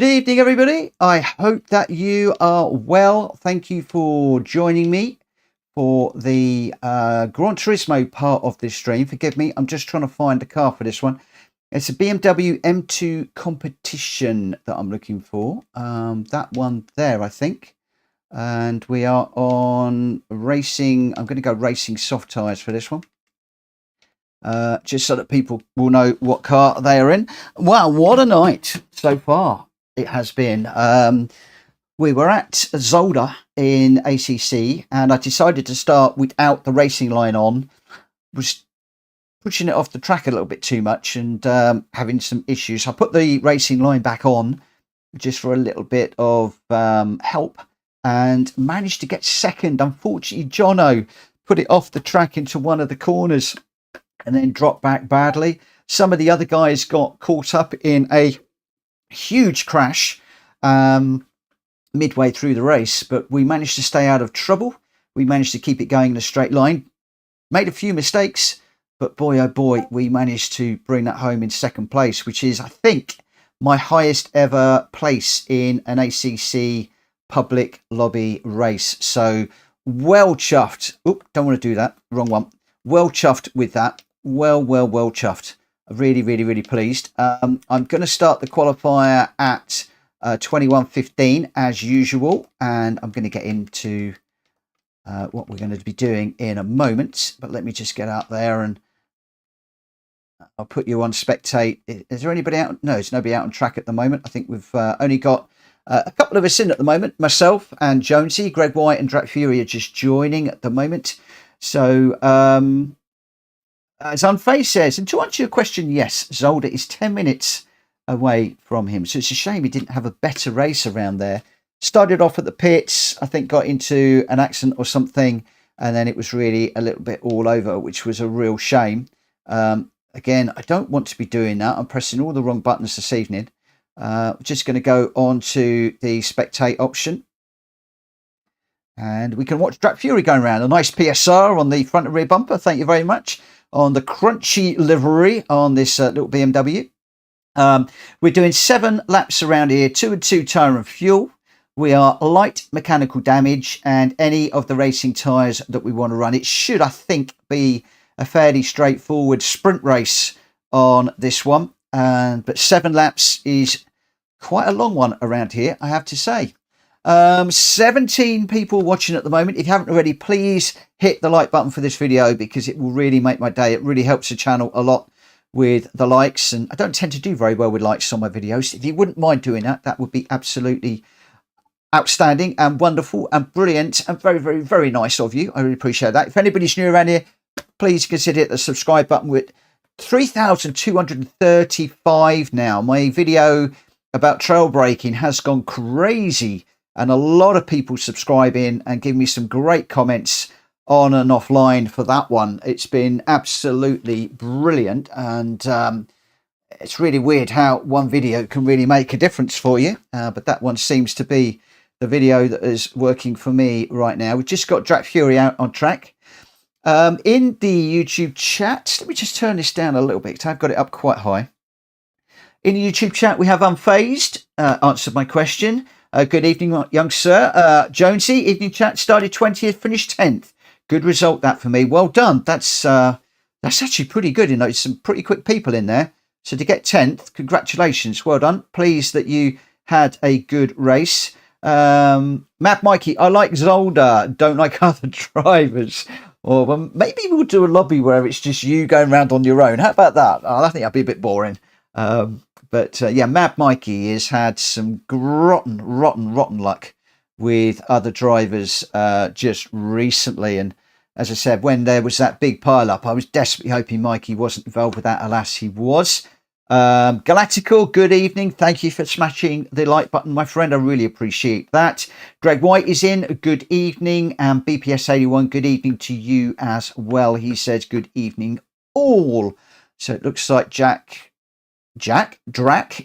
Good evening, everybody. I hope that you are well. Thank you for joining me for the Gran Turismo part of this stream. Forgive me, I'm just trying to find the car for this one. It's a BMW M2 competition that I'm looking for. That one there, I think. And we are on racing. I'm going to go racing soft tyres for this one. Just so that people will know what car they are in. Wow, what a night so far it has been. We were at Zolder in ACC, and I decided to start without the racing line on. Was pushing it off the track a little bit too much and having some issues. I put the racing line back on just for a little bit of help and managed to get second. Unfortunately, Jono put it off the track into one of the corners and then dropped back badly. Some of the other guys got caught up in a huge crash midway through the race, but we managed to stay out of trouble. We managed to keep it going in a straight line. Made a few mistakes, but boy, oh boy, we managed to bring that home in second place, which is, I think, my highest ever place in an ACC public lobby race. So well chuffed. Oop, don't want to do that. Wrong one. Well chuffed with that. Well chuffed. Really, really, really pleased. I'm going to start the qualifier at 21:15 as usual, and I'm going to get into what we're going to be doing in a moment. But let me just get out there and I'll put you on spectate. Is there anybody out? No, there's nobody out on track at the moment. I think we've only got a couple of us in at the moment. Myself and Jonesy, Greg White and Drac Fury are just joining at the moment. So as Unfazed says, and to answer your question, yes, Zolder is 10 minutes away from him. So it's a shame he didn't have a better race around there. Started off at the pits, I think got into an accident or something, and then it was really a little bit all over, which was a real shame. Again, I don't want to be doing that. I'm pressing all the wrong buttons this evening. Just going to go on to the spectate option. And we can watch Drac Fury going around. A nice PSR on the front and rear bumper. Thank you very much. On the crunchy livery on this little BMW. We're doing 7 laps around here, 2 and 2 tyre and fuel. We are light mechanical damage and any of the racing tyres that we want to run. It should, I think, be a fairly straightforward sprint race on this one. But 7 laps is quite a long one around here, I have to say. 17 people watching at the moment. If you haven't already, please hit the like button for this video because it will really make my day. It really helps the channel a lot with the likes, and I don't tend to do very well with likes on my videos. If you wouldn't mind doing that, that would be absolutely outstanding and wonderful and brilliant and very, very, very nice of you. I really appreciate that. If anybody's new around here, please consider the subscribe button. With 3,235 now. My video about trail braking has gone crazy, and a lot of people subscribing and giving me some great comments on and offline for that one. It's been absolutely brilliant, and it's really weird how one video can really make a difference for you. But that one seems to be the video that is working for me right now. We've just got Drac Fury out on track. In the YouTube chat, let me just turn this down a little bit. I've got it up quite high. In the YouTube chat, we have Unfazed, answered my question. Good evening, young sir. Jonesy, evening chat, started 20th, finished 10th. Good result that for me. Well done. That's actually pretty good. You know, some pretty quick people in there. So to get 10th, congratulations. Well done. Pleased that you had a good race. Matt Mikey, I like Zolder, don't like other drivers. Or well, maybe we'll do a lobby where it's just you going around on your own. How about that? I think that'd be a bit boring. But yeah, Mad Mikey has had some rotten luck with other drivers just recently. And as I said, when there was that big pile up, I was desperately hoping Mikey wasn't involved with that. Alas, he was. Galactical, good evening. Thank you for smashing the like button, my friend. I really appreciate that. Greg White is in. Good evening. And BPS81, good evening to you as well. He says good evening all. So it looks like Drac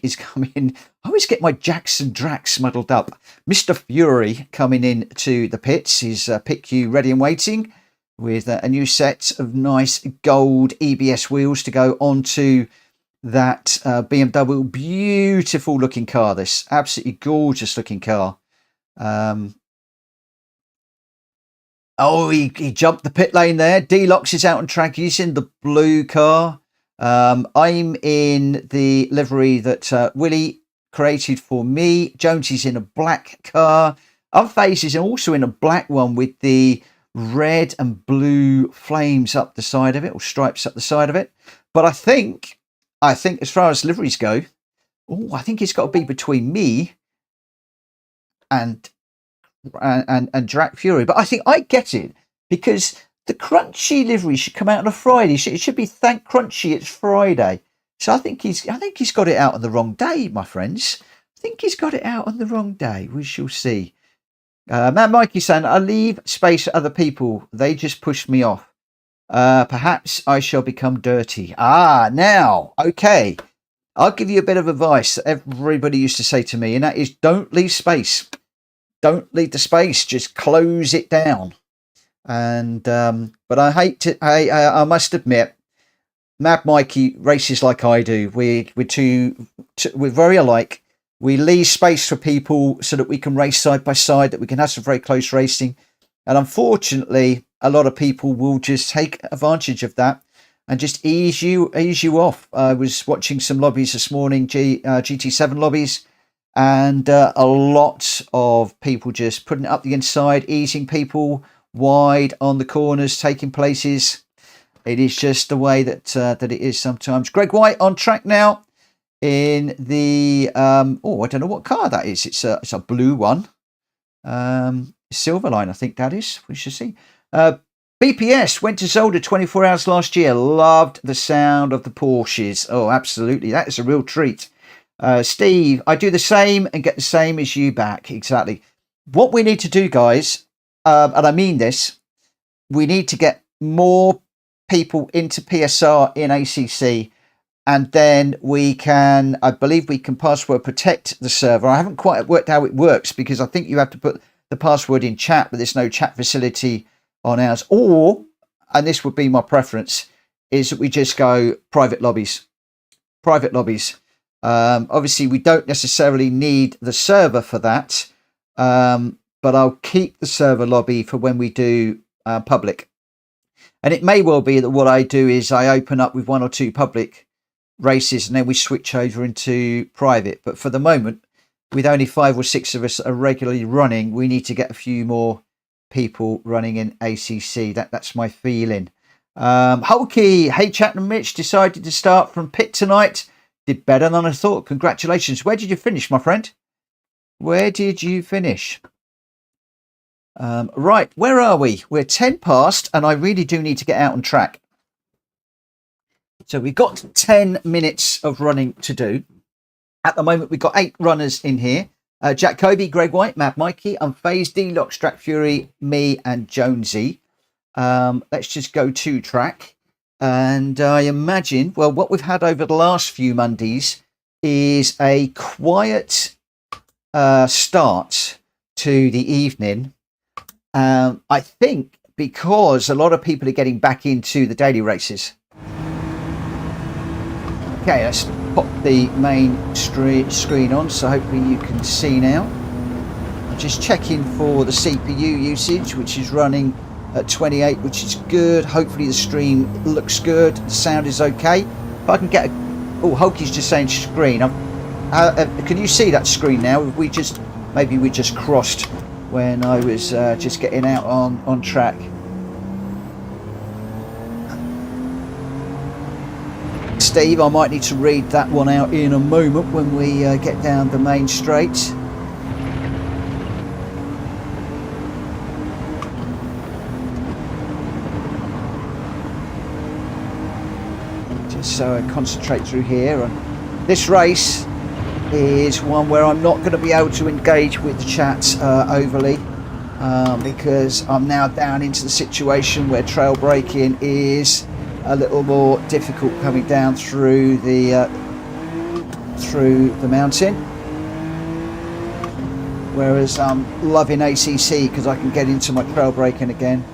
is coming in. I always get my Jacks and Dracs muddled up. Mr. Fury coming in to the pits. His pit queue ready and waiting with a new set of nice gold EBS wheels to go onto that BMW. Beautiful looking car, this. Absolutely gorgeous looking car. Oh, he jumped the pit lane there. D-Lox is out on track using the blue car. I'm in the livery that Willie created for me. Jonesy's in a black car. Unfazed is also in a black one with the red and blue flames up the side of it, or stripes up the side of it. But I think as far as liveries go, I think it's got to be between me and Drac Fury. But I think I get it, because the Crunchy livery should come out on a Friday. It should be thank Crunchy it's Friday. So I think he's got it out on the wrong day, my friends. I think he's got it out on the wrong day. We shall see. Matt Mikey saying, I leave space for other people. They just pushed me off. Perhaps I shall become dirty. Now, okay. I'll give you a bit of advice that everybody used to say to me, and that is don't leave space. Don't leave the space. Just close it down. And but I must admit, Mad Mikey races like I do. We're very alike. We leave space for people so that we can race side by side, that we can have some very close racing. And unfortunately, a lot of people will just take advantage of that and just ease you off. I was watching some lobbies this morning, GT7 lobbies, and a lot of people just putting it up the inside, easing people wide on the corners, taking places. It is just the way that it is sometimes. Greg White on track now in the I don't know what car that is. It's a blue one, Silverline, I think that is. We should see. BPS went to Zolder 24 hours last year. Loved the sound of the Porsches. Oh, absolutely, that is a real treat. Steve, I do the same and get the same as you back. Exactly. What we need to do, guys, and I mean this, we need to get more people into PSR in ACC, and then I believe we can password protect the server. I haven't quite worked out how it works, because I think you have to put the password in chat, but there's no chat facility on ours. Or, and this would be my preference, is that we just go private lobbies. Obviously we don't necessarily need the server for that, but I'll keep the server lobby for when we do public. And it may well be that what I do is I open up with 1 or 2 public races and then we switch over into private. But for the moment, with only 5 or 6 of us are regularly running, we need to get a few more people running in ACC. That's my feeling. Hulky, hey Chat and Mitch, decided to start from pit tonight. Did better than I thought. Congratulations. Where did you finish, my friend? Where did you finish? Right, where are we? We're 10 past, and I really do need to get out on track. So we've got 10 minutes of running to do. At the moment, we've got 8 runners in here. Jack Kobe, Greg White, Mad Mikey, Unfazed, D-Lox, Drac Fury, me, and Jonesy. Let's just go to track. And I imagine, well, what we've had over the last few Mondays is a quiet start to the evening. I think because a lot of people are getting back into the daily races. Okay, let's pop the main screen on, so hopefully you can see now. I'm just checking for the CPU usage, which is running at 28, which is good. Hopefully the stream looks good, the sound is okay. If I can get Hulky's just saying screen. Can you see that screen now? Maybe we just crossed when I was just getting out on track. Steve, I might need to read that one out in a moment when we get down the main straight. Just so I concentrate through here. And this race is one where I'm not going to be able to engage with the chat overly, because I'm now down into the situation where trail braking is a little more difficult coming down through the mountain, whereas I'm loving ACC because I can get into my trail braking again.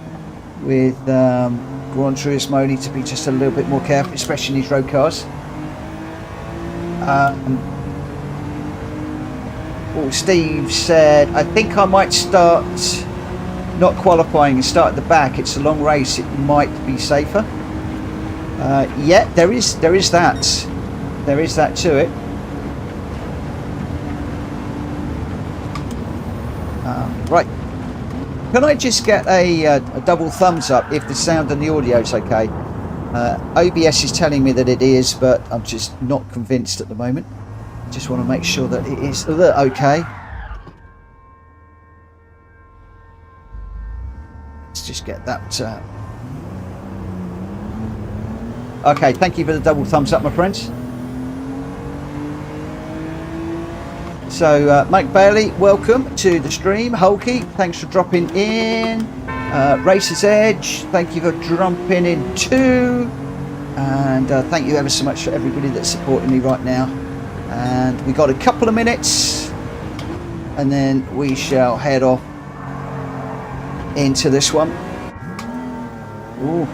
With Gran Turismo, need to be just a little bit more careful, especially in these road cars. Well, Steve said, I think I might start not qualifying and start at the back. It's a long race. It might be safer. Yeah, there is that. There is that to it. Right. Can I just get a double thumbs up if the sound and the audio is okay? OBS is telling me that it is, but I'm just not convinced at the moment. Just want to make sure that it is okay. Let's just get that. Okay, thank you for the double thumbs up, my friends. So, Mike Bailey, welcome to the stream. Hulky, thanks for dropping in. Racer's Edge, thank you for jumping in too. And thank you ever so much for everybody that's supporting me right now. And we got a couple of minutes, and then we shall head off into this one. Ooh.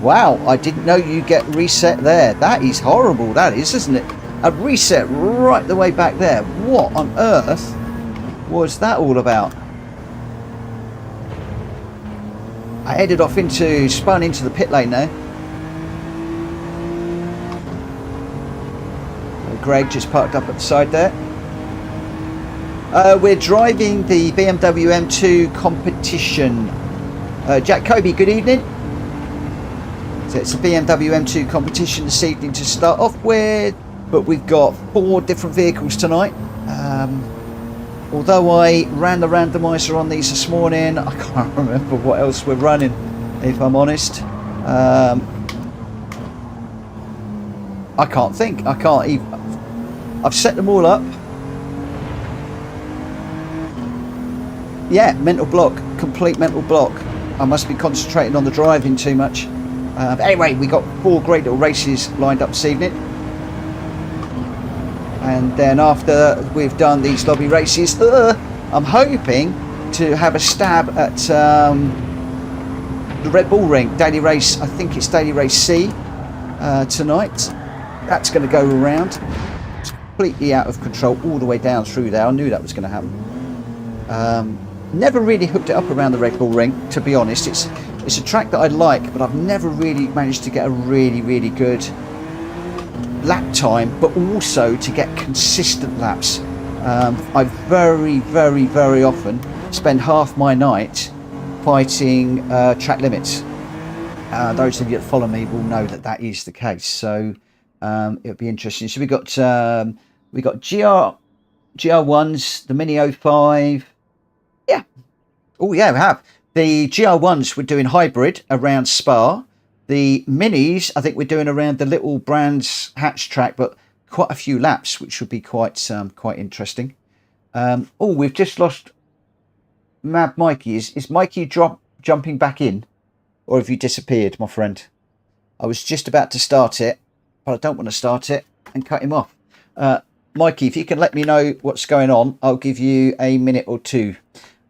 Wow, I didn't know you get reset there. That is horrible, that is, isn't it? A reset right the way back there. What on earth was that all about? I headed off spun into the pit lane there. Greg just parked up at the side there. We're driving the BMW M2 competition. Jack Kobe, good evening. So it's a BMW M2 competition this evening to start off with, but we've got 4 different vehicles tonight. Although I ran the randomiser on these this morning, I can't remember what else we're running, if I'm honest. I can't think. I can't even. I've set them all up. Yeah, mental block, complete mental block. I must be concentrating on the driving too much. Anyway, we got 4 great little races lined up this evening. And then after we've done these lobby races, I'm hoping to have a stab at the Red Bull Ring daily race. I think it's daily race C tonight. That's going to go around. It's completely out of control all the way down through there. I knew that was going to happen. Never really hooked it up around the Red Bull Ring, to be honest. It's a track that I like, but I've never really managed to get a really good lap time, but also to get consistent laps. I very often spend half my night fighting track limits. Those of you that follow me will know that that is the case. So it'll be interesting. So we got GR1s, the Mini 05. Yeah. Oh yeah, we have. The GR1s we're doing hybrid around Spa. The Minis, I think we're doing around the Little Brands Hatch track, but quite a few laps, which would be quite interesting. Oh, we've just lost Mad Mikey. Is Mikey jumping back in? Or have you disappeared, my friend? I was just about to start it, but I don't want to start it and cut him off. Mikey, if you can let me know what's going on, I'll give you a minute or two.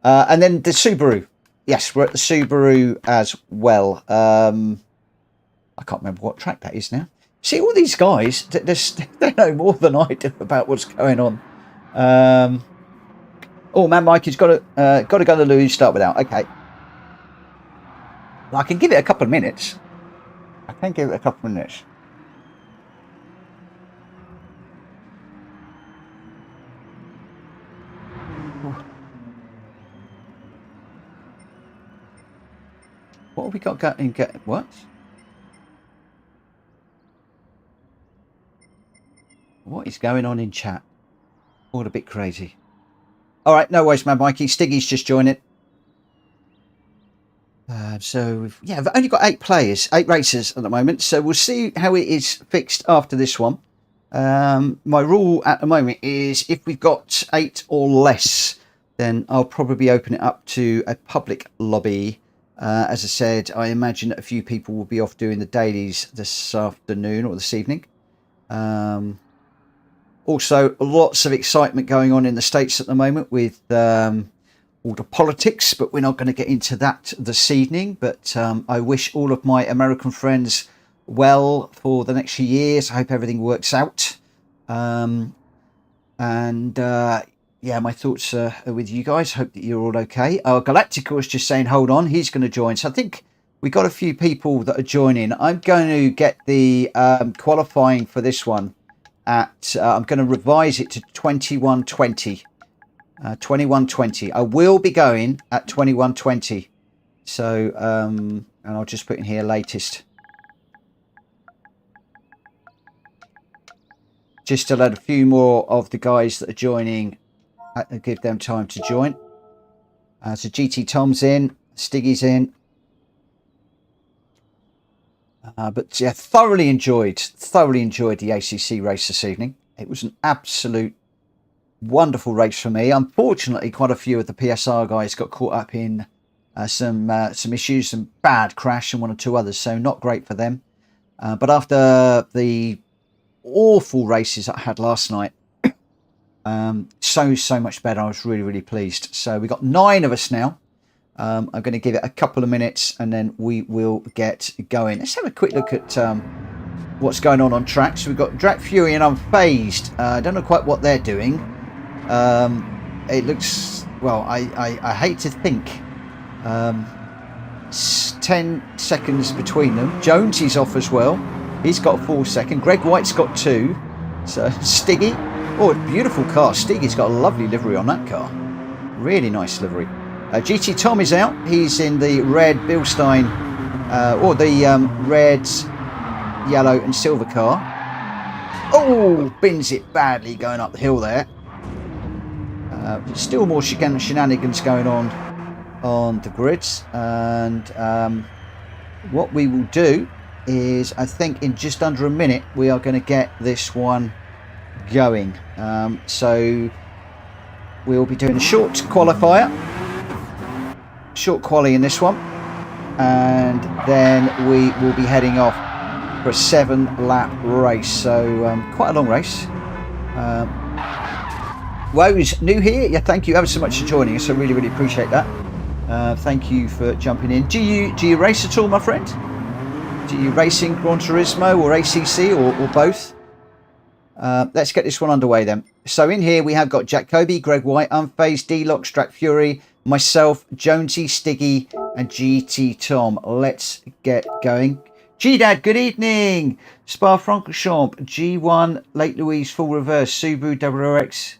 And then the Subaru. Yes, we're at the Subaru as well. I can't remember what track that is now. See, all these guys, they know more than I do about what's going on. Oh, man, Mikey's got to go to Louise, start without. Okay. Well, I can give it a couple of minutes. What have we got going? What? What is going on in chat? All a bit crazy. All right, no worries, man, Mikey. Stiggy's just joined it. So, yeah, I've only got 8 players, 8 racers at the moment. So we'll see how it is fixed after this one. My rule at the moment is if we've got 8 or less, then I'll probably open it up to a public lobby. As I said, I imagine that a few people will be off doing the dailies this afternoon or this evening. Also, lots of excitement going on in the States at the moment with all the politics, but we're not going to get into that this evening. But I wish all of my American friends well for the next few years. I hope everything works out. Yeah, my thoughts are with you guys. Hope that you're all okay. Galactical is just saying, hold on, he's going to join. So I think we got a few people that are joining. I'm going to get the qualifying for this one at, I'm going to revise it to 21:20. 21:20. I will be going at 21:20. So, and I'll just put in here latest. Just to let a few more of the guys that are joining, give them time to join. So GT Tom's in, Stiggy's in. But yeah, thoroughly enjoyed the ACC race this evening. It was an absolute wonderful race for me. Unfortunately, quite a few of the PSR guys got caught up in some issues, some bad crash and one or two others, so not great for them. But after the awful races I had last night, so much better. I was really pleased. So we got 9 of us now. I'm going to give it a couple of minutes and then we will get going. Let's have a quick look at what's going on track. So we've got Drat Fury and Unfazed. I don't know quite what they're doing. It looks, well, I hate to think 10 seconds between them. Jones is off as well. He's got a 4 second. Greg White's got 2. So Stiggy, oh, beautiful car. Stiggy's got a lovely livery on that car. Really nice livery. GT Tom is out. He's in the red Bilstein, or the red, yellow and silver car. Oh, bins it badly going up the hill there. Still more shenanigans going on the grids. And what we will do is, I think in just under a minute, we are going to get this one going. So we'll be doing a short qualifier. Short quali in this one, and then we will be heading off for a 7-lap race, so quite a long race. Woes, new here? Yeah, thank you ever so much for joining us. I really appreciate that. Thank you for jumping in. Do you race at all, my friend? Do you race in Gran Turismo or ACC or both? Let's get this one underway then. So in here we have got Jacoby, Greg White, Unfazed, D-Lock, Strat Fury, myself, Jonesy, Stiggy and GT Tom. Let's get going. G-Dad, good evening. Spa Francorchamps, G1, Lake Louise, full reverse, Subaru WRX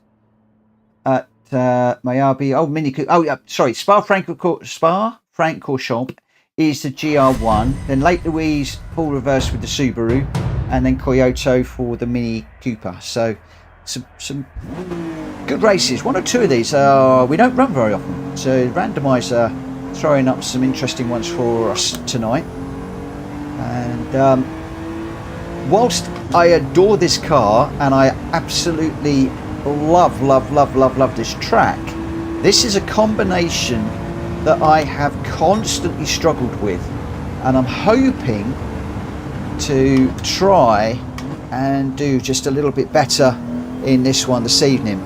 at Myabi. Oh, Mini Cooper. Oh, sorry, Spa Francorchamps is the GR1. Then Lake Louise, full reverse with the Subaru. And then Kyoto for the Mini Cooper. So some good races. 1 or 2 of these we don't run very often. So Randomiser throwing up some interesting ones for us tonight. And whilst I adore this car and I absolutely love this track, this is a combination that I have constantly struggled with, and I'm hoping to try and do just a little bit better in this one this evening.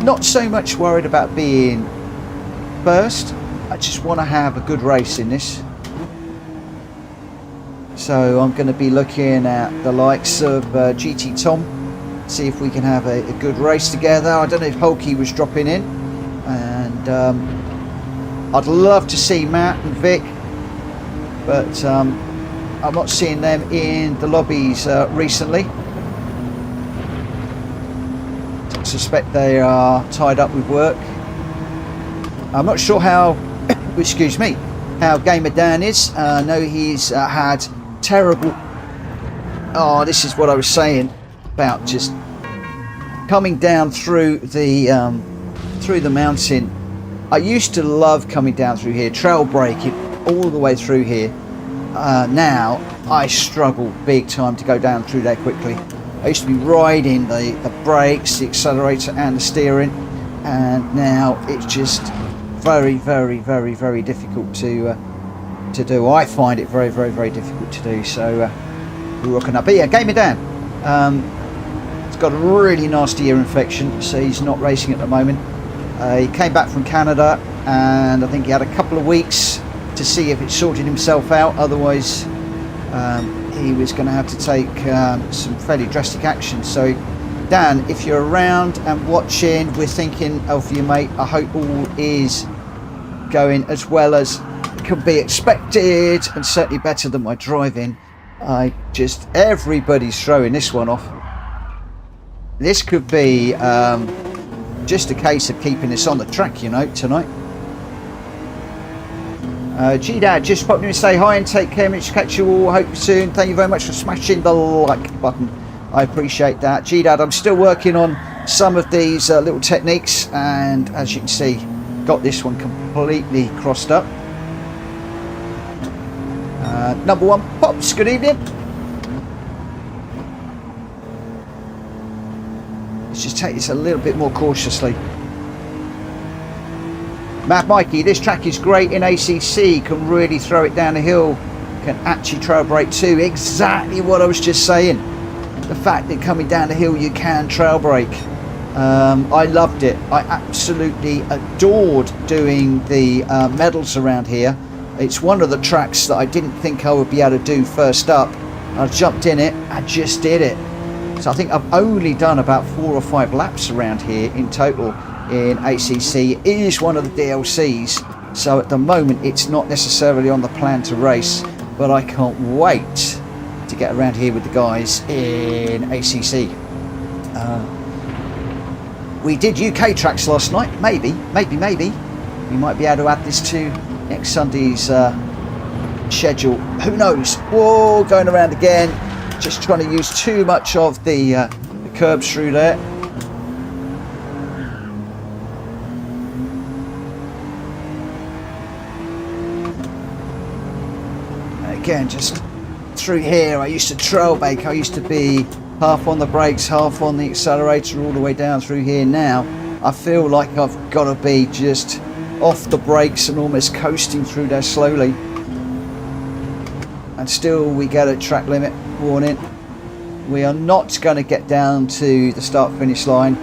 Not so much worried about being first. I just want to have a good race in this. So I'm going to be looking at the likes of GT Tom, see if we can have a good race together. I don't know if Hulky was dropping in, and I'd love to see Matt and Vic, but I'm not seeing them in the lobbies recently. I suspect they are tied up with work. I'm not sure how, excuse me, how Gamer Dan is. I know he's had terrible, oh, this is what I was saying about just coming down through the mountain. I used to love coming down through here, trail braking all the way through here. Now I struggle big time to go down through there quickly. I used to be riding the brakes, the accelerator and the steering, and now it's just very difficult to do. I find it very difficult to do. So we're rocking up. But yeah, Gamer Dan, he's got a really nasty ear infection, so he's not racing at the moment. He came back from Canada, and I think he had a couple of weeks to see if it sorted himself out. Otherwise, he was going to have to take some fairly drastic action. So Dan, if you're around and watching, we're thinking of you, mate. I hope all is going as well as could be expected, and certainly better than my driving. Everybody's throwing this one off. This could be just a case of keeping this on the track, you know, tonight. G-Dad just popped in and say hi and take care. Mitch, catch you all. Hope you soon. Thank you very much for smashing the like button. I appreciate that. G-Dad, I'm still working on some of these little techniques, and as you can see, got this one completely crossed up. Number one, Pops, good evening. Let's just take this a little bit more cautiously. Matt Mikey, this track is great in ACC, can really throw it down the hill, can actually trail brake too. Exactly what I was just saying. The fact that coming down the hill you can trail brake. I loved it. I absolutely adored doing the medals around here. It's one of the tracks that I didn't think I would be able to do first up. I jumped in it, I just did it. So I think I've only done about 4 or 5 laps around here in total in ACC. It is one of the DLCs, so at the moment it's not necessarily on the plan to race, but I can't wait to get around here with the guys in ACC. We did UK tracks last night. Maybe we might be able to add this to next Sunday's schedule. Who knows? Whoa, going around again. Just trying to use too much of the curbs through there. Again, just through here, I used to trail brake. I used to be half on the brakes, half on the accelerator, all the way down through here. Now I feel like I've got to be just off the brakes and almost coasting through there slowly. And still we get a track limit warning. We are not going to get down to the start finish line.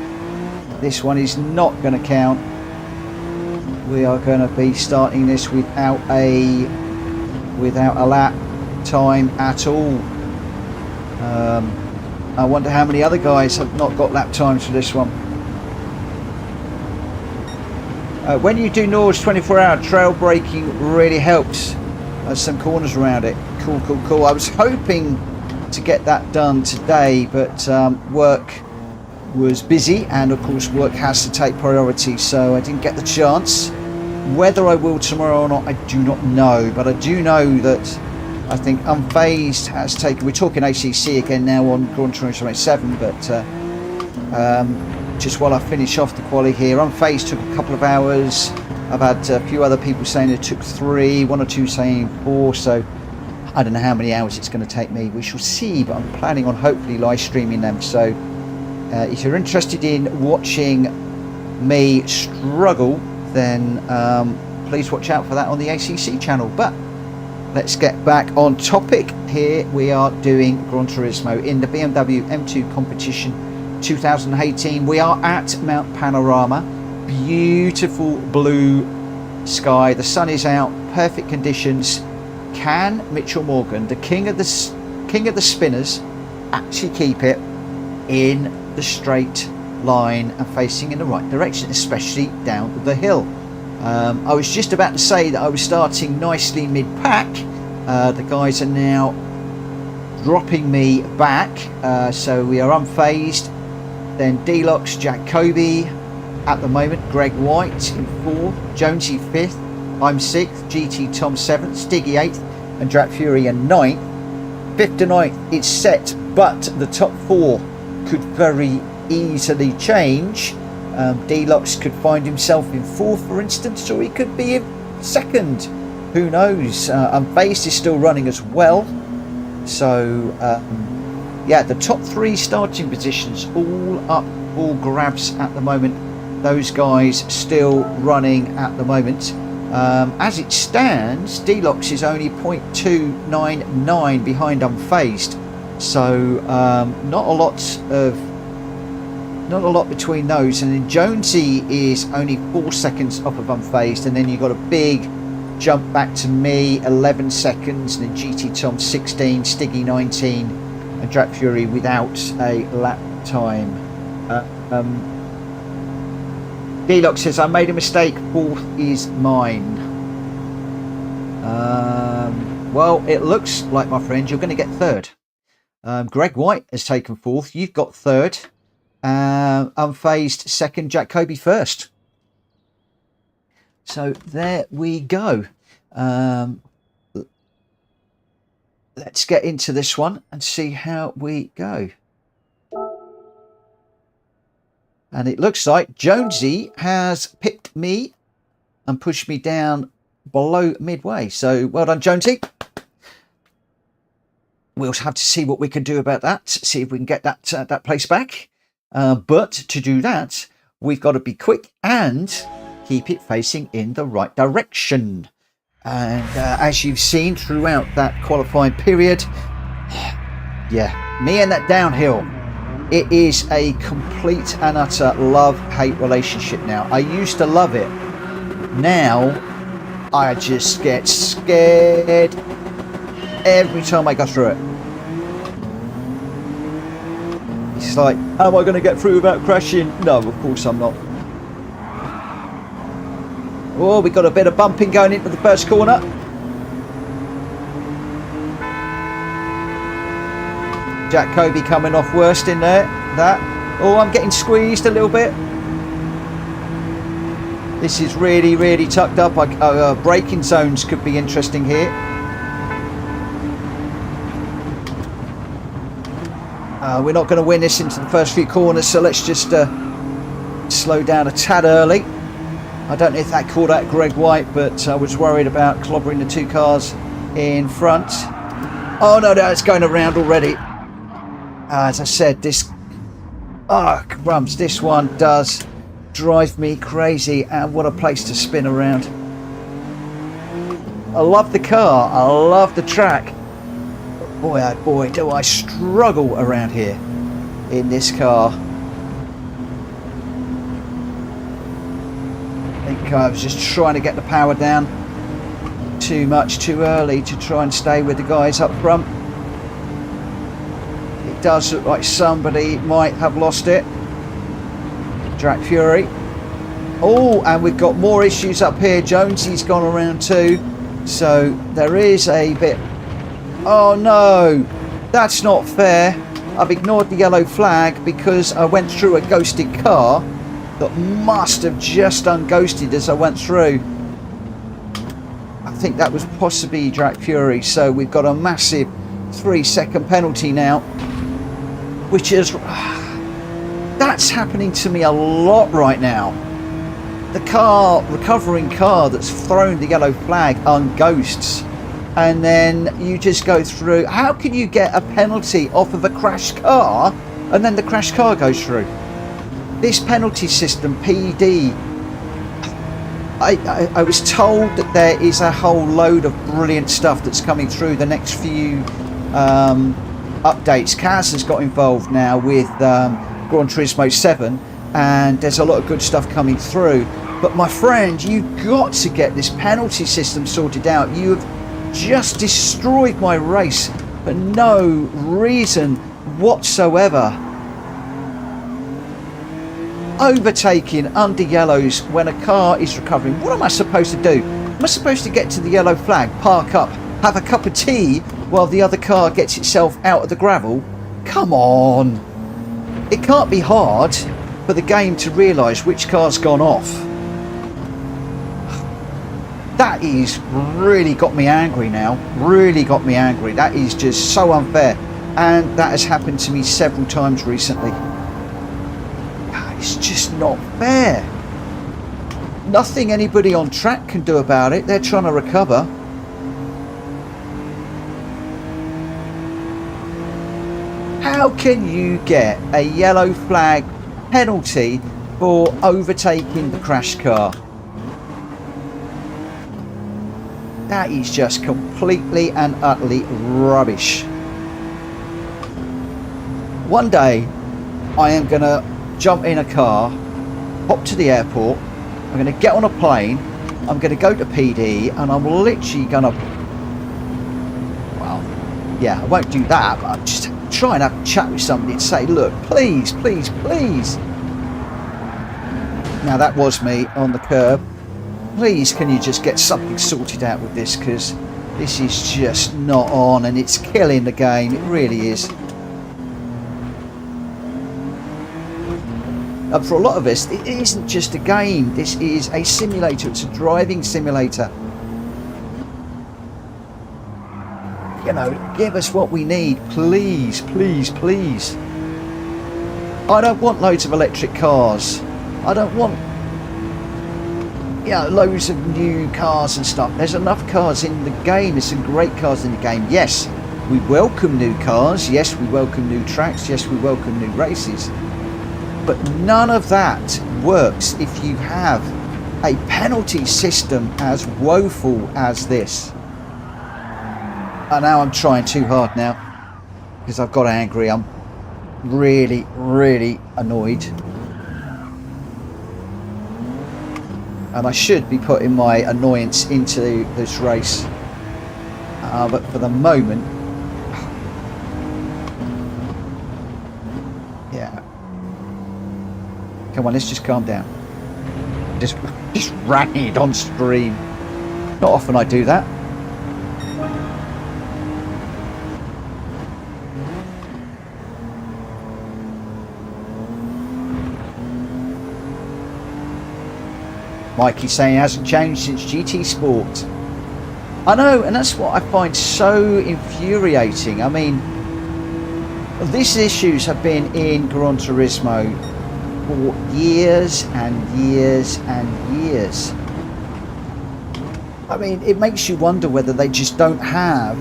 This one is not going to count. We are going to be starting this without a lap time at all. I wonder how many other guys have not got lap times for this one. When you do Nor's 24-hour trail braking, really helps. There's some corners around it. Cool. I was hoping to get that done today, but work was busy, and of course work has to take priority, so I didn't get the chance. Whether I will tomorrow or not, I do not know, but I do know that I think Unfazed has taken, we're talking ACC again now on Gran Turismo 7, but just while I finish off the quali here, Unfazed took a couple of hours. I've had a few other people saying it took 3, 1 or 2 saying 4, so I don't know how many hours it's going to take me. We shall see, but I'm planning on hopefully live streaming them. So if you're interested in watching me struggle, then please watch out for that on the ACC channel. But let's get back on topic. Here we are doing Gran Turismo in the BMW M2 competition 2018. We are at Mount Panorama. Beautiful blue sky. The sun is out. Perfect conditions. Can Mitchell Morgan, the king of the spinners, actually keep it in the straight line and facing in the right direction, especially down the hill? I was just about to say that I was starting nicely mid-pack. The guys are now dropping me back, so we are Unfazed, then Deluxe, Jack Kobe at the moment, Greg White in 4th, Jonesy 5th, I'm 6th, GT Tom 7th, Stiggy 8th, and Drat Fury in 9th. 5th to 9th is set, but the top 4 could very easily change. Deluxe could find himself in 4th, for instance, or he could be in 2nd. Who knows? Unfazed is still running as well. So, yeah, the top 3 starting positions all up, all grabs at the moment. Those guys still running at the moment. As it stands, Deluxe is only 0.299 behind Unfazed. So, not a lot between those. And then Jonesy is only 4 seconds off of Unfazed, and then you've got a big jump back to me, 11 seconds, and then GT Tom 16, Stiggy 19, and Jack Fury without a lap time. D-Lock says, I made a mistake, 4th is mine. Well, it looks like, my friend, you're going to get 3rd. Greg White has taken 4th, you've got 3rd. Unfazed 2nd, Jack Kobe 1st. So there we go. Let's get into this one and see how we go. And it looks like Jonesy has picked me and pushed me down below midway. So well done, Jonesy. We'll have to see what we can do about that. See if we can get that place back. But to do that, we've got to be quick and keep it facing in the right direction. And as you've seen throughout that qualifying period, yeah, me and that downhill, it is a complete and utter love-hate relationship now. I used to love it. Now, I just get scared every time I go through it. It's like, am I going to get through without crashing? No, of course I'm not. Oh, we got a bit of bumping going into the first corner. Jack Kobe coming off worst in there. Oh, I'm getting squeezed a little bit. This is really, really tucked up. Braking zones could be interesting here. We're not going to win this into the first few corners, so let's just slow down a tad early. I don't know if that called out Greg White, but I was worried about clobbering the 2 cars in front. Oh no, it's going around already. As I said, this one does drive me crazy, and what a place to spin around. I love the car, I love the track, but boy oh boy do I struggle around here in this car. I think I was just trying to get the power down too much too early to try and stay with the guys up front. It does look like somebody might have lost it. Jack Fury. Oh, and we've got more issues up here. Jonesy's gone around too. So there is a bit... Oh no, that's not fair. I've ignored the yellow flag because I went through a ghosted car that must have just unghosted as I went through. I think that was possibly Jack Fury. So we've got a massive 3-second penalty now, which is... That's happening to me a lot right now. The recovering car that's thrown the yellow flag unghosts, and then you just go through. How can you get a penalty off of a crashed car and then the crashed car goes through? This penalty system, PD, I was told that there is a whole load of brilliant stuff that's coming through the next few updates. Kaz has got involved now with Gran Turismo 7, and there's a lot of good stuff coming through. But my friend, you've got to get this penalty system sorted out. You have just destroyed my race for no reason whatsoever. Overtaking under yellows when a car is recovering. What am I supposed to do? Am I supposed to get to the yellow flag, park up, have a cup of tea while the other car gets itself out of the gravel? Come on. It can't be hard for the game to realise which car's gone off. That is really got me angry now. Really got me angry. That is just so unfair. And that has happened to me several times recently. It's just not fair. Nothing anybody on track can do about it. They're trying to recover. How can you get a yellow flag penalty for overtaking the crashed car? That is just completely and utterly rubbish. One day I am going to jump in a car, hop to the airport, I'm going to get on a plane, I'm going to go to PD and I'm literally going to, well, yeah, I won't do that, but I'm just try and have a chat with somebody and say, look, please, please, please. Now that was me on the curb. Please, can you just get something sorted out with this, because this is just not on and it's killing the game. It really is. And for a lot of us, it isn't just a game. This is a simulator. It's a driving simulator. You know, give us what we need, please, please, please. I don't want loads of electric cars. I don't want, you know, loads of new cars and stuff. There's enough cars in the game. There's some great cars in the game. Yes, we welcome new cars. Yes, we welcome new tracks. Yes, we welcome new races. But none of that works if you have a penalty system as woeful as this. And now I'm trying too hard now because I've got angry. I'm really, really annoyed. And I should be putting my annoyance into this race. But for the moment, yeah. Come on, let's just calm down. Just ran it on stream. Not often I do that. Mikey's saying it hasn't changed since GT Sport. I know, and that's what I find so infuriating. I mean, these issues have been in Gran Turismo for years and years and years. I mean, it makes you wonder whether they just don't have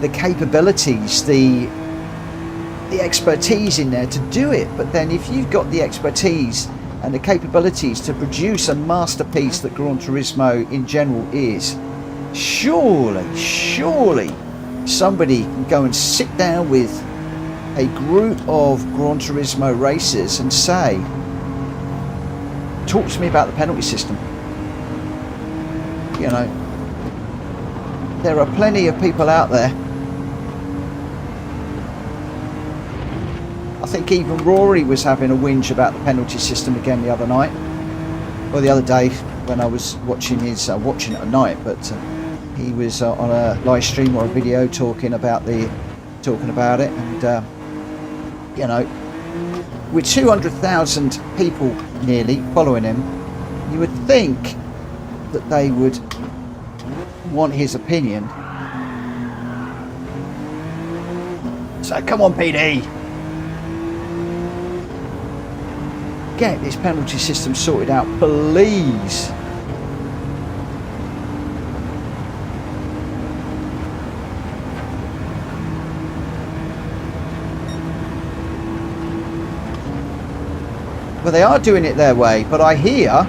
the capabilities, the expertise in there to do it. But then if you've got the expertise and the capabilities to produce a masterpiece that Gran Turismo in general is, surely somebody can go and sit down with a group of Gran Turismo racers and say, talk to me about the penalty system. You know, there are plenty of people out there. I think even Rory was having a whinge about the penalty system again the other night, or the other day when I was watching his watching it at night. But he was on a live stream or a video talking about it, and you know, with 200,000 people nearly following him, you would think that they would want his opinion. So come on, PD. Get this penalty system sorted out, please. Well, they are doing it their way, but I hear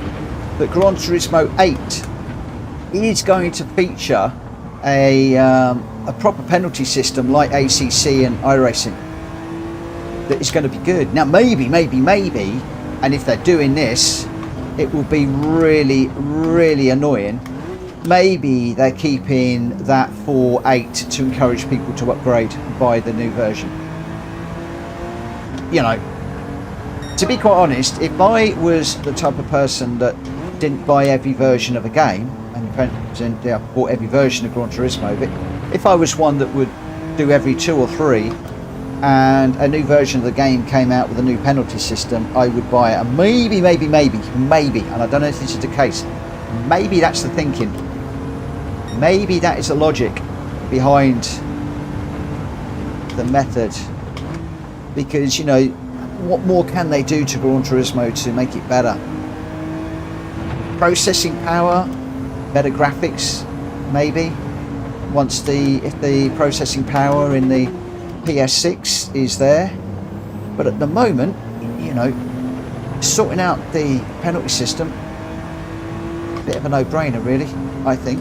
that Gran Turismo 8 is going to feature a proper penalty system like ACC and iRacing. That is going to be good. Now, maybe, and if they're doing this, it will be really, really annoying. Maybe they're keeping that for 8 to encourage people to upgrade and buy the new version. You know, to be quite honest, if I was the type of person that didn't buy every version of a game, and bought every version of Gran Turismo, but if I was one that would do every 2 or 3, and a new version of the game came out with a new penalty system, I would buy it. And maybe, and I don't know if this is the case, maybe that's the thinking. Maybe that is the logic behind the method. Because, you know, what more can they do to Gran Turismo to make it better? Processing power, better graphics, maybe. If the processing power in the PS6 is there, but at the moment, you know, sorting out the penalty system, a bit of a no-brainer, really, I think.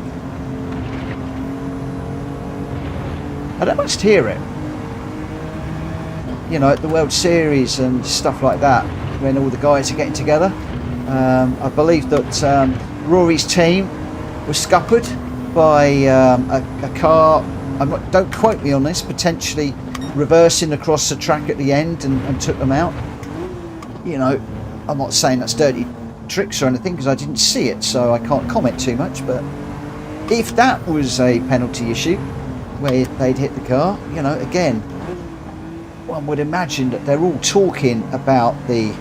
I don't much hear it, you know, at the World Series and stuff like that, when all the guys are getting together. I believe that Rory's team was scuppered by a car. Don't quote me on this. Potentially reversing across the track at the end and took them out. You know, I'm not saying that's dirty tricks or anything because I didn't see it, so I can't comment too much. But if that was a penalty issue where they'd hit the car, you know, again, one would imagine that they're all talking about the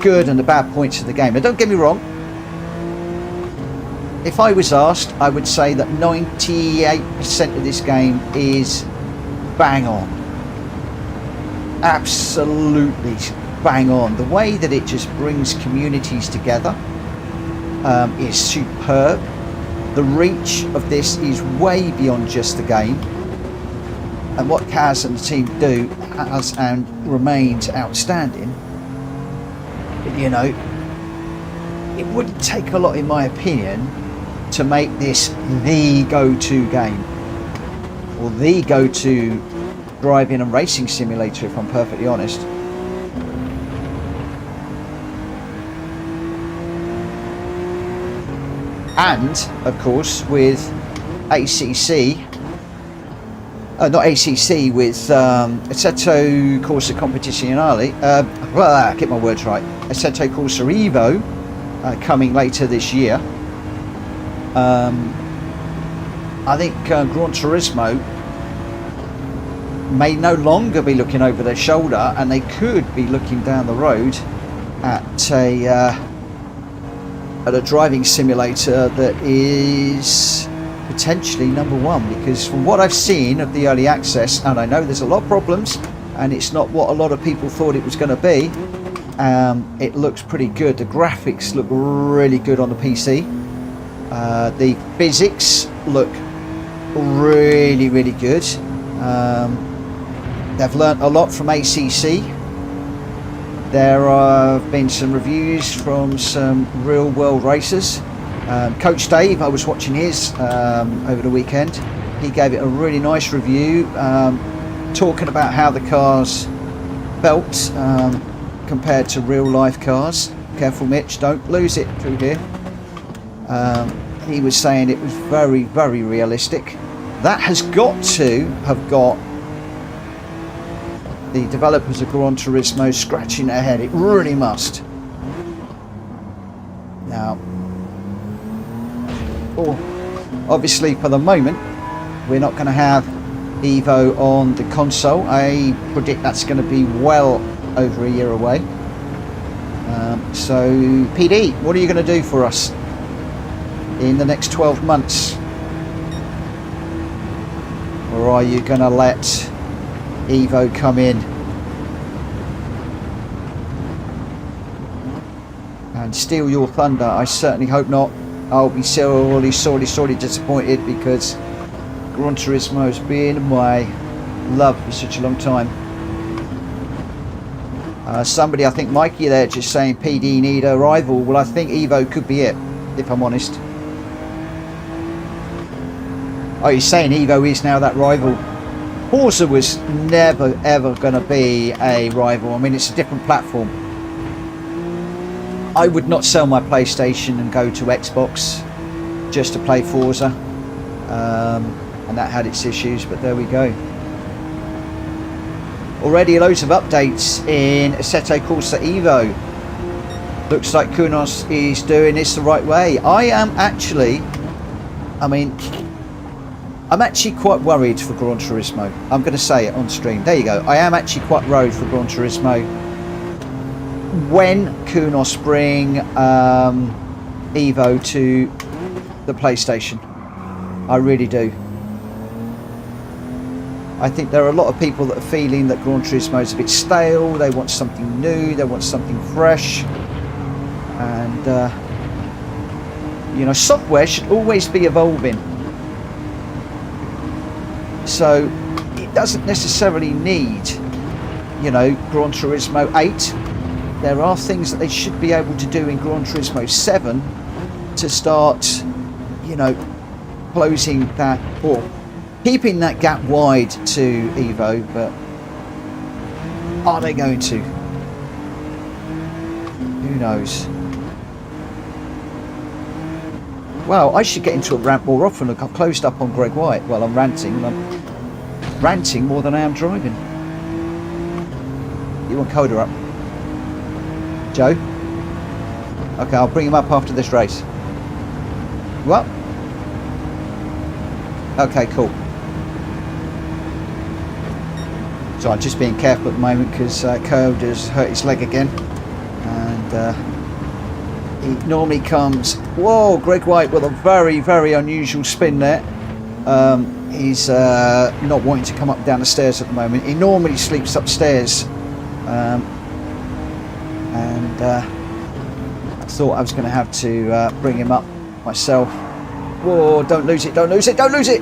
good and the bad points of the game. Now, don't get me wrong. If I was asked, I would say that 98% of this game is bang on. Absolutely bang on. The way that it just brings communities together is superb. The reach of this is way beyond just the game. And what Kaz and the team do has and remains outstanding. But, you know, it wouldn't take a lot, in my opinion, to make this the go-to game, or the go-to driving and racing simulator, if I'm perfectly honest. And of course with ACC, not ACC, with Assetto Corsa Competizione, get my words right, Assetto Corsa Evo coming later this year. I think Gran Turismo may no longer be looking over their shoulder, and they could be looking down the road at a driving simulator that is potentially number one, because from what I've seen of the early access, and I know there's a lot of problems and it's not what a lot of people thought it was going to be, it looks pretty good. The graphics look really good on the PC. The physics look really, really good. They've learnt a lot from ACC. There have been some reviews from some real world racers. Coach Dave, I was watching his over the weekend. He gave it a really nice review, talking about how the cars felt compared to real life cars. Careful, Mitch, don't lose it through here. He was saying it was very, very realistic. That has got to have got the developers of Gran Turismo scratching their head. It really must. Now, obviously for the moment, we're not going to have Evo on the console. I predict that's going to be well over a year away. So, PD, what are you going to do for us in the next 12 months? Or are you going to let Evo come in and steal your thunder? I certainly hope not. I'll be sorely disappointed, because Gran Turismo has been my love for such a long time. Somebody, I think Mikey there, just saying PD need a rival. Well, I think Evo could be it, if I'm honest. Oh, you're saying Evo is now that rival? Forza was never ever going to be a rival. I mean, it's a different platform. I would not sell my PlayStation and go to Xbox just to play Forza, and that had its issues, but there we go. Already loads of updates in Assetto Corsa Evo. Looks like Kunos is doing this the right way. I'm actually quite worried for Gran Turismo. I'm going to say it on stream. There you go. I am actually quite worried for Gran Turismo when Kunos bring Evo to the PlayStation. I really do. I think there are a lot of people that are feeling that Gran Turismo is a bit stale. They want something new. They want something fresh. And, you know, software should always be evolving. So it doesn't necessarily need, you know, Gran Turismo 8. There are things that they should be able to do in Gran Turismo 7 to start, you know, closing that, or keeping that gap wide to Evo. But are they going to? Who knows? Well, I should get into a rant more often. Look, I've closed up on Greg White while I'm ranting, and I'm ranting more than I am driving. You want Coda up? Joe? Okay, I'll bring him up after this race. What? Okay, cool. So I'm just being careful at the moment because Coda's hurt his leg again. And he normally comes... Whoa, Greg White with a very, very unusual spin there. He's not wanting to come up and down the stairs at the moment. He normally sleeps upstairs. I thought I was going to have to bring him up myself. Whoa, don't lose it, don't lose it, don't lose it!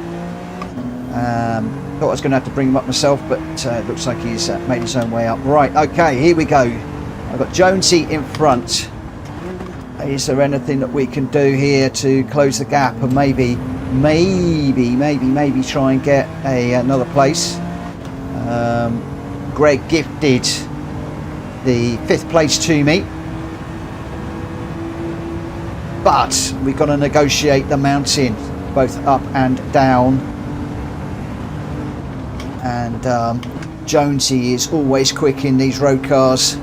Thought I was going to have to bring him up myself, but it looks like he's made his own way up. Right, okay, here we go. I've got Jonesy in front. Is there anything that we can do here to close the gap and maybe try and get another place? Greg gifted the 5th place to me, but we've got to negotiate the mountain both up and down, and Jonesy is always quick in these road cars.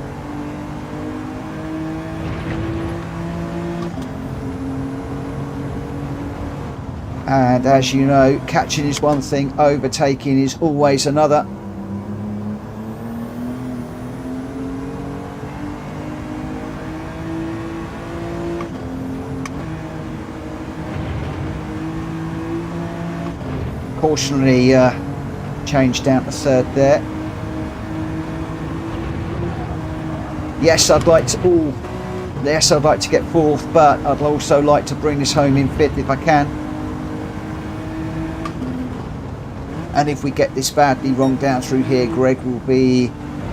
And as you know, catching is one thing, overtaking is always another. Cautionary change down to 3rd there. Yes, I'd like to. Ooh, yes, I'd like to get 4th, but I'd also like to bring this home in 5th if I can. And if we get this badly wrong down through here, Greg will be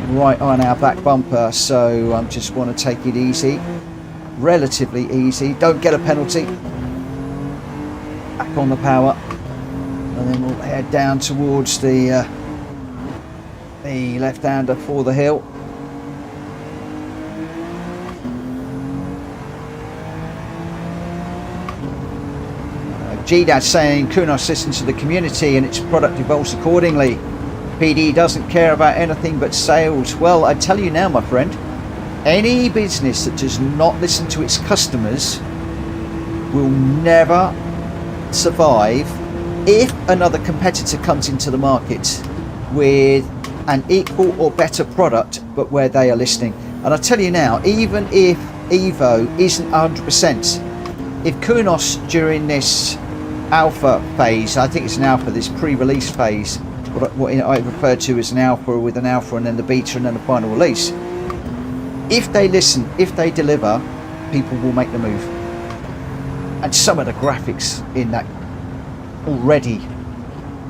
right on our back bumper. So I just want to take it easy, relatively easy. Don't get a penalty. Back on the power. And then we'll head down towards the left-hander for the hill. GDAD saying Kunos listens to the community and its product evolves accordingly. PD doesn't care about anything but sales. Well, I tell you now, my friend, any business that does not listen to its customers will never survive if another competitor comes into the market with an equal or better product, but where they are listening. And I tell you now, even if Evo isn't 100%, if Kunos during this alpha phase, I think it's an alpha, this pre-release phase, what I refer to as an alpha with an alpha and then the beta and then the final release, if they listen, if they deliver, people will make the move. And some of the graphics in that already,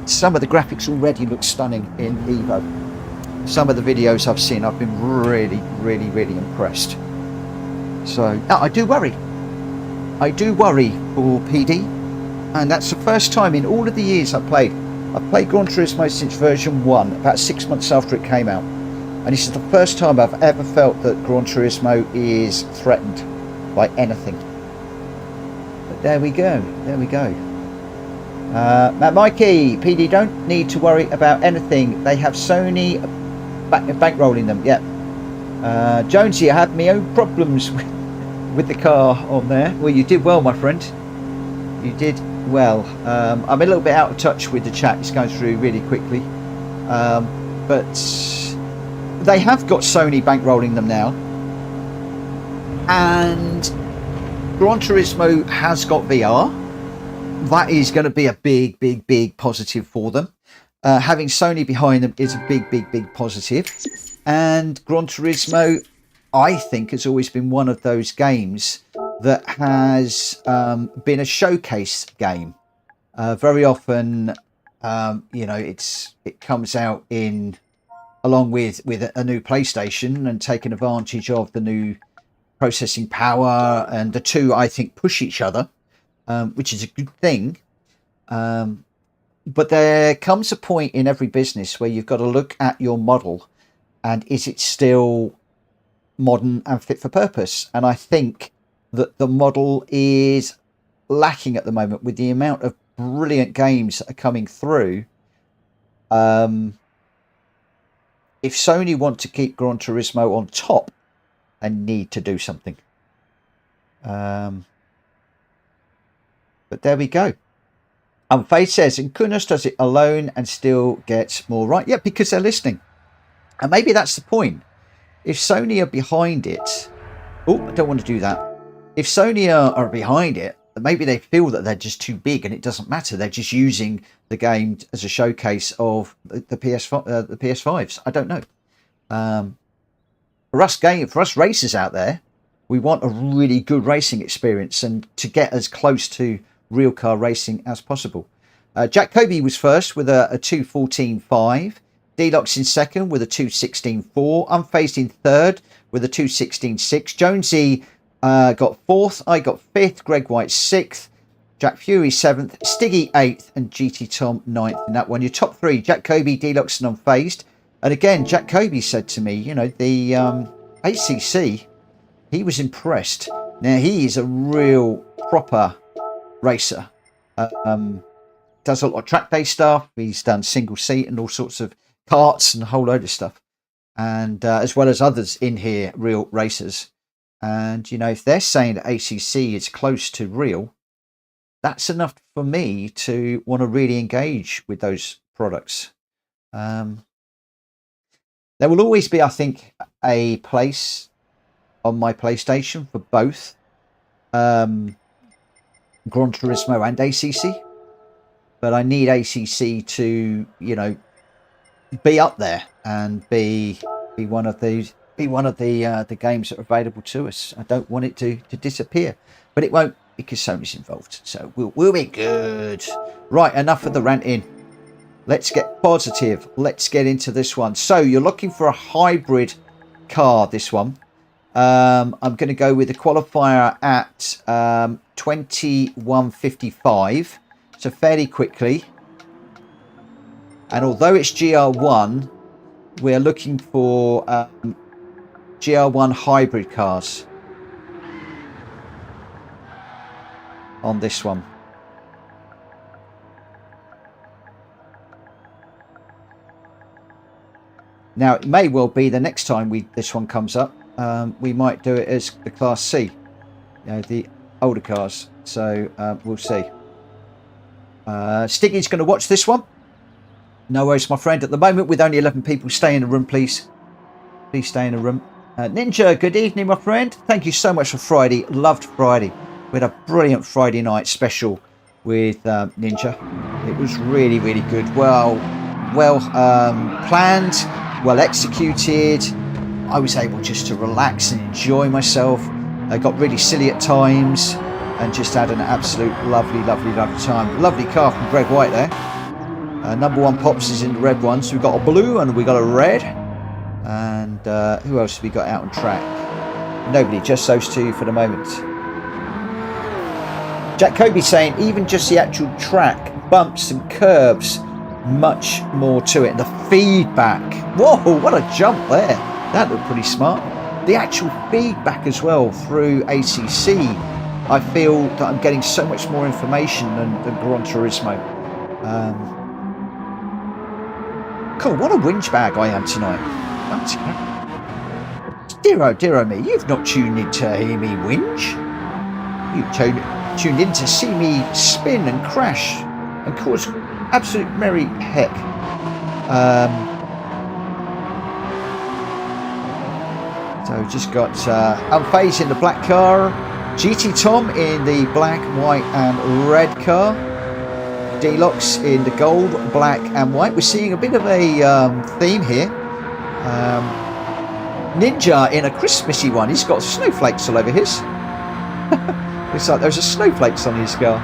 some of the graphics already look stunning in Evo. Some of the videos I've seen, I've been really impressed. So I do worry for PD. And that's the first time in all of the years I've played Gran Turismo since version 1, about 6 months after it came out. And this is the first time I've ever felt that Gran Turismo is threatened by anything. But there we go, there we go. Matt Mikey, PD don't need to worry about anything. They have Sony bankrolling them, yeah. Jonesy, I had my own problems with the car on there. Well, you did well, my friend. You did well. I'm a little bit out of touch with the chat. It's going through really quickly. But they have got Sony bankrolling them now. And Gran Turismo has got VR. That is going to be a big positive for them. Having Sony behind them is a big positive. And Gran Turismo, I think, has always been one of those games that has been a showcase game. Very often, you know, it comes out in along with a new PlayStation and taking advantage of the new processing power, and the two, I think, push each other, which is a good thing. But there comes a point in every business where you've got to look at your model and is it still modern and fit for purpose? And I think that the model is lacking at the moment with the amount of brilliant games that are coming through. If Sony want to keep Gran Turismo on top, they need to do something. But there we go. Faith says, and Kunos does it alone and still gets more right. Yeah, because they're listening. And maybe that's the point. If Sony are behind it... Oh, I don't want to do that. If Sony are behind it, maybe they feel that they're just too big and it doesn't matter. They're just using the game as a showcase of the PS5s. I don't know. For us racers out there, we want a really good racing experience and to get as close to real car racing as possible. Jack Kobe was first with a 2:14.5. Deluxe in second with a 2:16.4. Unfazed in third with a 2:16.6. Jonesy got fourth. I got fifth. Greg White sixth. Jack Fury seventh. Stiggy eighth. And GT Tom ninth in that one. Your top three: Jack Kobe, Deluxe, and Unfazed. And again, Jack Kobe said to me, you know, the ACC, he was impressed. Now he is a real proper racer. Does a lot of track day stuff. He's done single seat and all sorts of karts and a whole load of stuff. And as well as others in here, real racers. And, you know, if they're saying that ACC is close to real, that's enough for me to want to really engage with those products. There will always be, I think, a place on my PlayStation for both Gran Turismo and ACC. But I need ACC to, you know, be up there and be one of the games that are available to us. I don't want it to disappear, but it won't because Sony's involved. So we'll be good. Right, enough of the ranting. Let's get positive. Let's get into this one. So you're looking for a hybrid car. This one. I'm going to go with the qualifier at 21:55. So fairly quickly. And although it's GR1, we're looking for GR1 hybrid cars on this one. Now, it may well be the next time this one comes up, we might do it as the Class C, you know, the older cars. So we'll see. Stiggy's going to watch this one. No worries, my friend. At the moment, with only 11 people, stay in the room, please. Please stay in the room. Ninja, good evening, my friend. Thank you so much for Friday. Loved Friday. We had a brilliant Friday night special with Ninja. It was really, really good. Well planned, well executed. I was able just to relax and enjoy myself. I got really silly at times and just had an absolute lovely time. Lovely car from Greg White there. Number one Pops is in the red one, so we've got a blue and we got a red. And who else have we got out on track? Nobody, just those two for the moment. Jack Kobe saying even just the actual track, bumps and curves, much more to it. And the feedback, whoa, what a jump there. That looked pretty smart. The actual feedback as well through ACC, I feel that I'm getting so much more information than Gran Turismo. Cool, what a whinge bag I am tonight. Dear oh me, you've not tuned in to hear me whinge. You've tuned in to see me spin and crash and cause absolute merry heck. So just got Unfazed in the black car, GT Tom in the black, white and red car, Deluxe in the gold, black and white. We're seeing a bit of a theme here. Ninja in a Christmassy one. He's got snowflakes all over his. Looks like there's a snowflakes on his car.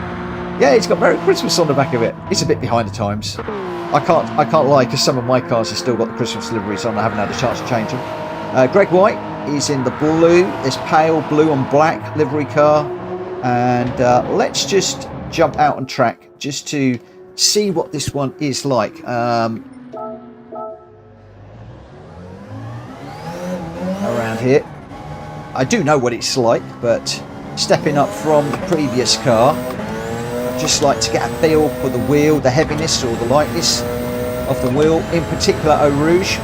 Yeah, he's got Merry Christmas on the back of it. It's a bit behind the times. I can't lie because some of my cars have still got the Christmas liveries on. I haven't had a chance to change them. Greg White is in the blue, this pale blue and black livery car. And let's just jump out on track just to see what this one is like. Around here. I do know what it's like, but stepping up from the previous car. I'd just like to get a feel for the wheel, the heaviness or the lightness of the wheel, in particular Eau Rouge.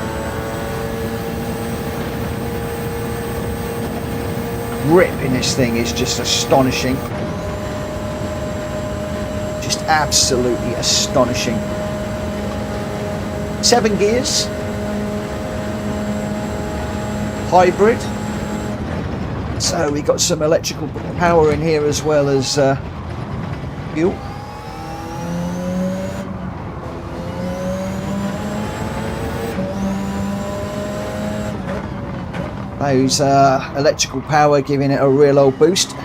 Grip in this thing is just astonishing. Just absolutely astonishing. 7 gears. Hybrid. So we got some electrical power in here as well as fuel. Those electrical power giving it a real old boost.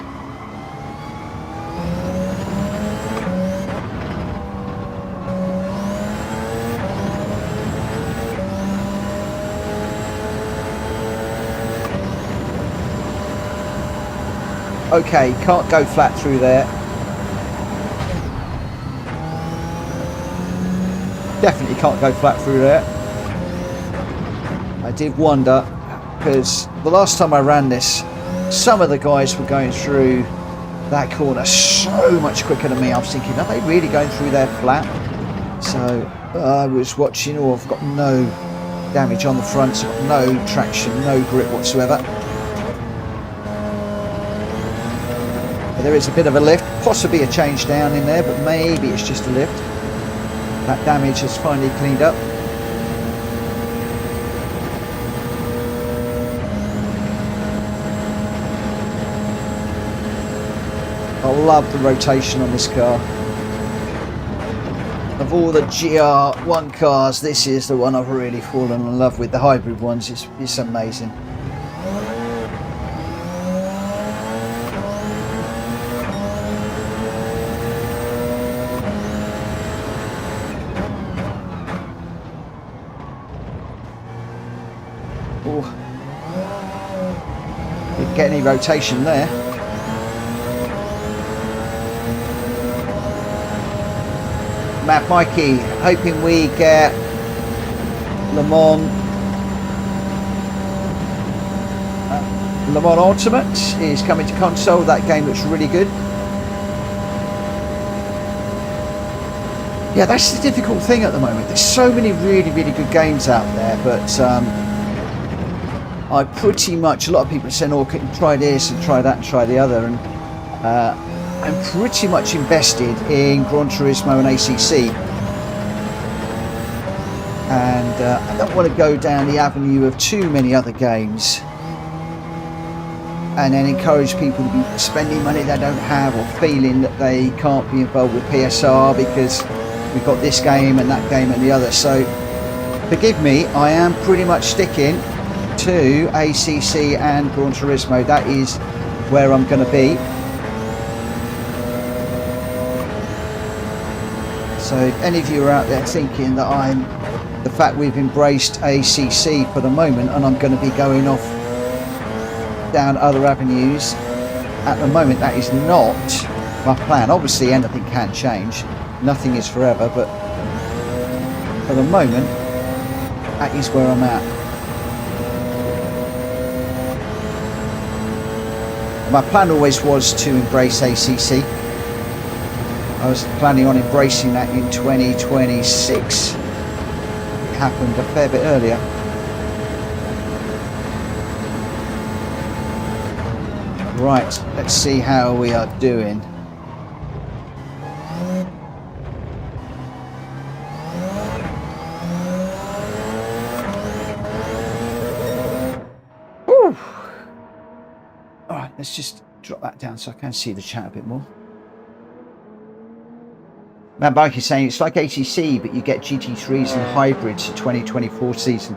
Okay, can't go flat through there. Definitely can't go flat through there. I did wonder, because the last time I ran this, some of the guys were going through that corner so much quicker than me. I was thinking, are they really going through there flat? So I was watching. Oh, I've got no damage on the front, so I've got no traction, no grip whatsoever. But there is a bit of a lift, possibly a change down in there, but maybe it's just a lift. That damage has finally cleaned up. I love the rotation on this car. Of all the GR1 cars, this is the one I've really fallen in love with. The hybrid ones, it's amazing. Oh, didn't get any rotation there. Matt Mikey, hoping we get Le Mans Ultimate is coming to console. That game looks really good. Yeah, that's the difficult thing at the moment. There's so many really good games out there, but I pretty much, a lot of people are saying, oh, can you try this and try that and try the other, and I'm pretty much invested in Gran Turismo and ACC, and I don't want to go down the avenue of too many other games and then encourage people to be spending money they don't have, or feeling that they can't be involved with PSR because we've got this game and that game and the other. So forgive me, I am pretty much sticking to ACC and Gran Turismo. That is where I'm going to be. So if any of you are out there thinking that the fact we've embraced ACC for the moment and I'm going to be going off down other avenues, at the moment that is not my plan. Obviously anything can change, nothing is forever, but for the moment that is where I'm at. My plan always was to embrace ACC. I was planning on embracing that in 2026. It happened a fair bit earlier. Right, let's see how we are doing. Whew. All right, let's just drop that down so I can see the chat a bit more. Matt Bike is saying it's like ACC, but you get GT3s and hybrids in 2024 season.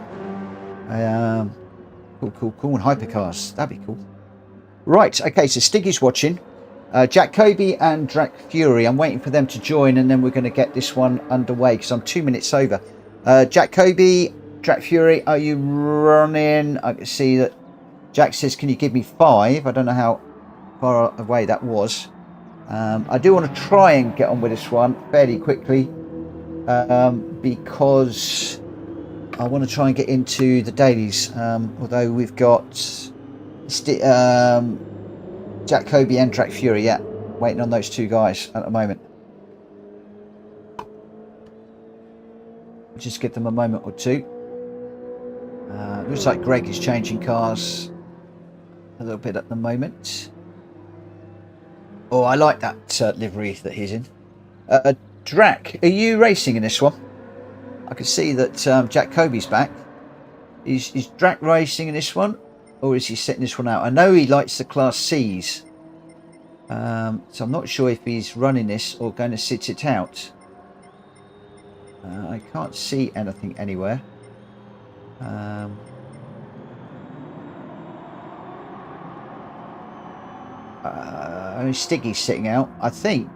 Cool. And hypercars, that'd be cool. Right, okay, so Stiggy's watching. Jack Kobe and Drac Fury, I'm waiting for them to join, and then we're going to get this one underway because I'm 2 minutes over. Jack Kobe, Drac Fury, are you running? I can see that Jack says, can you give me 5? I don't know how far away that was. I do want to try and get on with this one fairly quickly because I want to try and get into the dailies, although we've got Jack Kobe and Track Fury, yeah. Waiting on those two guys at the moment. Just give them a moment or two. Looks like Greg is changing cars a little bit at the moment. Oh, I like that livery that he's in. Drac, are you racing in this one? I can see that Jack Kobe's back. Is Drac racing in this one? Or is he setting this one out? I know he likes the Class C's. So I'm not sure if he's running this or going to sit it out. I can't see anything anywhere. Stiggy's sitting out. I think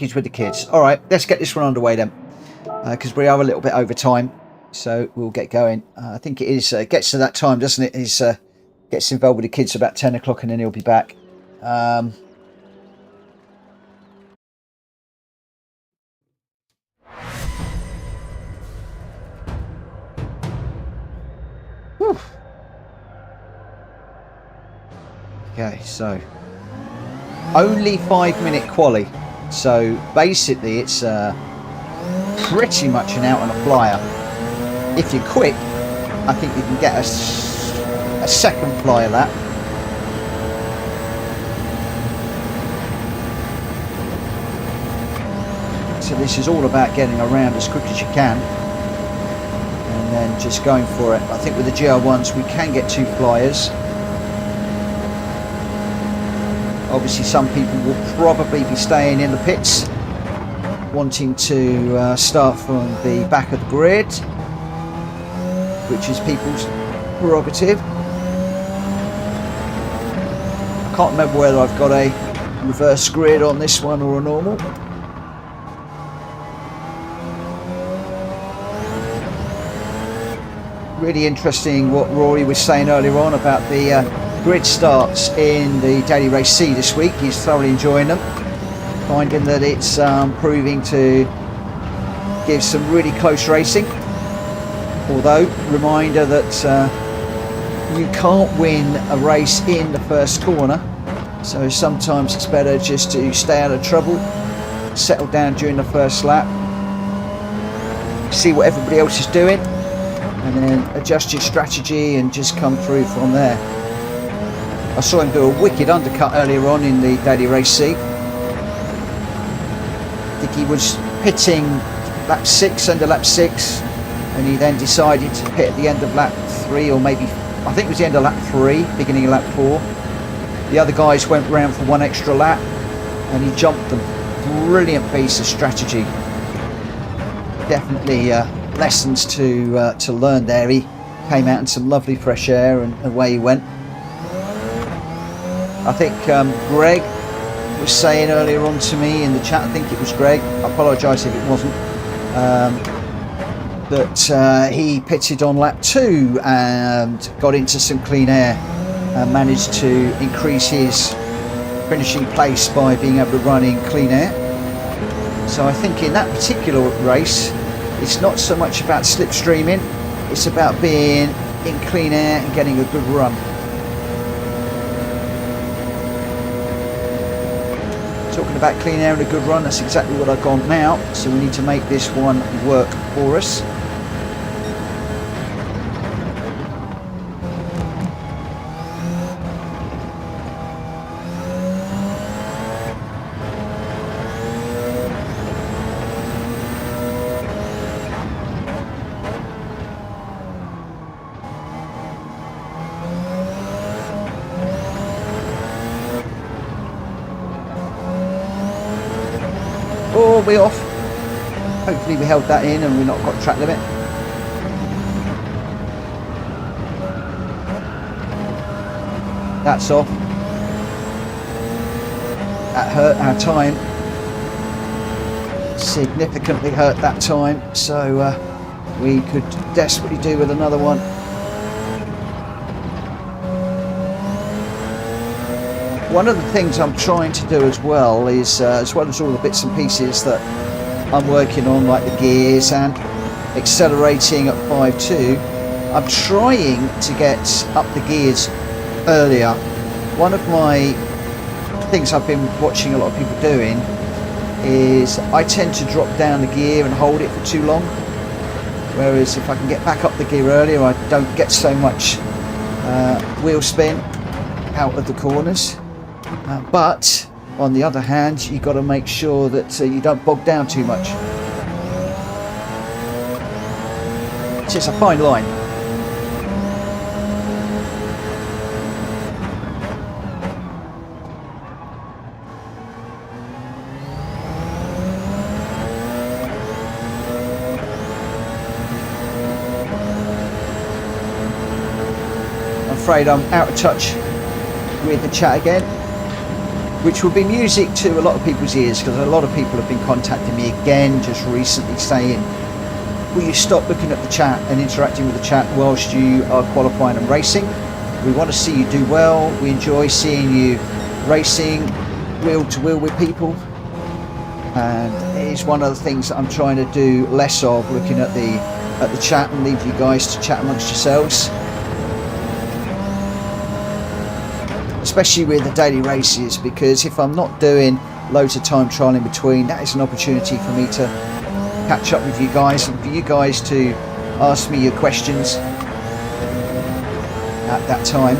he's with the kids. All right, let's get this one underway then, because we are a little bit over time, so we'll get going. I think it is gets to that time, doesn't it? He's gets involved with the kids about 10 o'clock, and then he'll be back. Whew. Okay, so only 5-minute quali, so basically it's pretty much an out on a flyer. If you're quick, I think you can get a second flyer lap. So this is all about getting around as quick as you can and then just going for it. I think with the GR1s we can get 2 flyers. Obviously some people will probably be staying in the pits, wanting to start from the back of the grid, which is people's prerogative. I can't remember whether I've got a reverse grid on this one or a normal. Really interesting what Rory was saying earlier on about the grid starts in the Daily Race C this week. He's thoroughly enjoying them, finding that it's proving to give some really close racing. Although, reminder that you can't win a race in the first corner, so sometimes it's better just to stay out of trouble, settle down during the first lap, see what everybody else is doing, and then adjust your strategy and just come through from there. I saw him do a wicked undercut earlier on in the Daily Race C. I think he was pitting lap 6, under lap 6, and he then decided to pit at the end of lap 3, or maybe, I think it was the end of lap 3, beginning of lap 4. The other guys went round for 1 extra lap and he jumped them. Brilliant piece of strategy. Definitely lessons to learn there. He came out in some lovely fresh air and away he went. I think Greg was saying earlier on to me in the chat, I think it was Greg, I apologise if it wasn't, that he pitted on lap 2 and got into some clean air and managed to increase his finishing place by being able to run in clean air. So I think in that particular race it's not so much about slipstreaming, it's about being in clean air and getting a good run. Talking about clean air and a good run, that's exactly what I've gone now, so we need to make this one work for us. Oh, we're off. Hopefully we held that in and we've not got track limit. That's off. That hurt our time. Significantly hurt that time. So we could desperately do with another one. One of the things I'm trying to do as well is, as well as all the bits and pieces that I'm working on, like the gears and accelerating at 5.2, I'm trying to get up the gears earlier, one of my things I've been watching a lot of people doing is I tend to drop down the gear and hold it for too long, whereas if I can get back up the gear earlier, I don't get so much wheel spin out of the corners. But on the other hand, you've got to make sure that you don't bog down too much. It's just a fine line. I'm afraid I'm out of touch with the chat again, which will be music to a lot of people's ears, because a lot of people have been contacting me again just recently saying, will you stop looking at the chat and interacting with the chat whilst you are qualifying and racing? We want to see you do well. We enjoy seeing you racing wheel to wheel with people, and it is one of the things that I'm trying to do less of, looking at the chat, and leave you guys to chat amongst yourselves, especially with the daily races, because if I'm not doing loads of time trial in between, that is an opportunity for me to catch up with you guys and for you guys to ask me your questions at that time.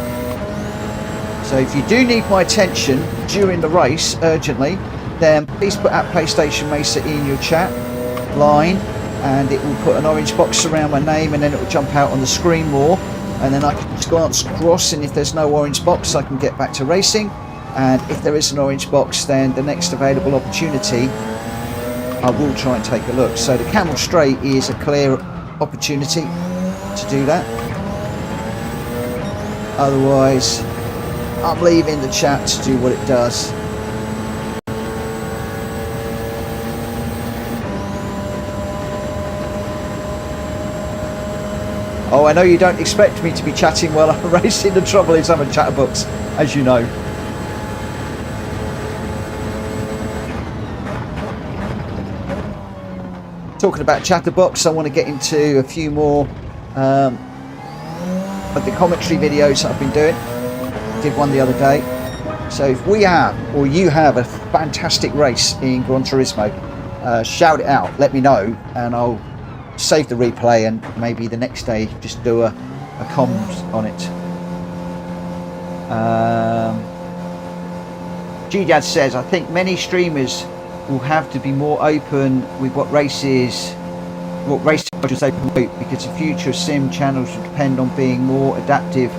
So if you do need my attention during the race urgently, then please put at PlayStation Mesa in your chat line, and it will put an orange box around my name, and then it will jump out on the screen more, and then I can just glance across, and if there's no orange box, I can get back to racing. And if there is an orange box, then the next available opportunity, I will try and take a look. So the Camel Straight is a clear opportunity to do that. Otherwise, I'm leaving the chat to do what it does. Oh, I know you don't expect me to be chatting while I'm racing. The trouble is I'm a chatterbox, as you know. Talking about chatterbox, I want to get into a few more of the commentary videos that I've been doing. Did one the other day. So if we have, or you have, a fantastic race in Gran Turismo, shout it out, let me know, and I'll save the replay, and maybe the next day just do a comms on it. G-Dad says, I think many streamers will have to be more open with what race charges they promote, because the future of sim channels will depend on being more adaptive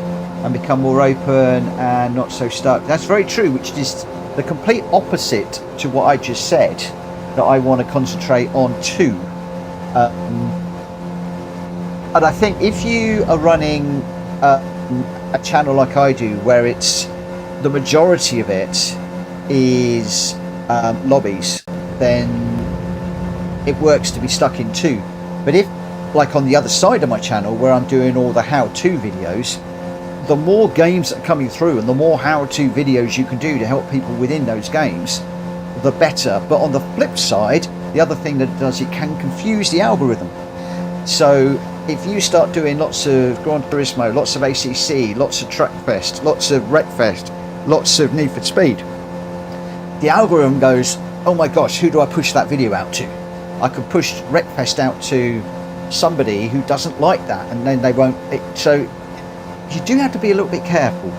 and become more open and not so stuck. That's very true, which is the complete opposite to what I just said, that I want to concentrate on too. And I think if you are running a channel like I do, where it's the majority of it is lobbies, then it works to be stuck in two. But if, like on the other side of my channel, where I'm doing all the how-to videos, the more games that are coming through and the more how-to videos you can do to help people within those games, the better. But on the flip side, the other thing that it does, it can confuse the algorithm. So if you start doing lots of Gran Turismo, lots of ACC, lots of Trackfest, lots of Wreckfest, lots of Need for Speed, the algorithm goes, oh my gosh, who do I push that video out to? I could push Wreckfest out to somebody who doesn't like that, and then they won't. So you do have to be a little bit careful.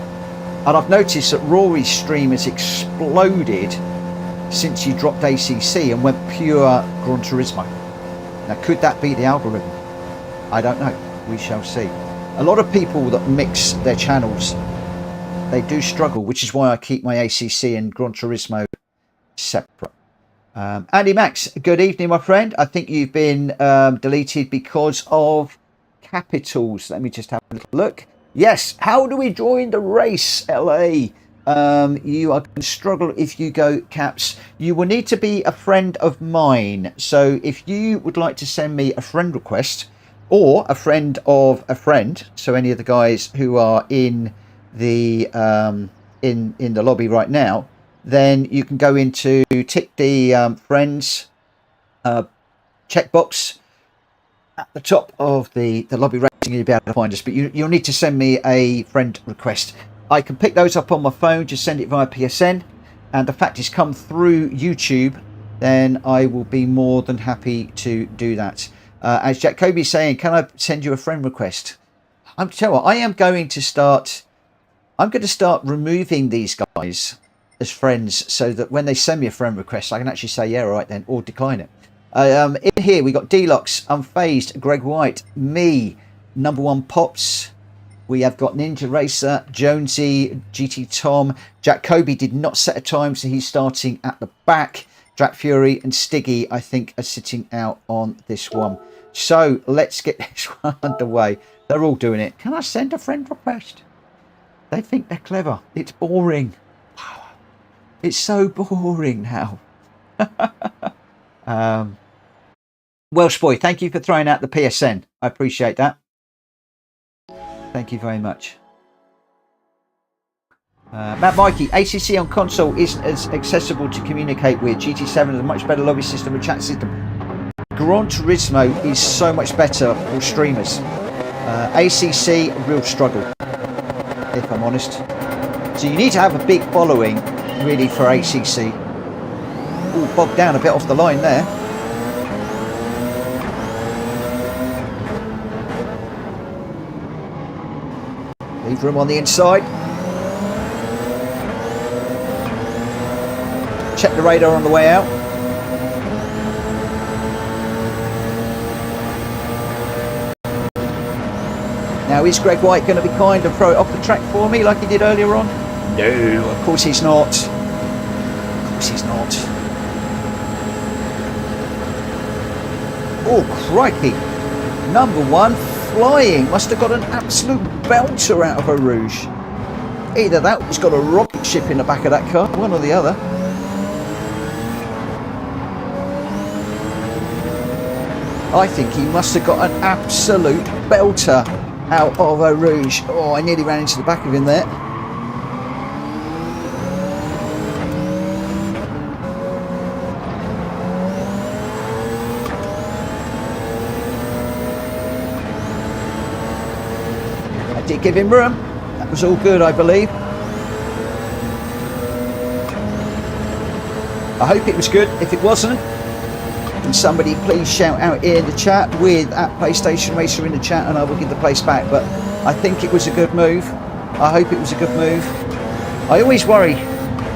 And I've noticed that Rory's stream has exploded since he dropped ACC and went pure Gran Turismo. Now, could that be the algorithm? I don't know. We shall see. A lot of people that mix their channels, they do struggle, which is why I keep my ACC and Gran Turismo separate. Andy Max, good evening, my friend. I think you've been deleted because of capitals. Let me just have a little look. Yes, how do we join the race, LA? You are going to struggle if you go caps. You will need to be a friend of mine. So if you would like to send me a friend request, or a friend of a friend, so any of the guys who are in the in the lobby right now, then you can go into tick the friends checkbox at the top of the lobby rating, and you'll be able to find us. But you'll need to send me a friend request. I can pick those up on my phone, just send it via PSN, and the fact it's come through YouTube, then I will be more than happy to do that. As Jack Kobe is saying, can I send you a friend request? I'm tell you what, I'm going to start removing these guys as friends, so that when they send me a friend request, I can actually say, yeah, all right then, or decline it. In here, we got Deluxe, Unfazed, Greg White, me, Number One Pops. We have got Ninja Racer, Jonesy, GT Tom. Jack Kobe did not set a time, so he's starting at the back. Drac Fury and Stiggy, I think, are sitting out on this one. So let's get this one underway. They're all doing it. Can I send a friend request? They think they're clever. It's boring. It's so boring now. Welsh boy, thank you for throwing out the PSN. I appreciate that. Thank you very much. Matt Mikey, ACC on console isn't as accessible to communicate with. GT7 is a much better lobby system and chat system. Gran Turismo is so much better for streamers. ACC, a real struggle, if I'm honest. So you need to have a big following, really, for ACC. Ooh, bogged down a bit off the line there. Leave room on the inside. Check the radar on the way out. Now, is Greg White going to be kind and throw it off the track for me like he did earlier on? No, of course he's not. Of course he's not. Oh, crikey. Number One flying. Must have got an absolute belter out of a Rouge. Either that or he's got a rocket ship in the back of that car. One or the other. I think he must have got an absolute belter out of a Rouge. Oh, I nearly ran into the back of him there. I did give him room. That was all good, I believe. I hope it was good. If it wasn't, can somebody please shout out in the chat with @PlayStation Racer in the chat, and I will give the place back. But I think it was a good move. I hope it was a good move. I always worry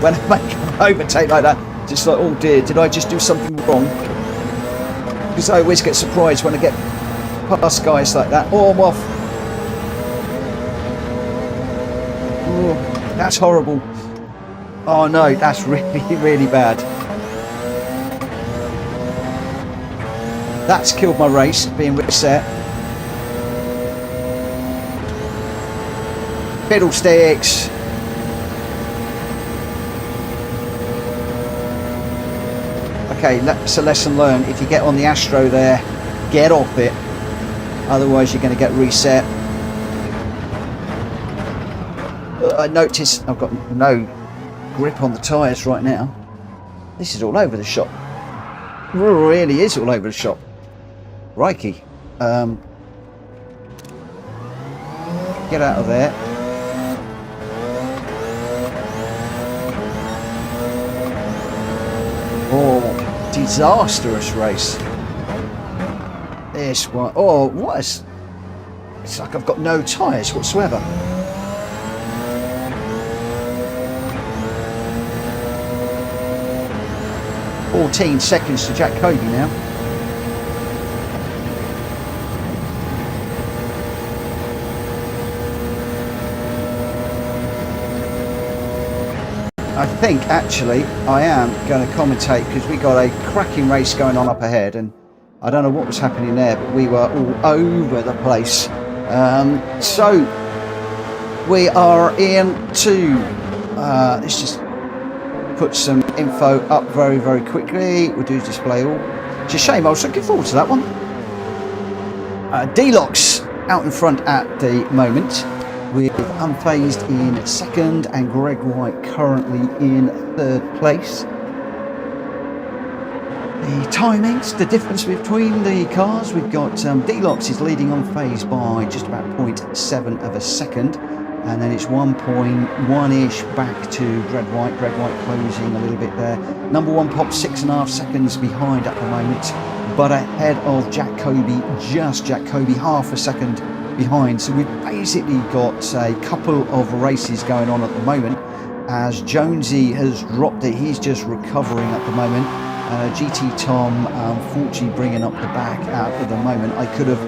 when I make an overtake like that. Just like, oh dear, did I just do something wrong? Because I always get surprised when I get past guys like that. Oh, I'm off. Oh, that's horrible. Oh no, that's really, really bad. That's killed my race, being reset. Fiddlesticks. Okay, that's a lesson learned. If you get on the Astro there, get off it. Otherwise you're going to get reset. I notice I've got no grip on the tyres right now. This is all over the shop. It really is all over the shop. Crikey. Get out of there. Oh, disastrous race. This one. Oh, what is... It's like I've got no tyres whatsoever. $14 seconds to Jack Kobe now. I think actually I am going to commentate because we got a cracking race going on up ahead, and I don't know what was happening there, but we were all over the place. So we are into let's just put some info up very, very quickly. We'll do display all. It's a shame, I was looking forward to that one. Deluxe out in front at the moment, with Unfazed in second and Greg White currently in third place. The timings, the difference between the cars, we've got Deluxe is leading Unfazed by just about 0.7 of a second. and then it's 1.1-ish back to Greg White. Greg White closing a little bit there. Number one Pop 6.5 seconds behind at the moment, but ahead of Jack Kobe, just Jack Kobe half a second behind. So we've basically got a couple of races going on at the moment, as Jonesy has dropped it. He's just recovering at the moment. GT Tom unfortunately bringing up the back at the moment. I could have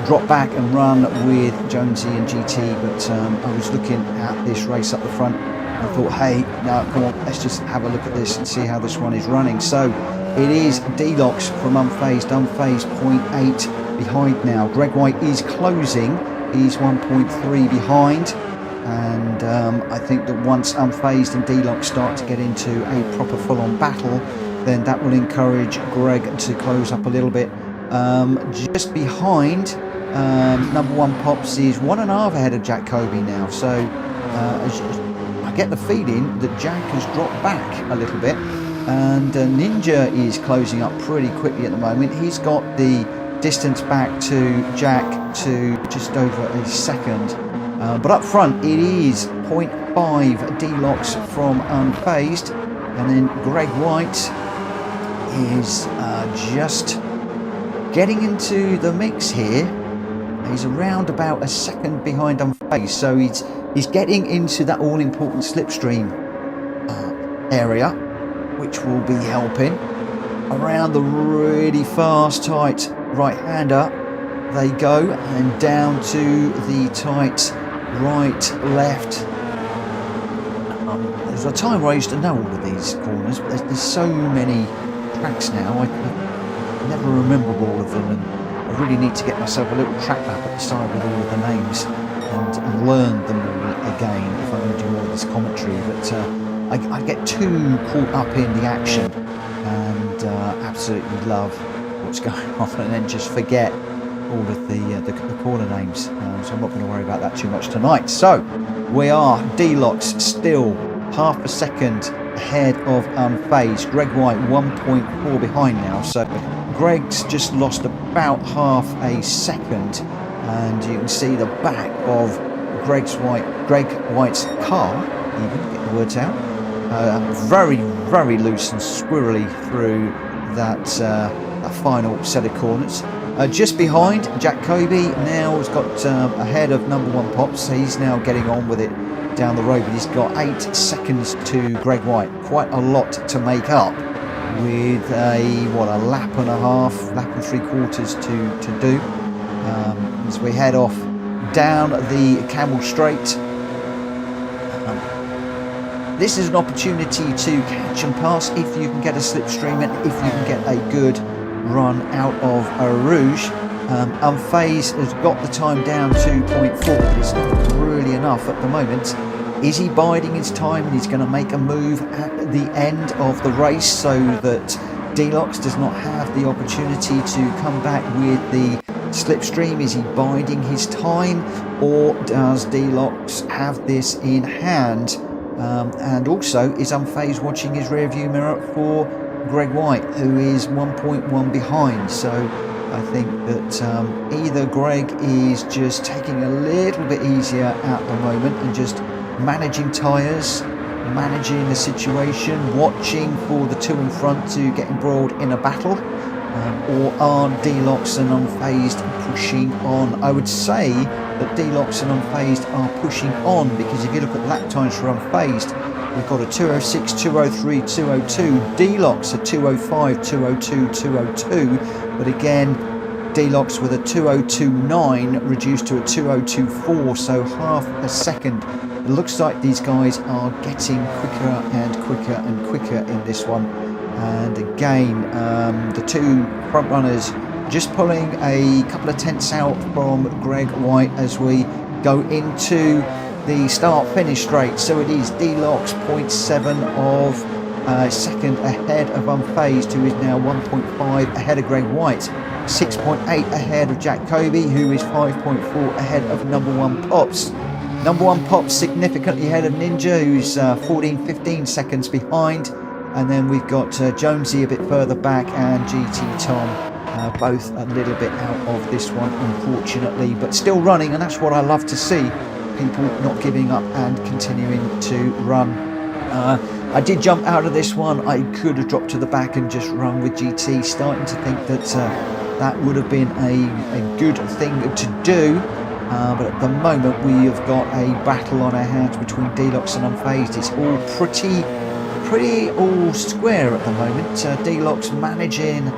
dropped back and run with Jonesy and GT, but I was looking at this race up the front. I thought, hey, no, come on, let's just have a look at this and see how this one is running. So it is Deluxe from Unfazed 0.8 behind now. Greg White is closing, he's 1.3 behind, and I think that once Unfazed and Deluxe start to get into a proper full-on battle, then that will encourage Greg to close up a little bit. Just behind, number one Pops is 1.5 ahead of Jack Kobe now, so I get the feeling that Jack has dropped back a little bit, and Ninja is closing up pretty quickly at the moment. He's got the distance back to Jack to just over a second, but up front it is 0.5 Deluxe from Unfazed, and then Greg White is just getting into the mix here. He's around about a second behind Unfazed, so he's getting into that all-important slipstream area, which will be helping. Around the really fast, tight right-hander they go, and down to the tight right-left. There's a time where I used to know all of these corners, but there's so many tracks now, I never remember all of them, and I really need to get myself a little track map at the side with all of the names and learn them all again if I'm going to do all this commentary. But I get too caught up in the action and absolutely love what's going on, and then just forget all of the corner names. So I'm not going to worry about that too much tonight. So we are Deluxe still half a second ahead of Unfazed. Greg White 1.4 behind now, so Greg's just lost about half a second, and you can see the back of Greg White's car, even get the words out, very, very loose and squirrely through that final set of corners. Just behind, Jack Kobe now has got ahead of number one Pops. He's now getting on with it down the road, but he's got 8 seconds to Greg White. Quite a lot to make up, with a lap and a half, lap and 3/4 to do, as we head off down the Camel Straight. This is an opportunity to catch and pass if you can get a slipstream, and if you can get a good run out of a Rouge. Unfazed has got the time down to 0.4, but it's not really enough at the moment. Is he biding his time, and he's going to make a move at the end of the race so that Deluxe does not have the opportunity to come back with the slipstream? Is he biding his time, or does Deluxe have this in hand? And also, is Unfazed watching his rear view mirror for Greg White, who is 1.1 behind? So I think that either Greg is just taking a little bit easier at the moment and just managing tyres, managing the situation, watching for the two in front to get embroiled in a battle, or are Deluxe and Unfazed pushing on? I would say that Deluxe and Unfazed are pushing on, because if you look at lap times for Unfazed, we've got a 206, 203, 202, Deluxe a 205, 202, 202, but again, Deluxe with a 202.9 reduced to a 202.4, so half a second. It looks like these guys are getting quicker and quicker and quicker in this one. And again, the two front runners just pulling a couple of tenths out from Greg White as we go into the start-finish straight. So it is Deluxe 0.7 of second ahead of Unfazed, who is now 1.5 ahead of Greg White, 6.8 ahead of Jack Kobe, who is 5.4 ahead of number one Pops. Number one Pops significantly ahead of Ninja, who's 14-15 seconds behind. And then we've got Jonesy a bit further back, and GT Tom both a little bit out of this one, unfortunately, but still running, and that's what I love to see. people not giving up and continuing to run. I did jump out of this one. I could have dropped to the back and just run with GT, starting to think that that would have been a good thing to do. But at the moment we have got a battle on our hands between Delox and Unfazed. It's all pretty all square at the moment. Delox managing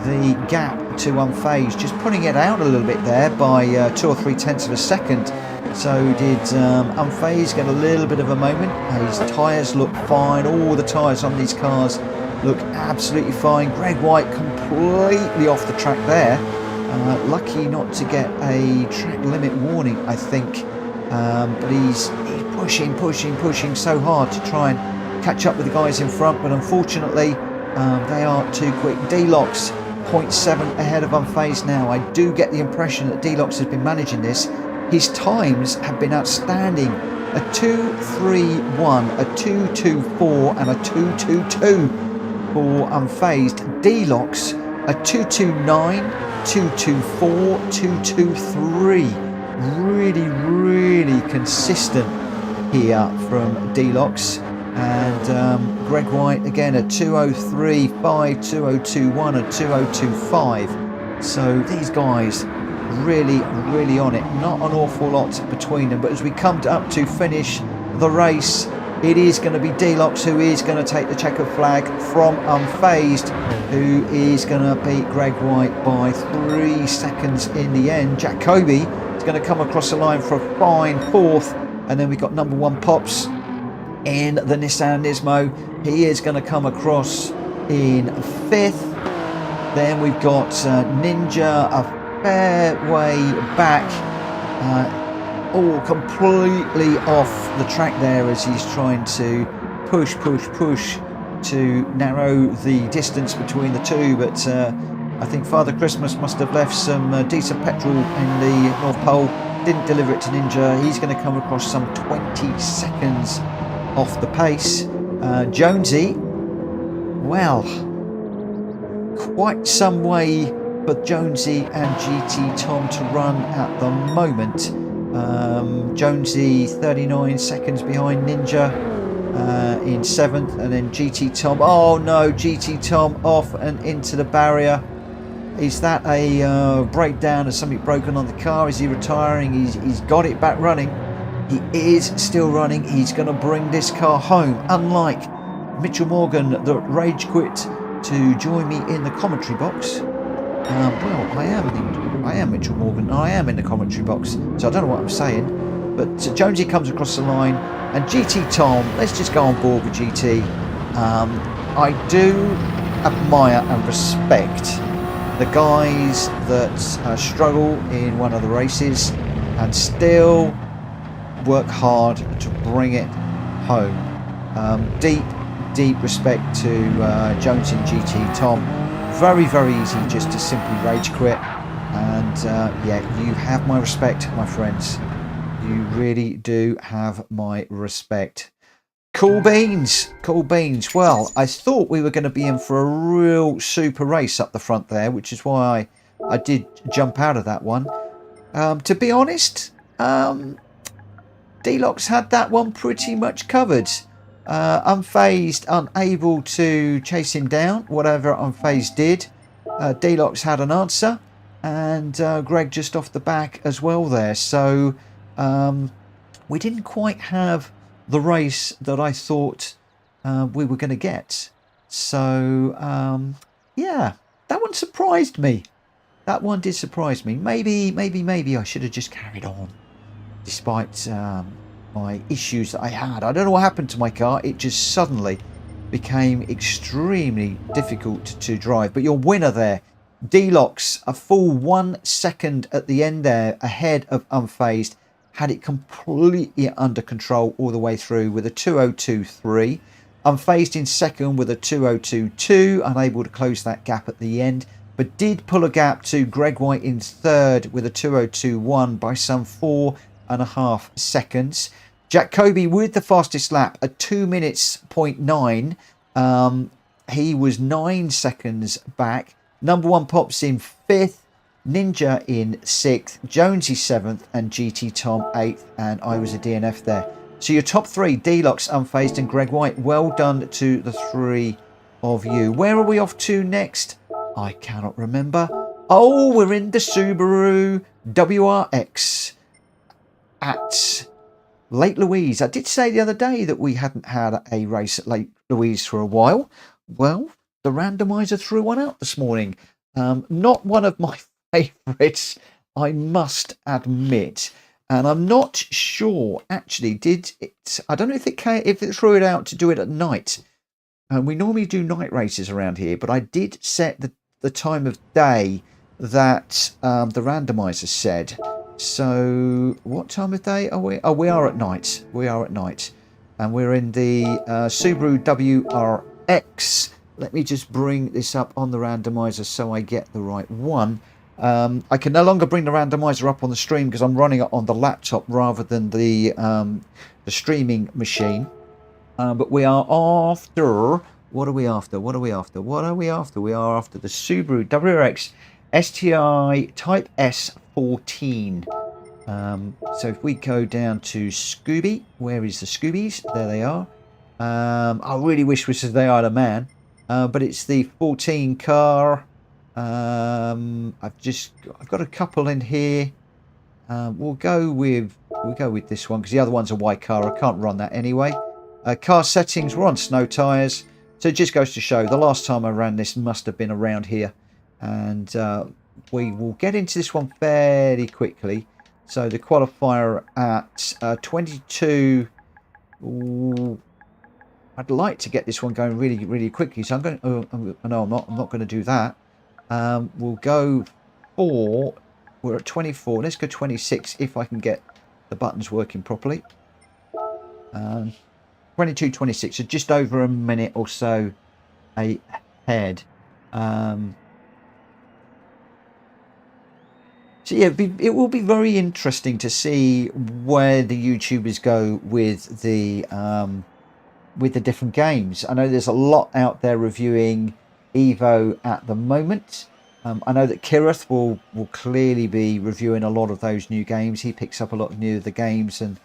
the gap to Unfazed, just putting it out a little bit there by 2 or 3 tenths of a second. So did Unfazed get a little bit of a moment. His tyres look fine. All the tyres on these cars look absolutely fine. Greg White completely off the track there. Lucky not to get a track limit warning, I think. But he's pushing so hard to try and catch up with the guys in front. But unfortunately, they are too quick. Delox 0.7 ahead of Unfazed now. I do get the impression that Delox has been managing this. His times have been outstanding. A 2.31, a 2.24 and a 2.22 for Unfazed. Delox a 2.29, 2.24, 2.23. Really consistent here from Delox. And Greg White again a 2.03.5, 2.021 and 2.025. So these guys really on it. Not an awful lot between them, but as we come up to finish the race, it is going to be Delox who is going to take the checkered flag from Unfazed, who is going to beat Greg White by 3 seconds in the end. Jacoby is going to come across the line for a fine 4th, and then we've got number 1 Pops in the Nissan Nismo. He is going to come across in 5th. Then we've got Ninja a fair way back, all completely off the track there as he's trying to push to narrow the distance between the two. But I think Father Christmas must have left some decent petrol in the North Pole, didn't deliver it to Ninja. He's going to come across some 20 seconds off the pace. Jonesy, well, quite some way for Jonesy and GT Tom to run at the moment. Jonesy 39 seconds behind Ninja in 7th, and then GT Tom, oh no, GT Tom off and into the barrier. Is that a breakdown? Has something broken on the car? Is he retiring? He's got it back running. He is still running. He's going to bring this car home, unlike Mitchell Morgan that rage quit to join me in the commentary box. Well, I am Mitchell Morgan. I am in the commentary box, so I don't know what I'm saying. But Jonesy comes across the line, and GT Tom, let's just go on board with GT. I do admire and respect the guys that struggle in one of the races and still work hard to bring it home. Deep respect to Jonesy and GT Tom. Very easy just to simply rage quit, and yeah, you have my respect, my friends. You really do have my respect. Cool beans. Well, I thought we were going to be in for a real super race up the front there, which is why I did jump out of that one. To be honest, Delox had that one pretty much covered. Unfazed, unable to chase him down, whatever Unfazed did. Delox had an answer, and Greg just off the back as well there. So we didn't quite have the race that I thought we were going to get. So yeah, that one surprised me. That one did surprise me. Maybe I should have just carried on, despite my issues that I had. I don't know what happened to my car. It just suddenly became extremely difficult to drive. But your winner there, Delox, a full 1 second at the end there ahead of Unfazed, had it completely under control all the way through with a 2.023. Unfazed in second with a 2.022, unable to close that gap at the end, but did pull a gap to Greg White in third with a 2.021 by some 4.5 seconds. Jacoby with the fastest lap, a 2 minutes 0.9. He was 9 seconds back. Number 1 Pops in 5th. Ninja in 6th, Jonesy 7th, and GT Tom 8th, and I was a DNF there. So your top 3, Deluxe, Unfazed, and Greg White. Well done to the 3 of you. Where are we off to next? I cannot remember. Oh, we're in the Subaru WRX at Lake Louise. I did say the other day that we hadn't had a race at Lake Louise for a while. Well, the randomizer threw one out this morning. Not one of my favourites, I must admit. And I'm not sure, actually, did it... I don't know if it threw it out to do it at night. We normally do night races around here, but I did set the time of day that the randomizer said. So, what time of day are we? Oh, we are at night. We are at night. And we're in the Subaru WRX. Let me just bring this up on the randomizer so I get the right one. I can no longer bring the randomizer up on the stream because I'm running it on the laptop rather than the streaming machine. But we are after... What are we after? What are we after? What are we after? We are after the Subaru WRX STI Type S14. So if we go down to Scooby, where is the Scoobies? There they are. I really wish this was they are the man, but it's the 14 car. I've got a couple in here. We'll go with this one because the other one's a white car. I can't run that anyway. Car settings, we're on snow tyres. So it just goes to show the last time I ran this must have been around here. And we will get into this one fairly quickly. So the qualifier at 22. Ooh, I'd like to get this one going really, really quickly. So I'm going. No, I'm not. I'm not going to do that. We'll go for. We're at 24. Let's go 26 if I can get the buttons working properly. 22, 26. So just over a minute or so ahead. So yeah, it will be very interesting to see where the YouTubers go with the different games. I know there's a lot out there reviewing Evo at the moment. I know that Kirith will clearly be reviewing a lot of those new games. He picks up a lot of new of the games and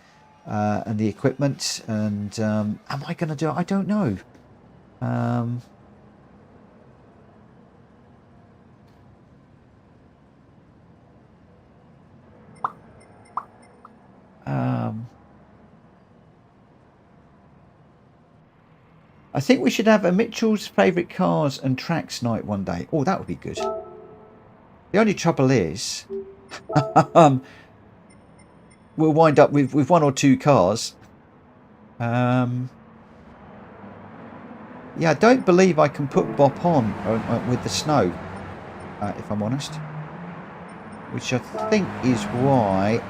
the equipment. And am I going to do it? I don't know. I think we should have a Mitchell's favourite cars and tracks night one day. Oh, that would be good. The only trouble is we'll wind up with one or two cars. Yeah, I don't believe I can put Bop on with the snow, if I'm honest. Which I think is why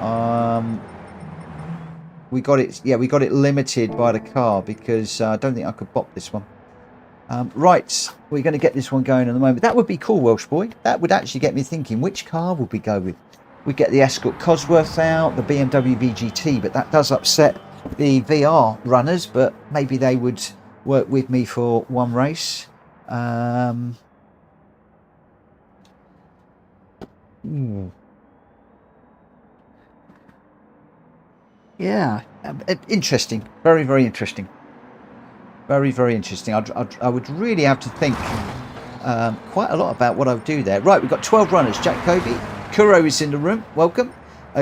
we got it. Yeah, we got it limited by the car because I don't think I could bop this one. Right, we're going to get this one going in the moment. That would be cool, Welsh boy. That would actually get me thinking. Which car would we go with? We get the Escort Cosworth out, the BMW VGT, but that does upset the VR runners. But maybe they would work with me for one race. Yeah, interesting. Very, very interesting. Very, very interesting. I would really have to think quite a lot about what I would do there. Right, we've got 12 runners. Jack Kobe, Kuro is in the room. Welcome.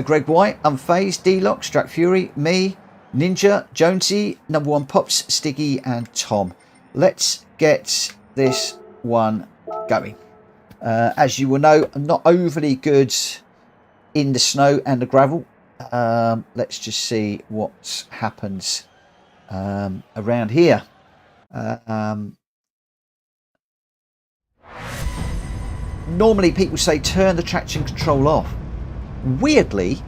Greg White, Unfazed, D-Lock, Strack Fury, me, Ninja, Jonesy, Number One Pops, Stiggy, and Tom. Let's get this one going. As you will know, I'm not overly good in the snow and the gravel. Let's just see what happens around here. Normally people say turn the traction control off. Weirdly,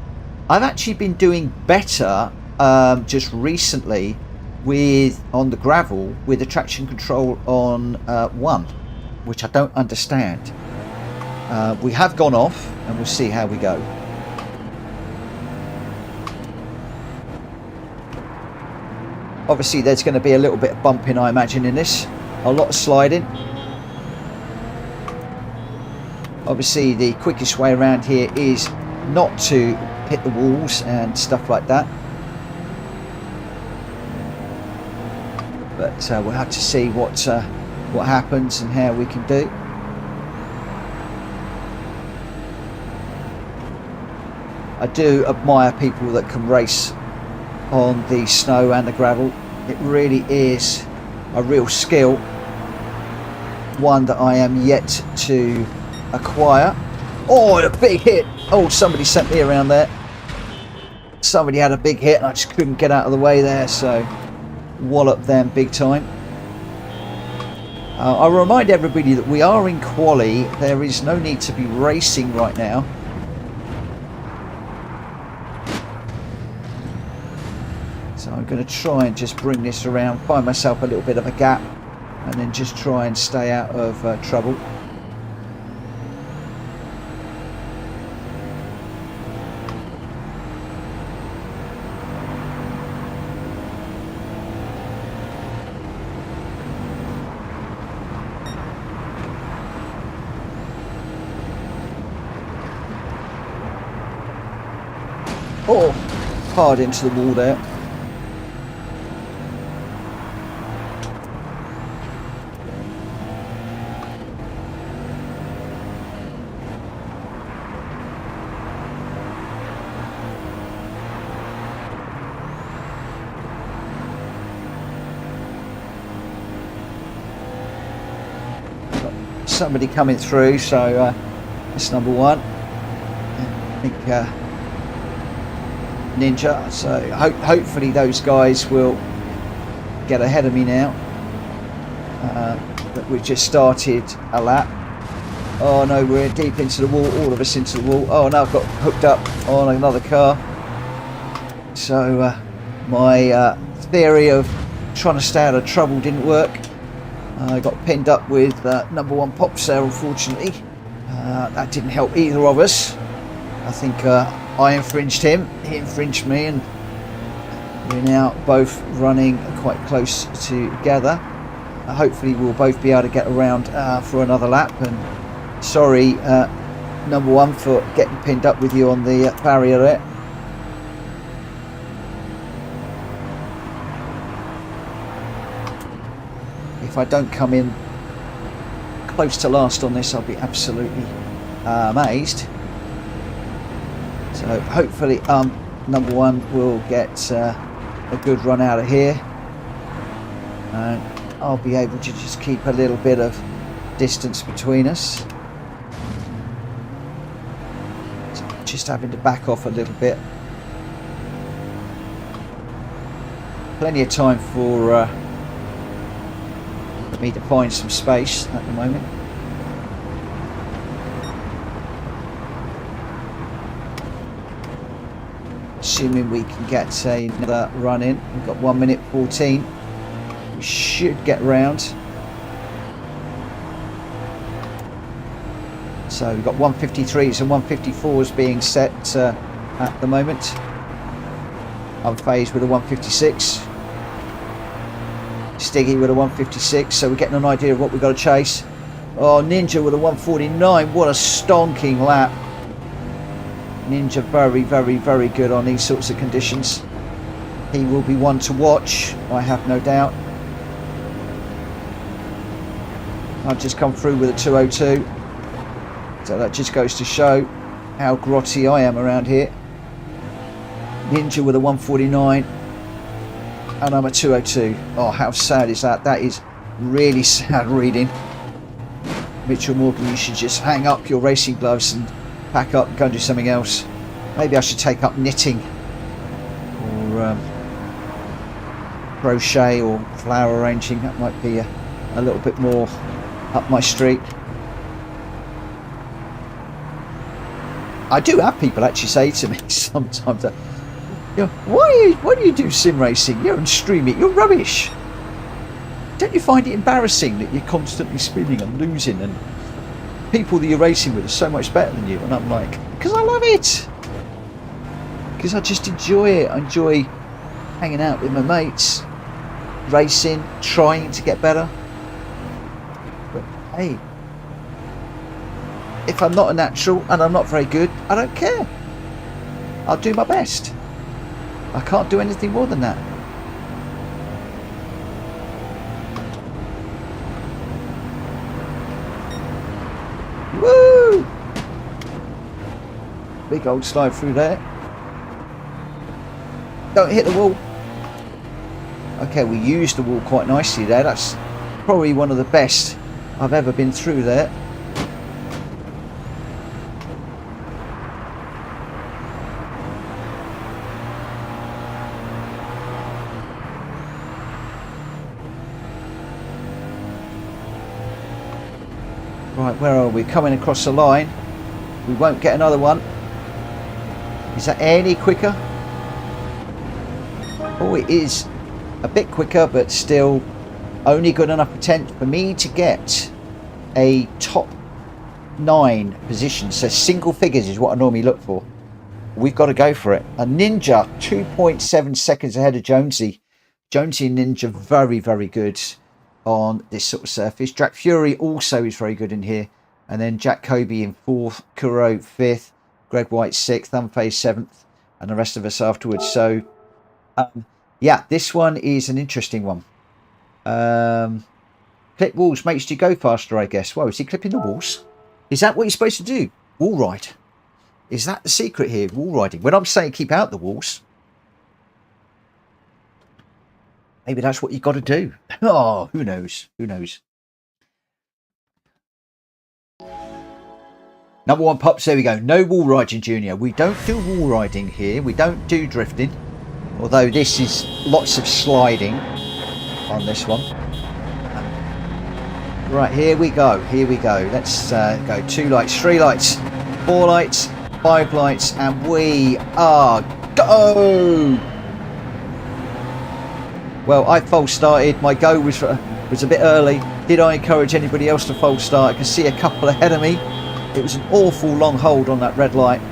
I've actually been doing better just recently on the gravel with the traction control on 1, which I don't understand. We have gone off and we'll see how we go. Obviously there's going to be a little bit of bumping, I imagine, in this. A lot of sliding. Obviously the quickest way around here is not to hit the walls and stuff like that, but we'll have to see what happens and how we can do. I do admire people that can race on the snow and the gravel. It really is a real skill, one that I am yet to acquire. Oh, a big hit. Oh, somebody sent me around there. Somebody had a big hit and I just couldn't get out of the way there, so wallop them big time. I'll remind everybody that we are in quali. There is no need to be racing right now. So I'm going to try and just bring this around, find myself a little bit of a gap, and then just try and stay out of trouble. Oh, hard into the wall there. Somebody coming through, so that's number one. I think Ninja, so hopefully those guys will get ahead of me now. But we've just started a lap. Oh no, we're deep into the wall, all of us into the wall. Oh no, I've got hooked up on another car. So my theory of trying to stay out of trouble didn't work. I got pinned up with number one Pops there, unfortunately. That didn't help either of us. I think I infringed him, he infringed me, and we're now both running quite close together. Hopefully we'll both be able to get around for another lap. And sorry, number one, for getting pinned up with you on the barrier there. If I don't come in close to last on this, I'll be absolutely amazed. So hopefully number one will get a good run out of here, and I'll be able to just keep a little bit of distance between us. So just having to back off a little bit. Plenty of time for me to find some space at the moment. Assuming we can get another run in. We've got 1 minute 14. We should get round. So we've got 153s and 154s being set at the moment. I'm phased with a 156. Stiggy with a 156, so we're getting an idea of what we've got to chase. Oh, Ninja with a 149. What a stonking lap. Ninja very, very, very good on these sorts of conditions. He will be one to watch, I have no doubt. I've just come through with a 202. So that just goes to show how grotty I am around here. Ninja with a 149. And I'm a 202. Oh, how sad is that? That is really sad reading. Mitchell Morgan, you should just hang up your racing gloves and pack up and go and do something else. Maybe I should take up knitting or crochet or flower arranging. That might be a little bit more up my street. I do have people actually say to me sometimes that, you know, why do you do sim racing? You don't stream it. You're rubbish. Don't you find it embarrassing that you're constantly spinning and losing, and people that you're racing with are so much better than you? And I'm like, because I love it. Because I just enjoy it. I enjoy hanging out with my mates, racing, trying to get better. But hey, if I'm not a natural and I'm not very good, I don't care. I'll do my best. I can't do anything more than that. Woo! Big old slide through there. Don't hit the wall. Okay, we used the wall quite nicely there. That's probably one of the best I've ever been through there. Right, where are we? Coming across the line. We won't get another one. Is that any quicker? Oh, it is a bit quicker, but still only good enough for me to get a top 9 position. So single figures is what I normally look for. We've got to go for it. A Ninja 2.7 seconds ahead of Jonesy. Jonesy and Ninja very, very good on this sort of surface. Jack Fury also is very good in here. And then Jack Kobe in 4th, Kuro 5th, Greg White 6th, Unphased 7th, and the rest of us afterwards. So, yeah, this one is an interesting one. Clip walls makes you go faster, I guess. Whoa, is he clipping the walls? Is that what you're supposed to do? Wall ride. Is that the secret here? Wall riding. When I'm saying keep out the walls, maybe that's what you got to do. Oh, who knows? Who knows? Number 1 pops, there we go. No wall riding, Junior. We don't do wall riding here. We don't do drifting. Although this is lots of sliding on this one. Right, here we go. Here we go. Let's go 2 lights, 3 lights, 4 lights, 5 lights, and we are go! Well, I false started. My go was a bit early. Did I encourage anybody else to false start? I can see a couple ahead of me. It was an awful long hold on that red light,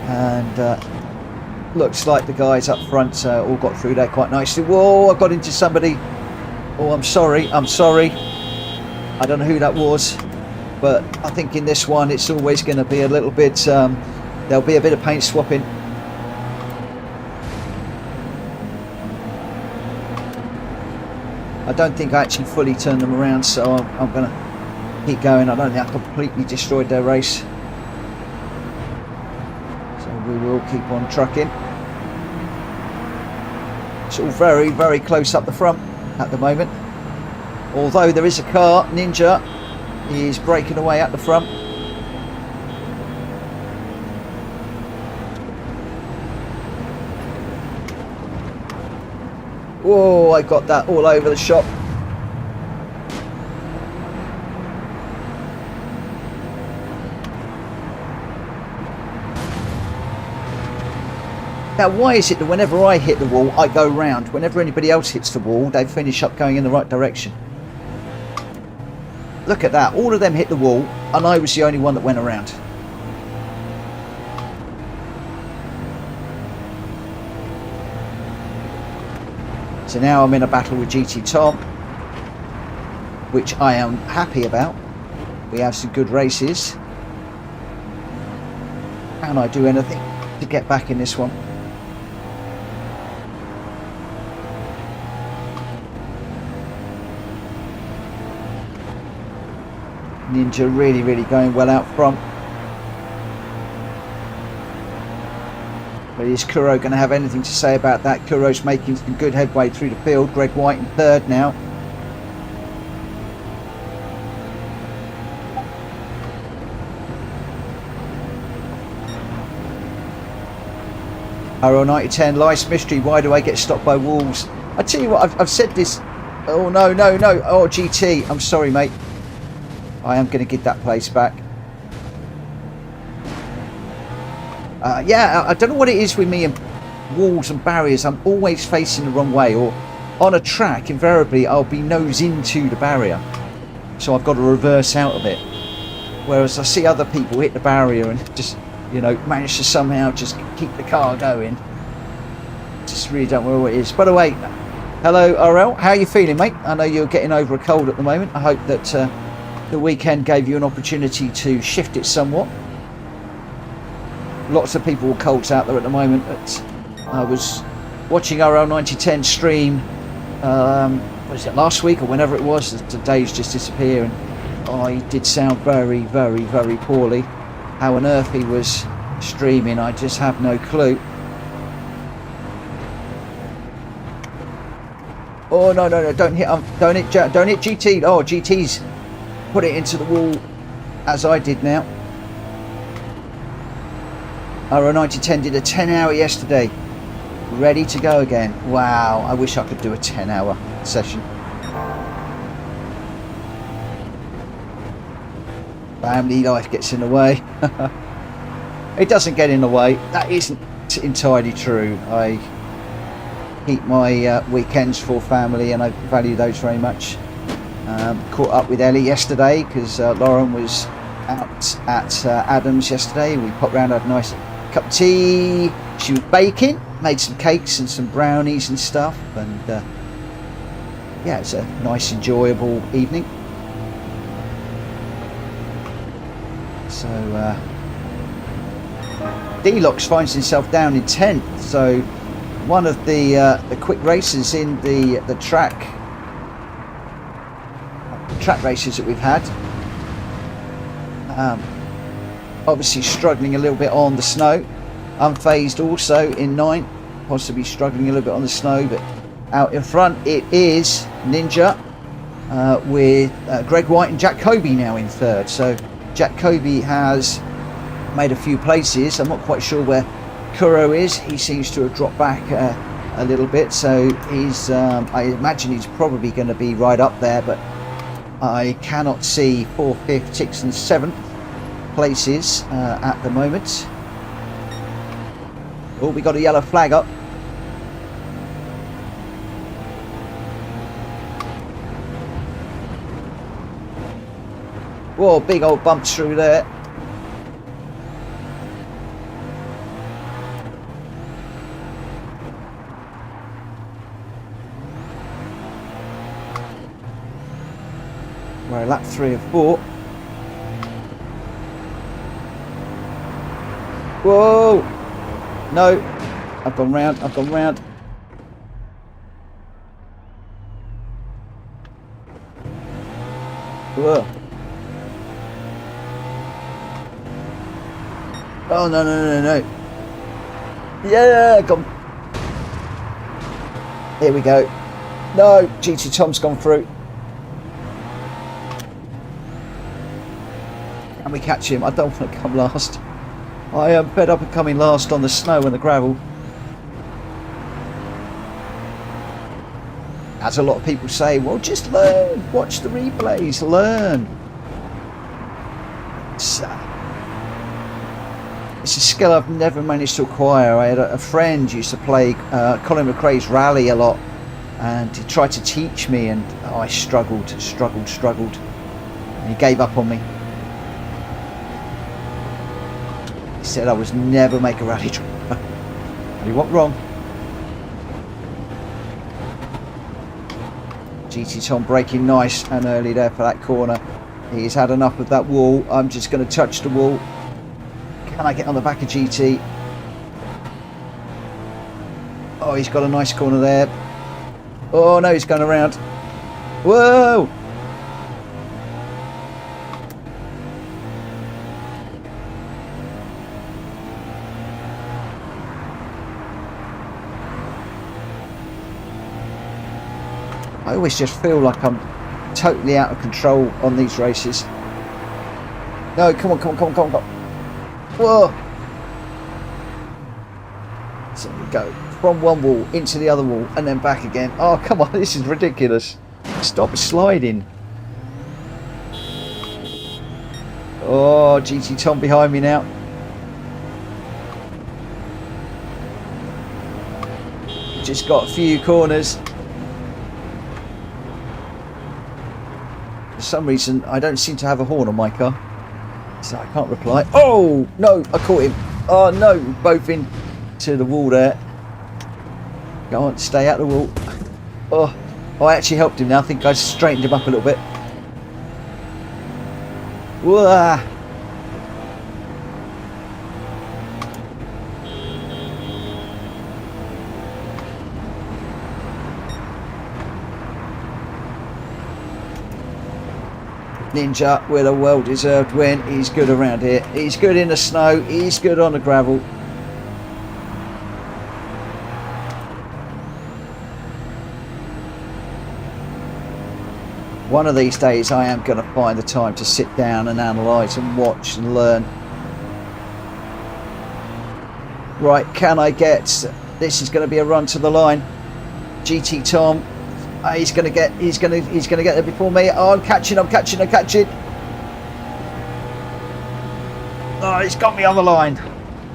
and looks like the guys up front all got through there quite nicely. Whoa, I got into somebody. Oh, I'm sorry. I'm sorry. I don't know who that was, but I think in this one it's always going to be a little bit, there'll be a bit of paint swapping. I don't think I actually fully turned them around, so I'm going to keep going. I don't think I completely destroyed their race, so we will keep on trucking. It's all very, very close up the front at the moment, although there is a car. Ninja is breaking away at the front. Whoa, I got that all over the shop. Now, why is it that whenever I hit the wall, I go round? Whenever anybody else hits the wall, they finish up going in the right direction. Look at that. All of them hit the wall, and I was the only one that went around. So now I'm in a battle with GT Tom, which I am happy about. We have some good races. Can I do anything to get back in this one? Ninja really, really going well out front. But is Kuro going to have anything to say about that? Kuro's making some good headway through the field. Greg White in 3rd now. Arrow 9010, Lice Mystery, why do I get stopped by walls? I tell you what, I've said this. Oh, no, no, no. Oh, GT, I'm sorry, mate. I am going to give that place back. Yeah, I don't know what it is with me and walls and barriers. I'm always facing the wrong way, or on a track, invariably, I'll be nose into the barrier. So I've got to reverse out of it. Whereas I see other people hit the barrier and just, you know, manage to somehow just keep the car going. Just really don't know what it is. By the way, hello RL, how are you feeling, mate? I know you're getting over a cold at the moment. I hope that the weekend gave you an opportunity to shift it somewhat. Lots of people with colts out there at the moment. But I was watching our 9010 stream, what is it, last week or whenever it was. The days just disappear, and I did sound very, very, very poorly. How on earth he was streaming, I just have no clue. Oh no, don't hit GT. Oh, GT's put it into the wall as I did now. Our 9010 did a 10-hour yesterday, ready to go again. Wow, I wish I could do a 10-hour session. Family life gets in the way. It doesn't get in the way. That isn't entirely true. I keep my weekends for family, and I value those very much. Caught up with Ellie yesterday because Lauren was out at Adam's yesterday. We popped round, had a nice cup of tea. She was baking, made some cakes and some brownies and stuff, and yeah, it's a nice, enjoyable evening. So Deluxe finds himself down in 10th. So one of the quick races in the track races that we've had. Obviously struggling a little bit on the snow. Unfazed also in 9th, possibly struggling a little bit on the snow, but out in front it is Ninja with Greg White and Jack Kobe now in 3rd. So Jack Kobe has made a few places. I'm not quite sure where Kuro is. He seems to have dropped back a little bit, so he's I imagine he's probably going to be right up there, but I cannot see 4th, 5th, 6th and 7th places at the moment. Oh, we got a yellow flag up. Whoa, big old bumps through there. We're lap 3 or 4. Whoa! No, I've gone round. Whoa. Oh, no. Yeah, gone. Here we go. No, GT Tom's gone through. Can we catch him? I don't want to come last. I am fed up of coming last on the snow and the gravel. As a lot of people say, well, just learn. Watch the replays. Learn. It's a skill I've never managed to acquire. I had a friend used to play Colin McRae's Rally a lot, and he tried to teach me, and I struggled, and he gave up on me. He said I was never make a rally driver. He wasn't wrong. GT Tom braking nice and early there for that corner. He's had enough of that wall. I'm just going to touch the wall. Can I get on the back of GT? Oh, he's got a nice corner there. Oh no, he's going around. Whoa! I always just feel like I'm totally out of control on these races. No, come on. Whoa! So we go from one wall into the other wall and then back again. Oh, come on, this is ridiculous. Stop sliding. Oh, GT Tom behind me now. Just got a few corners. For some reason, I don't seem to have a horn on my car, so I can't reply. Oh, no, I caught him. Oh, no, both into the wall there. Go on, stay out the wall. Oh, I actually helped him now. I think I straightened him up a little bit. Whoa. Ninja with a well-deserved win. He's good around here. He's good in the snow. He's good on the gravel. One of these days I am going to find the time to sit down and analyse and watch and learn. Right, can I get... This is going to be a run to the line. GT Tom. He's going to get there before me. Oh, I'm catching. Oh, he's got me on the line.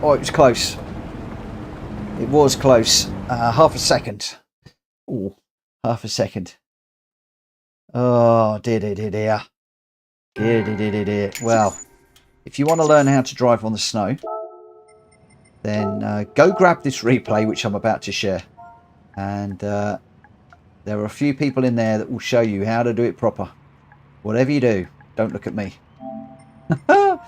Oh, it was close. It was close. Half a second. Oh, half a second. Oh, dear. Well, if you want to learn how to drive on the snow, then go grab this replay, which I'm about to share. And there are a few people in there that will show you how to do it proper. Whatever you do, don't look at me. The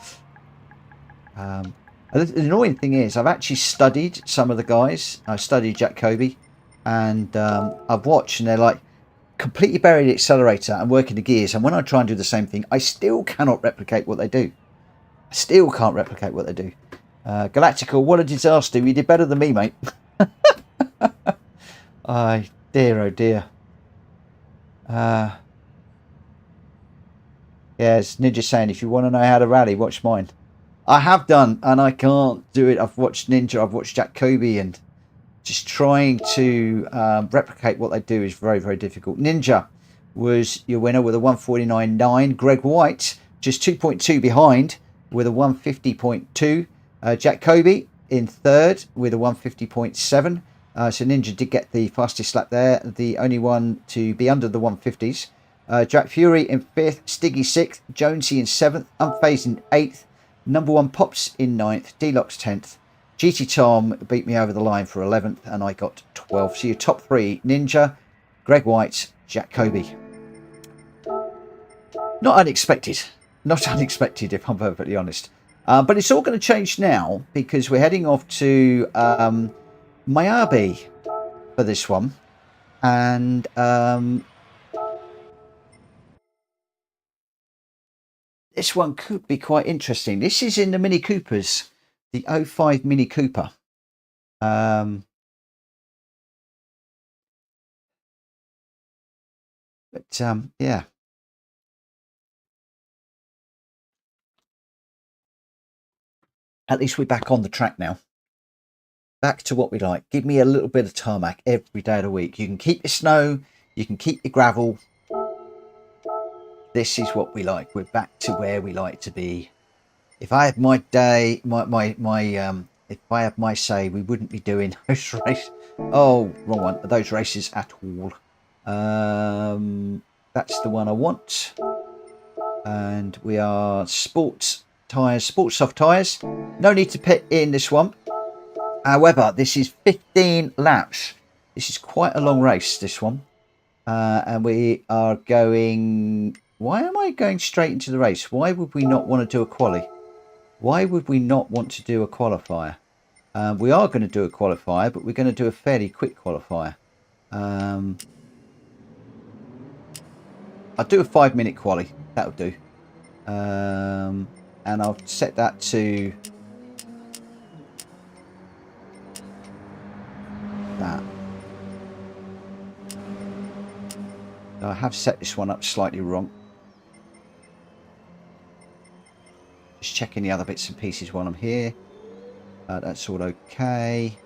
annoying thing is, I've actually studied some of the guys. I studied Jack Kobe, and I've watched, and they're like completely buried the accelerator and working the gears. And when I try and do the same thing, I still cannot replicate what they do. I still can't replicate what they do. Galactical, what a disaster. You did better than me, mate. Dear, oh dear. Yes, Ninja saying, if you want to know how to rally, watch mine. I have done, and I can't do it. I've watched Ninja, I've watched Jack Kobe, and just trying to replicate what they do is very, very difficult. Ninja was your winner with a 149.9. Greg White, just 2.2 behind with a 150.2. Jack Kobe in third with a 150.7. So Ninja did get the fastest lap there, the only one to be under the 150s. Jack Fury in 5th, Stiggy 6th, Jonesy in 7th, Unfazed in 8th, Number 1 Pops in 9th, D-Lox 10th. GT Tom beat me over the line for 11th, and I got 12th. So your top 3, Ninja, Greg White, Jack Kobe. Not unexpected. Not unexpected, if I'm perfectly honest. But it's all going to change now, because we're heading off to Myabi for this one. And this one could be quite interesting. This is in the Mini Coopers, the 05 Mini Cooper. But yeah. At least we're back on the track now. Back to what we like. Give me a little bit of tarmac every day of the week. You can keep your snow, you can keep your gravel. This is what we like. We're back to where we like to be. If I had my day, if I had my say, we wouldn't be doing those races. Oh, wrong one. Those races at all. That's the one I want. And we are sports tyres, sports soft tyres. No need to pit in this one. However, this is 15 laps. This is quite a long race, this one. And we are going... Why am I going straight into the race? Why would we not want to do a quali? Why would we not want to do a qualifier? We are going to do a qualifier, but we're going to do a fairly quick qualifier. I'll do a 5-minute quali. That'll do. And I'll set that to that. I have set this one up slightly wrong. Just checking the other bits and pieces while I'm here. That's all okay.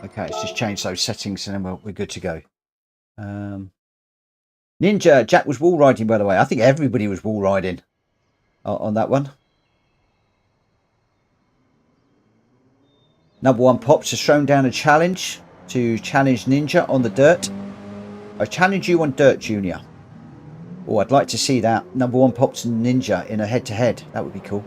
Okay, let's just change those settings and then we're good to go. Ninja, Jack was wall riding, by the way. I think everybody was wall riding on that one. Number 1 Pops has thrown down a challenge to challenge Ninja on the dirt. I challenge you on dirt, Junior. Oh, I'd like to see that. Number 1 Pops and Ninja in a head-to-head. That would be cool.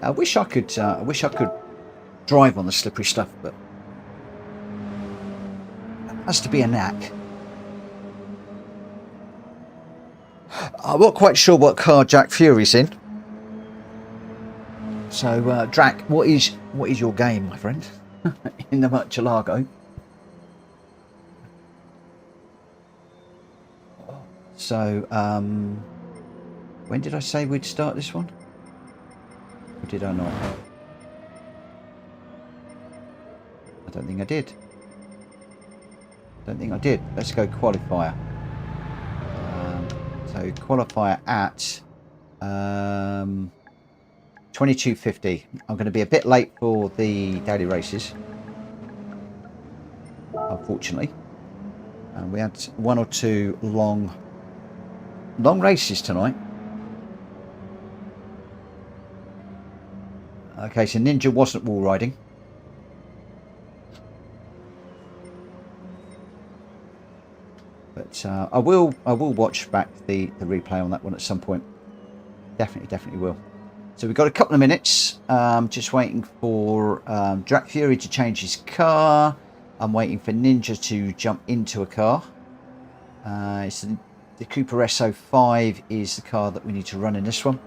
I wish I could drive on the slippery stuff, but it has to be a knack. I'm not quite sure what car Jack Fury's in. So, Drac, what is your game, my friend, in the Murcielago? So, when did I say we'd start this one? Or did I not? I don't think I did. Let's go qualifier. So qualifier at 22:50. I'm going to be a bit late for the daily races, unfortunately. And we had one or two long races tonight. Okay, so Ninja wasn't wall riding. But I will watch back the replay on that one at some point. Definitely will. So we've got a couple of minutes. Just waiting for Jack Fury to change his car. I'm waiting for Ninja to jump into a car. It's the Cooper SO5 is the car that we need to run in this one.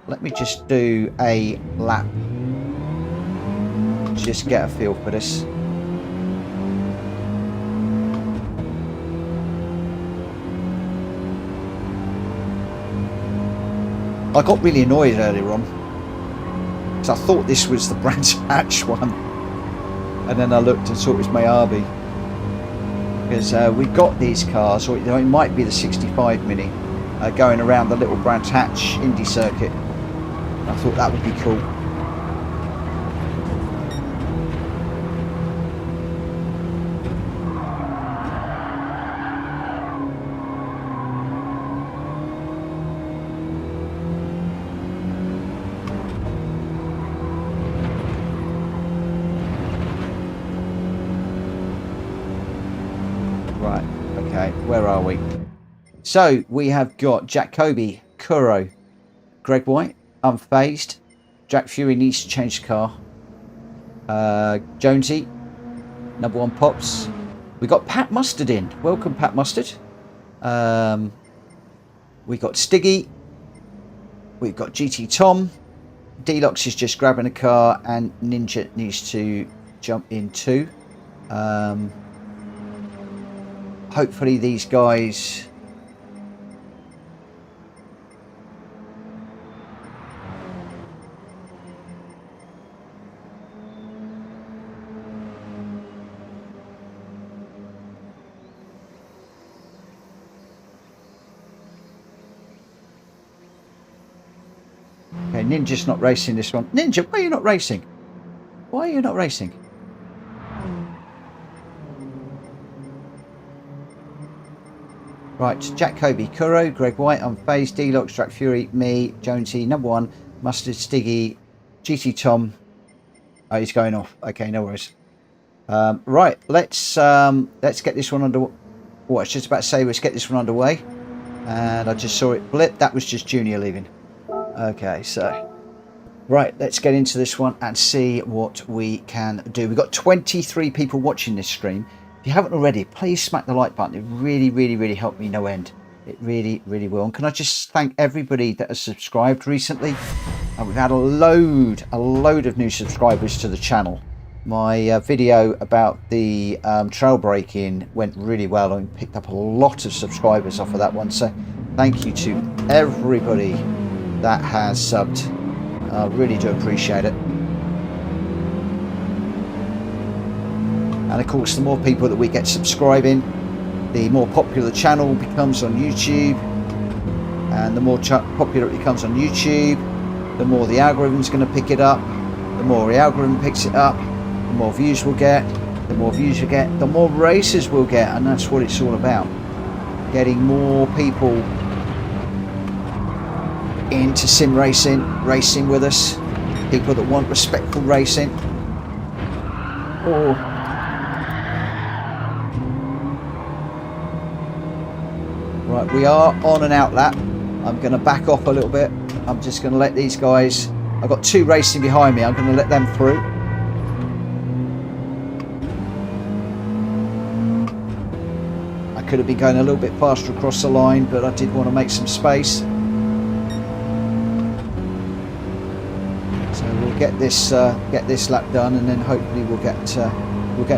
Let me just do a lap. Just get a feel for this. I got really annoyed earlier on because I thought this was the Brands Hatch one, and then I looked and saw it was Myabi, because we've got these cars, or it might be the 65 Mini, going around the little Brands Hatch Indy circuit. I thought that would be cool. Where are we? So we have got Jacoby, Kuro, Greg White, unfazed. Jack Fury needs to change the car. Jonesy, number one pops. We got Pat Mustard in. Welcome, Pat Mustard. We got Stiggy. We've got GT Tom. Deluxe is just grabbing a car, and Ninja needs to jump in too. Hopefully these guys Okay, Ninja's not racing this one. Ninja, why are you not racing? Why are you not racing? Right, Jack Kobe, Kuro, Greg White, unfazed, Deluxe, Jack Fury, me, Jonesy, number one, Mustard, Stiggy, GT Tom. Oh, he's going off. Okay, no worries. Right, let's get this one under. What I was just about to say, let's get this one underway. And I just saw it blip. That was just Junior leaving. Okay, so right, let's get into this one and see what we can do. We've got 23 people watching this stream. If you haven't already, please smack the like button. It really helped me no end. It really will. And can I just thank everybody that has subscribed recently? And we've had a load of new subscribers to the channel. My video about the trail braking went really well and picked up a lot of subscribers off of that one. So thank you to everybody that has subbed. I really do appreciate it. And of course, the more people that we get subscribing, the more popular the channel becomes on YouTube. And the more popular it becomes on YouTube, the more the algorithm's going to pick it up. The more the algorithm picks it up, the more views we'll get. The more views you get, the more races we'll get. And that's what it's all about. Getting more people into sim racing with us. People that want respectful racing. Or right, we are on an out lap. I'm going to back off a little bit. I'm just going to let these guys I've got 2 racing behind me. I'm going to let them through. I could have been going a little bit faster across the line, but I did want to make some space. So we'll get this lap done, and then hopefully we'll get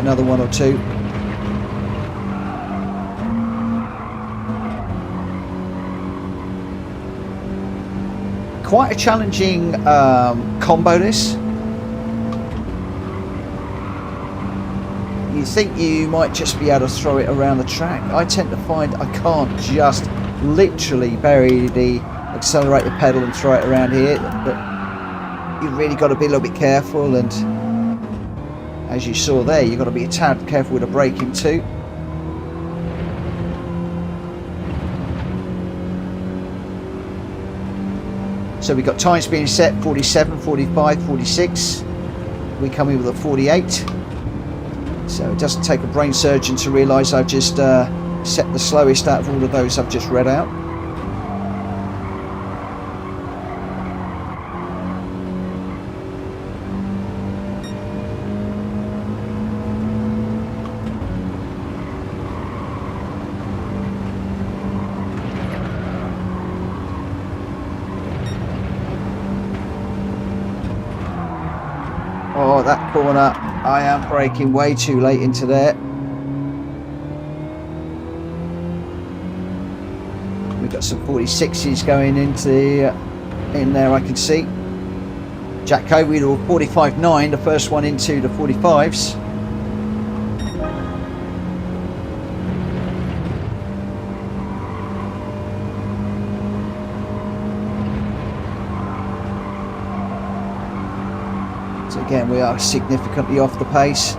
another 1 or 2. Quite a challenging combo this. You think you might just be able to throw it around the track. I tend to find I can't just literally bury the accelerator pedal and throw it around here, but you've really got to be a little bit careful, and as you saw there, you've got to be a tad careful with the braking too. So we've got times being set 47, 45, 46. We come in with a 48. So it doesn't take a brain surgeon to realise I've just set the slowest out of all of those I've just read out. Oh, that corner, I am braking way too late into there. We've got some 46s going into in there, I can see. Jack Covey to a 45.9, the first one into the 45s. Again, we are significantly off the pace.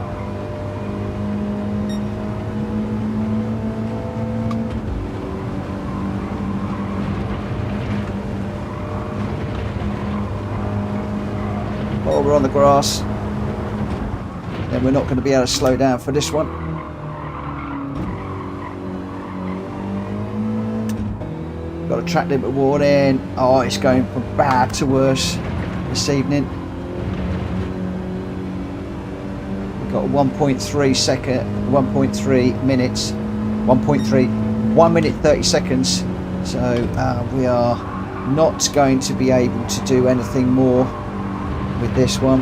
Oh, we're on the grass. Then we're not going to be able to slow down for this one. Got a track limit warning. Oh, it's going from bad to worse this evening. Got 1.3 second, 1.3 minutes, 1 minute 30 seconds. So we are not going to be able to do anything more with this one.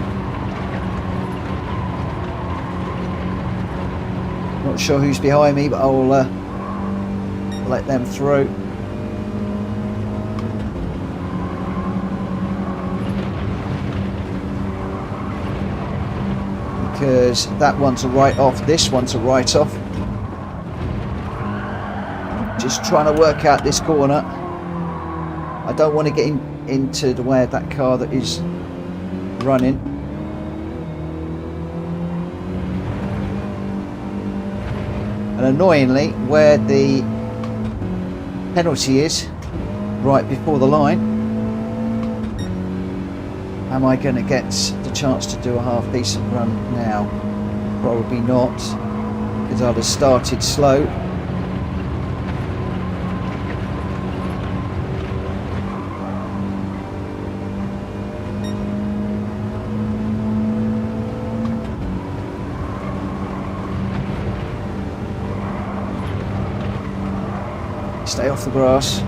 Not sure who's behind me, but I'll let them through. Because that one's a write-off, this one's a write-off. Just trying to work out this corner. I don't want to get into the way of that car that is running. And annoyingly, where the penalty is, right before the line, am I going to get the chance to do a half decent run now? Probably not, because I'd have started slow. Stay off the grass.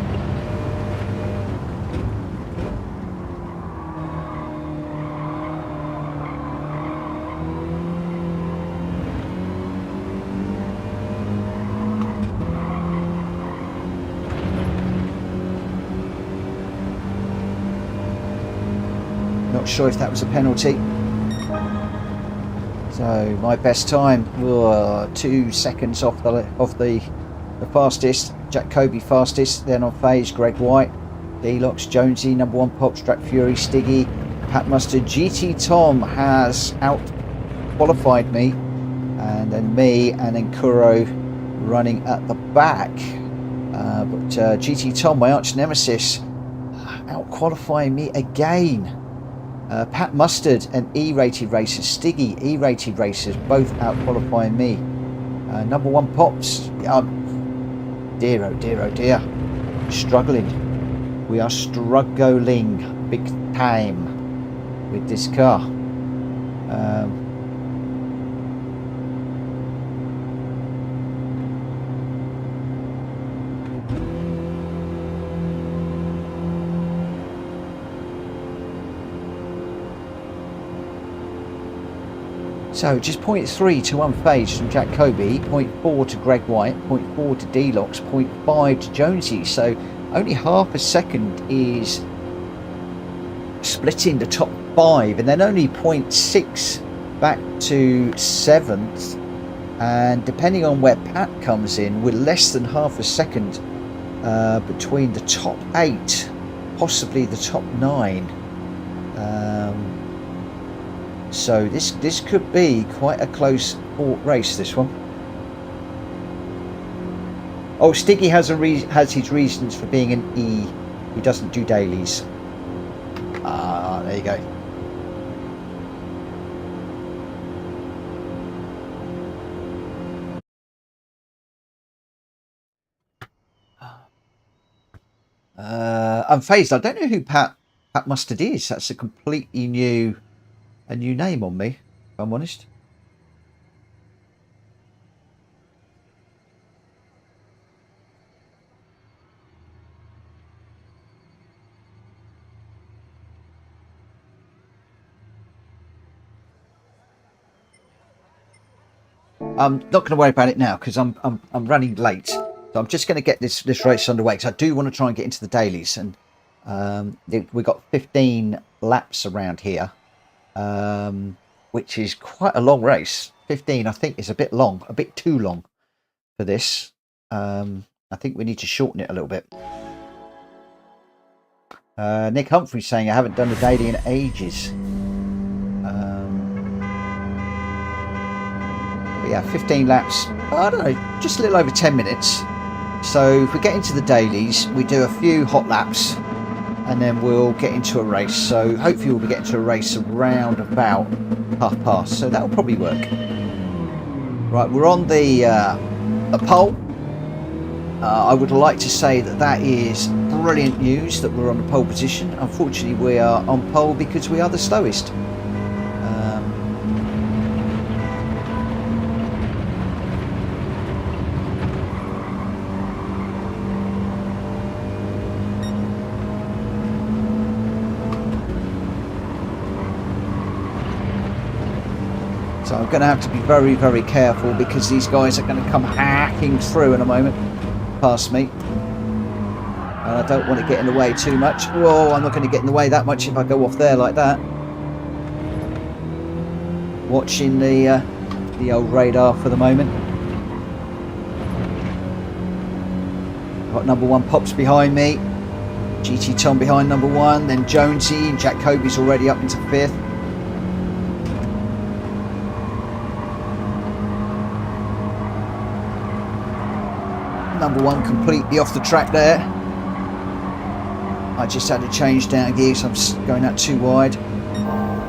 Not sure if that was a penalty. So my best time, 2 seconds off the fastest. Jack Kobe fastest, then on phase Greg White, Deluxe, Jonesy, number 1 Popstrack, Fury, Stiggy, Pat Mustard. GT Tom has out qualified me, and then me, and then Kuro running at the back. But GT Tom, my arch nemesis, out qualifying me again. Pat Mustard and E-rated racers, Stiggy, E-rated racers, both out qualifying me. Number 1 Pops, dear oh dear oh dear, struggling. We are struggling big time. with this car. So just 0.3 to unfazed from Jack Kobe, 0.4 to Greg White, 0.4 to Delox, 0.5 to Jonesy. So only half a second is splitting the top 5, and then only 0.6 back to 7th. And depending on where Pat comes in, we're less than half a second between the top 8, possibly the top 9. So this could be quite a close fought race, this one. Oh, Stiggy has his reasons for being an E. He doesn't do dailies. Ah, there you go. Unfazed. I don't know who Pat Mustard is. That's a completely new name on me, if I'm honest. I'm not going to worry about it now because I'm running late. So I'm just going to get this race underway because I do want to try and get into the dailies, and we've got 15 laps around here, which is quite a long race. 15, I think, is a bit long, a bit too long for this. I think we need to shorten it a little bit. Nick Humphrey saying I haven't done a daily in ages. Yeah, 15 laps, I don't know, just a little over 10 minutes. So if we get into the dailies, we do a few hot laps and then we'll get into a race. So hopefully we'll be getting to a race around about 1:30, so that'll probably work. Right, we're on the pole. I would like to say that is brilliant news that we're on the pole position. Unfortunately, we are on pole because we are the slowest. So I'm going to have to be very, very careful because these guys are going to come hacking through in a moment past me. And I don't want to get in the way too much. Whoa, I'm not going to get in the way that much if I go off there like that. Watching the old radar for the moment. Got number 1 Pops behind me. GT Tom behind number 1. Then Jonesy and Jack Kobe's already up into 5th. Number 1 completely off the track there. I just had to change down gears, so I'm going out too wide.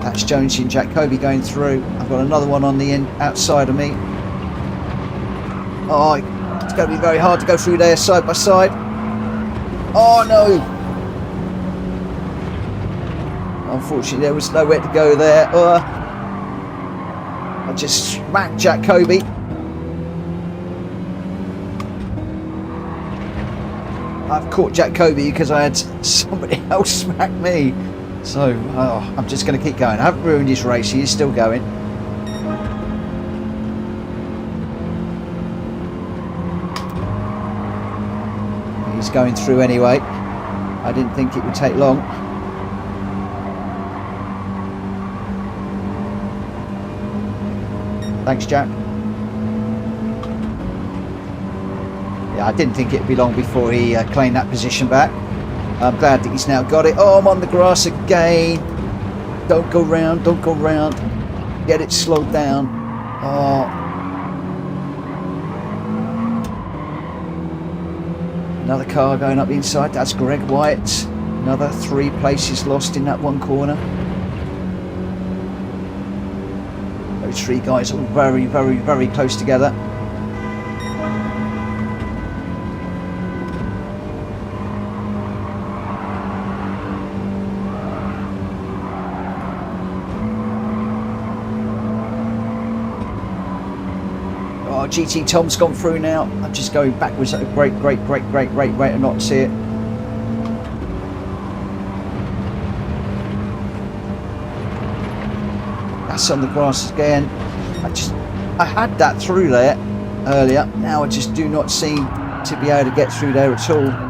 That's Jonesy and Jack Kobe going through. I've got another one on the end outside of me. Oh, it's going to be very hard to go through there side by side. Oh no! Unfortunately, there was nowhere to go there. I just smacked Jack Kobe. I've caught Jack Kobe because I had somebody else smack me. So I'm just going to keep going. I haven't ruined his race. He is still going. He's going through anyway. I didn't think it would take long. Thanks, Jack. Yeah, I didn't think it'd be long before he claimed that position back. I'm glad that he's now got it. Oh, I'm on the grass again. Don't go round, don't go round. Get it slowed down. Oh. Another car going up the inside. That's Greg White. Another 3 places lost in that one corner. Those 3 guys are very, very, very close together. GT Tom's gone through now. I'm just going backwards at a great rate of knots here. That's on the grass again. I had that through there earlier. Now I just do not seem to be able to get through there at all.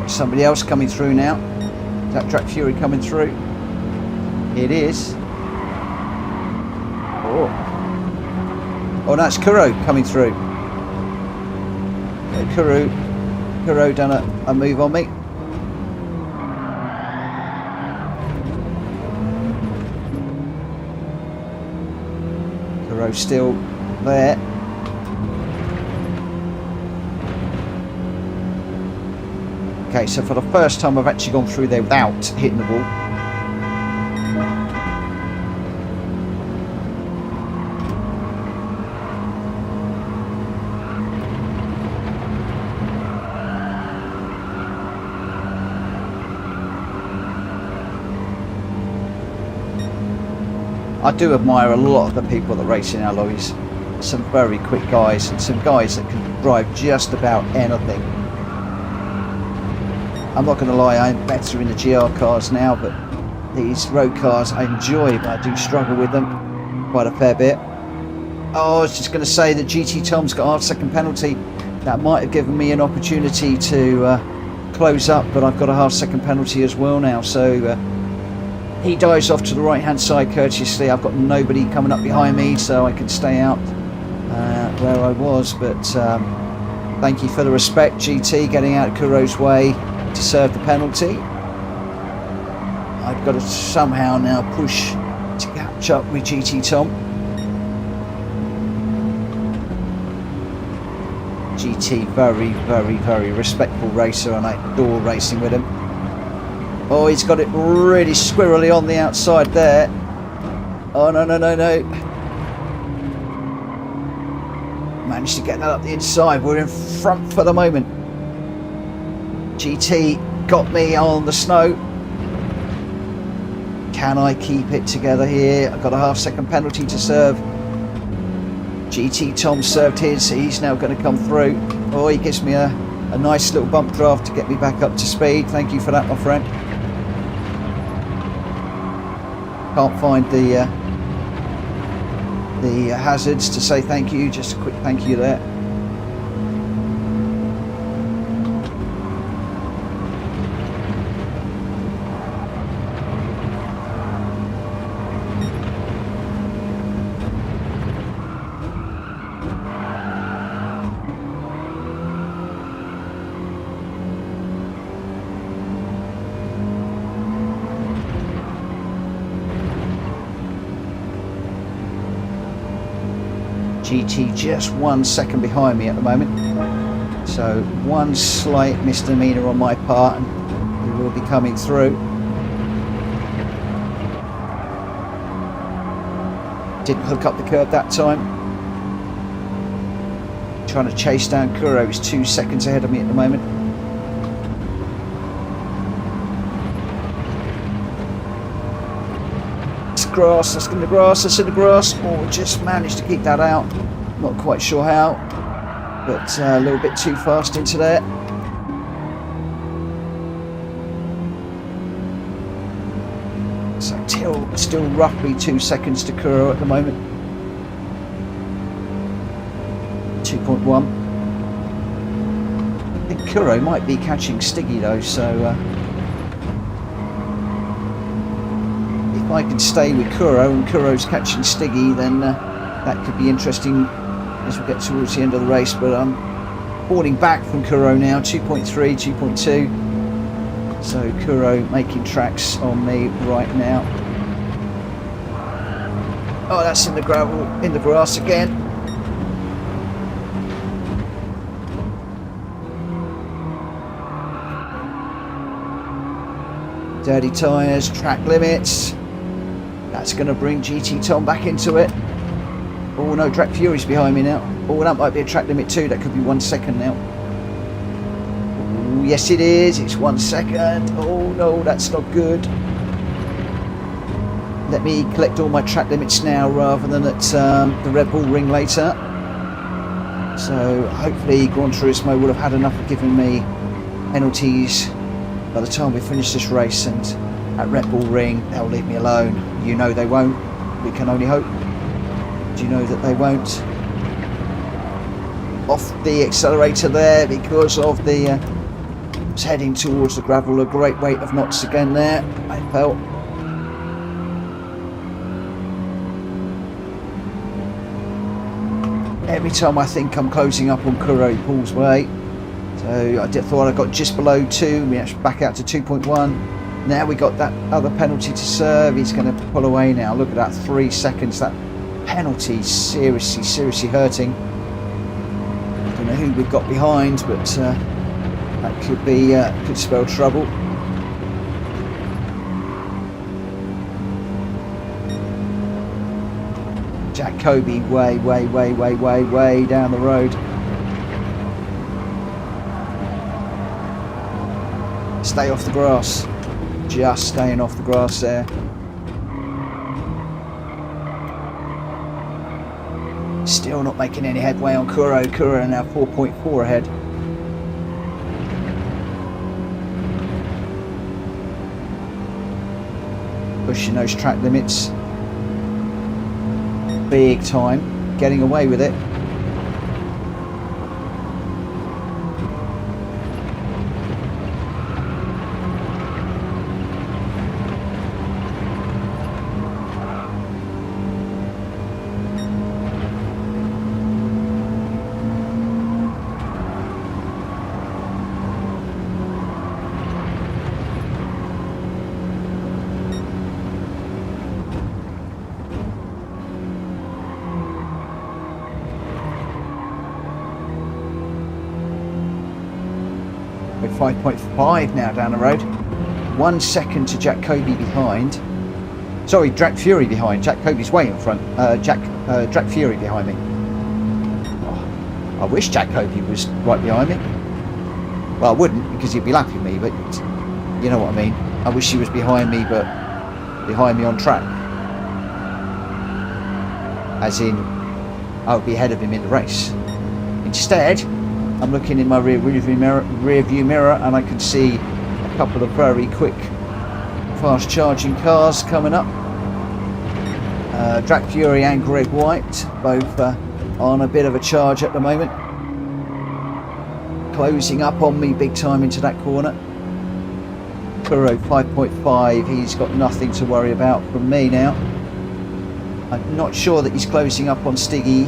Somebody else coming through now. Is that Track Fury coming through? It is. Oh, that's Kuro coming through. Okay, Kuro done a move on me. Kuro still there. Okay, so for the first time I've actually gone through there without hitting the wall. I do admire a lot of the people that race in alloys. Some very quick guys and some guys that can drive just about anything. I'm not going to lie, I'm better in the GR cars now, but these road cars I enjoy, but I do struggle with them quite a fair bit. Oh, I was just going to say that GT Tom's got half second penalty. That might have given me an opportunity to close up, but I've got a half second penalty as well now. So he dives off to the right hand side courteously. I've got nobody coming up behind me, so I can stay out where I was. But thank you for the respect, GT, getting out of Kuro's way to serve the penalty. I've got to somehow now push to catch up with GT Tom. GT, very respectful racer, and I adore racing with him. Oh, he's got it really squirrely on the outside there. Oh, no. Managed to get that up the inside. We're in front for the moment. GT got me on the snow. Can I keep it together here? I've got a half second penalty to serve. GT Tom served his. He's now going to come through. Oh, he gives me a nice little bump draft to get me back up to speed. Thank you for that, my friend. Can't find the hazards to say thank you. Just a quick thank you there. GT just 1 second behind me at the moment, so one slight misdemeanor on my part and he will be coming through. Didn't hook up the curb that time. Trying to chase down Kuro. He's 2 seconds ahead of me at the moment. Grass, that's in the grass, that's in the grass. Oh, just managed to keep that out. Not quite sure how, but a little bit too fast into there. So still roughly 2 seconds to Kuro at the moment. 2.1. I think Kuro might be catching Stiggy though, so if I can stay with Kuro and Kuro's catching Stiggy, then that could be interesting as we get towards the end of the race. But I'm falling back from Kuro now, 2.3, 2.2. So Kuro making tracks on me right now. Oh, that's in the gravel, in the grass again. Dirty tyres, track limits. That's going to bring GT Tom back into it. Oh no, Drag Fury's behind me now. Oh, that might be a track limit too. That could be 1 second now. Oh, yes it is. It's 1 second. Oh no, that's not good. Let me collect all my track limits now rather than at the Red Bull Ring later. So hopefully Gran Turismo will have had enough of giving me penalties by the time we finish this race, and at Red Bull Ring they'll leave me alone. You know they won't. We can only hope. Do you know that they won't? Off the accelerator there because of the was heading towards the gravel. A great weight of knots again there, I felt. Every time I think I'm closing up on Kuro, he pulls away. So I thought I got just below 2. We actually back out to 2.1. Now we got that other penalty to serve. He's going to pull away now. Look at that, 3 seconds. That penalty seriously hurting. I don't know who we've got behind, but that could be could spell trouble. Jack Kobe way down the road. Stay off the grass. Just staying off the grass there. Still not making any headway on Kuro. Kuro now 4.4 ahead. Pushing those track limits. Big time. Getting away with it. We're 5.5 now down the road. 1 second to Jack Kobe behind. Sorry, Drag Fury behind. Jack Kobe's way in front. Drag Fury behind me. Oh, I wish Jack Kobe was right behind me. Well, I wouldn't, because he'd be lapping me, but you know what I mean. I wish he was behind me, but behind me on track. As in, I would be ahead of him in the race. Instead, I'm looking in my rear view mirror and I can see a couple of very quick fast charging cars coming up. Drag Fury and Greg White both on a bit of a charge at the moment, closing up on me big time into that corner. Kuro 5.5, he's got nothing to worry about from me now. I'm not sure that he's closing up on Stiggy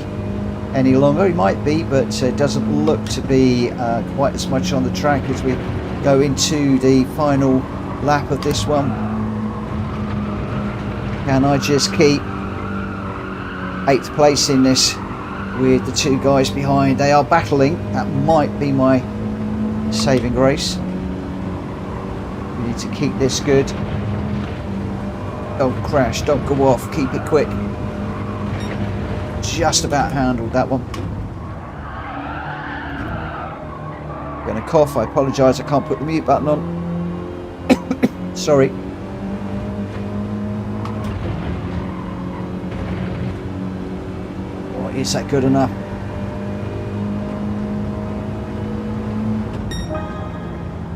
any longer. He might be, but it doesn't look to be quite as much on the track as we go into the final lap of this one. Can I just keep 8th place in this with the two guys behind? They are battling. That might be my saving grace. We need to keep this good. Don't crash, don't go off, keep it quick. Just about handled that one. Gonna cough, I apologise, I can't put the mute button on. Sorry. Oh, is that good enough?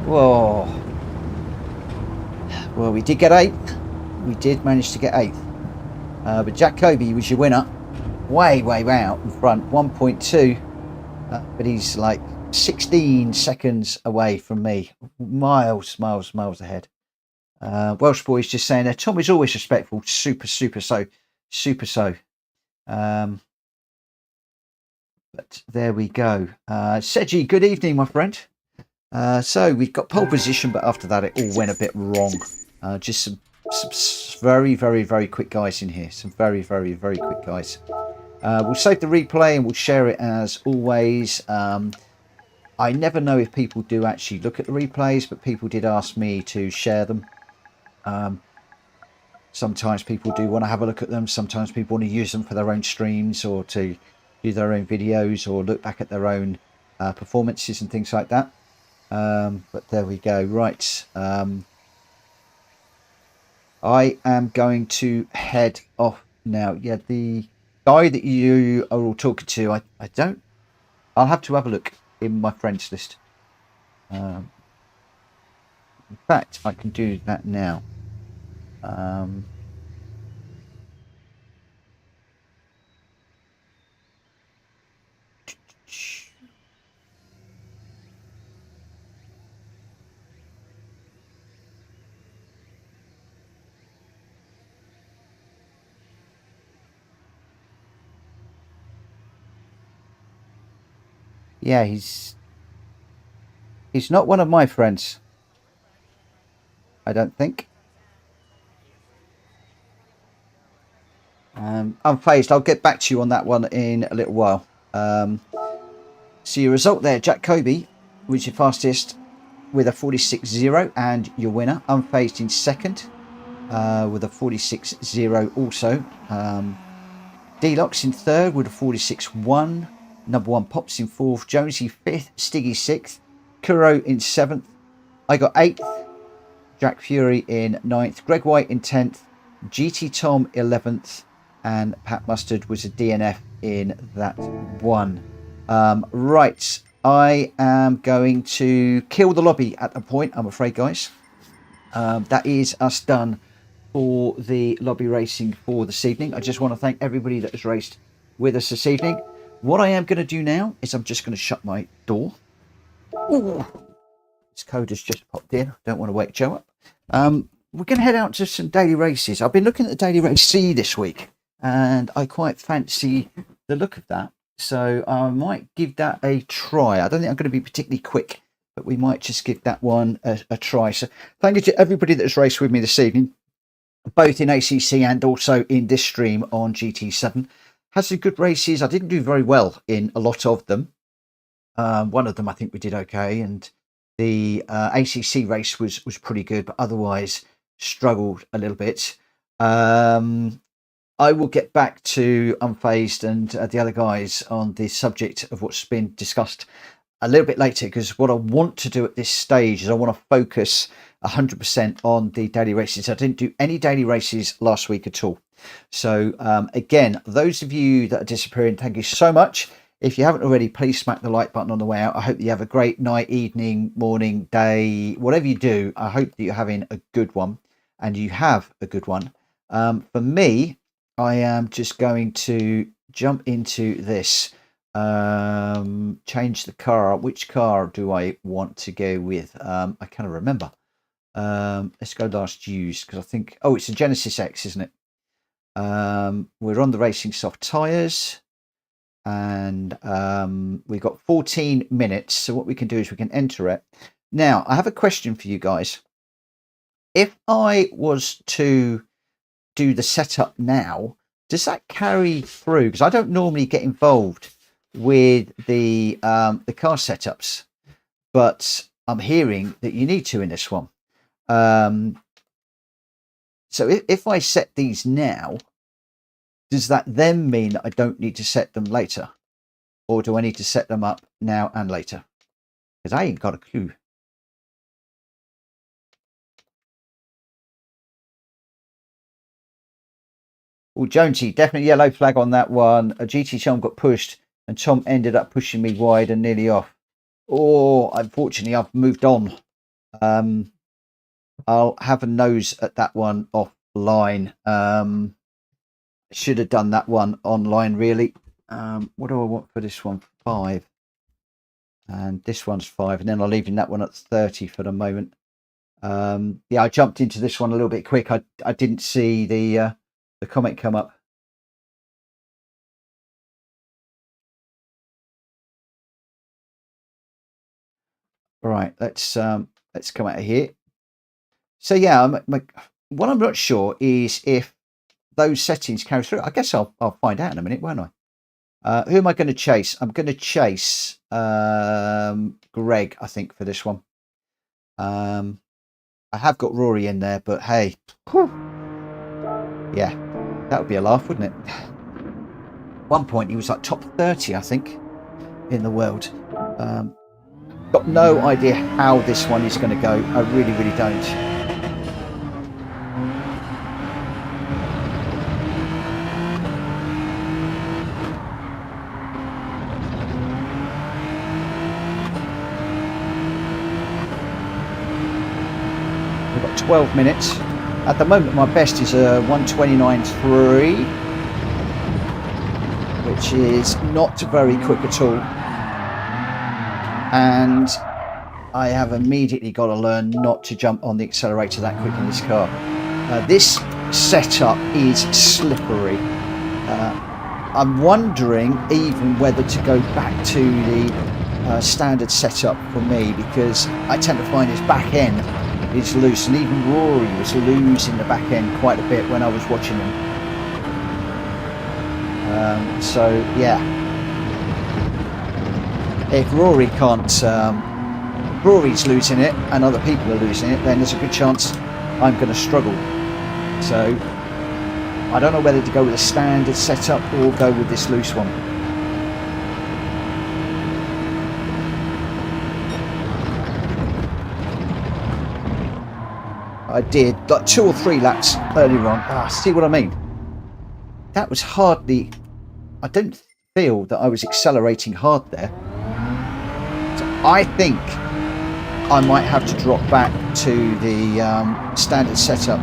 Whoa. Well, we did get 8th. We did manage to get 8th. But Jack Kobe was your winner. Way out in front, 1.2. But he's like 16 seconds away from me. Miles ahead. Welsh boy's just saying there, Tom is always respectful. Super so. But there we go. Seji, good evening, my friend. So we've got pole position, but after that it all went a bit wrong. Just some very quick guys in here. Some very quick guys. We'll save the replay and we'll share it as always. I never know if people do actually look at the replays, but people did ask me to share them. Sometimes people do want to have a look at them. Sometimes people want to use them for their own streams or to do their own videos or look back at their own performances and things like that. But there we go. Right. I am going to head off now. Yeah, the guy that you are all talking to, I don't. I'll have to have a look in my friends list. In fact, I can do that now. Yeah, he's not one of my friends. I don't think. Unfazed. I'll get back to you on that one in a little while. So your result there, Jack Kobe was your fastest with a 46.0 and your winner. Unfazed in second with a 46.0 also. Deluxe in third with a 46.1. Number one Pops in fourth. Jonesy fifth. Stiggy sixth. Kuro in seventh. I got eighth. Jack Fury in ninth. Greg White in 10th. GT Tom 11th. And Pat Mustard was a DNF in that one. Right. I am going to kill the lobby at the point, I'm afraid, guys. That is us done for the lobby racing for this evening. I just want to thank everybody that has raced with us this evening. What I am going to do now is I'm just going to shut my door. Ooh. This code has just popped in. Don't want to wake Joe up. We're going to head out to some daily races. I've been looking at the daily race C this week, and I quite fancy the look of that. So I might give that a try. I don't think I'm going to be particularly quick, but we might just give that one a try. So thank you to everybody that has raced with me this evening, both in ACC and also in this stream on GT7. Had some good races. I didn't do very well in a lot of them. One of them I think we did okay, and the ACC race was pretty good, but otherwise struggled a little bit. I will get back to Unfazed and the other guys on the subject of what's been discussed a little bit later, because what I want to do at this stage is I want to focus 100% on the daily races. I didn't do any daily races last week at all. So again, those of you that are disappearing, thank you so much. If you haven't already, please smack the like button on the way out. I hope you have a great night, evening, morning, day, whatever you do. I hope that you're having a good one, and you have a good one. For me, I am just going to jump into this. Change the car. Which car do I want to go with? I kind of remember. Let's go last used, because I think, oh, it's a Genesis X, isn't it? We're on the racing soft tires, and we've got 14 minutes. So what we can do is we can enter it. Now, I have a question for you guys. If I was to do the setup now, does that carry through? Because I don't normally get involved with the car setups, but I'm hearing that you need to in this one. So if I set these now, does that then mean that I don't need to set them later? Or do I need to set them up now and later? Because I ain't got a clue. Oh, Jonesy, definitely yellow flag on that one. A GT Tom got pushed, and Tom ended up pushing me wide and nearly off. Oh, unfortunately, I've moved on. I'll have a nose at that one offline. Should have done that one online, really. What do I want for this one? 5. And this one's 5. And then I'll leave that one at 30 for the moment. Yeah, I jumped into this one a little bit quick. I didn't see the comment come up. Right, let's come out of here. So yeah, what I'm not sure is if those settings carry through. I guess I'll find out in a minute, won't I? Who am I going to chase? I'm going to chase Greg, I think, for this one. I have got Rory in there, but hey, whew, yeah, that would be a laugh, wouldn't it? At one point, he was like top 30, I think, in the world. Got no idea how this one is going to go. I really, really don't. We've got 12 minutes. At the moment, my best is a 1:29.3, which is not very quick at all. And I have immediately got to learn not to jump on the accelerator that quick in this car. This setup is slippery. I'm wondering even whether to go back to the standard setup for me, because I tend to find his back end is loose, and even Rory was losing the back end quite a bit when I was watching him. So yeah, if Rory can't, Rory's losing it and other people are losing it, then there's a good chance I'm going to struggle. So I don't know whether to go with a standard setup or go with this loose one. I did like 2 or 3 laps earlier on. See what I mean? That was hardly, I don't feel that I was accelerating hard there. So I think I might have to drop back to the standard setup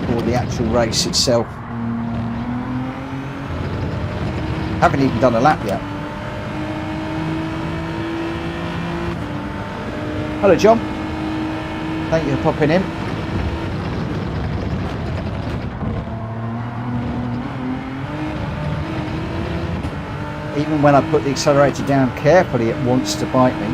for the actual race itself. Haven't even done a lap yet. Hello, John. Thank you for popping in. Even when I put the accelerator down carefully, it wants to bite me.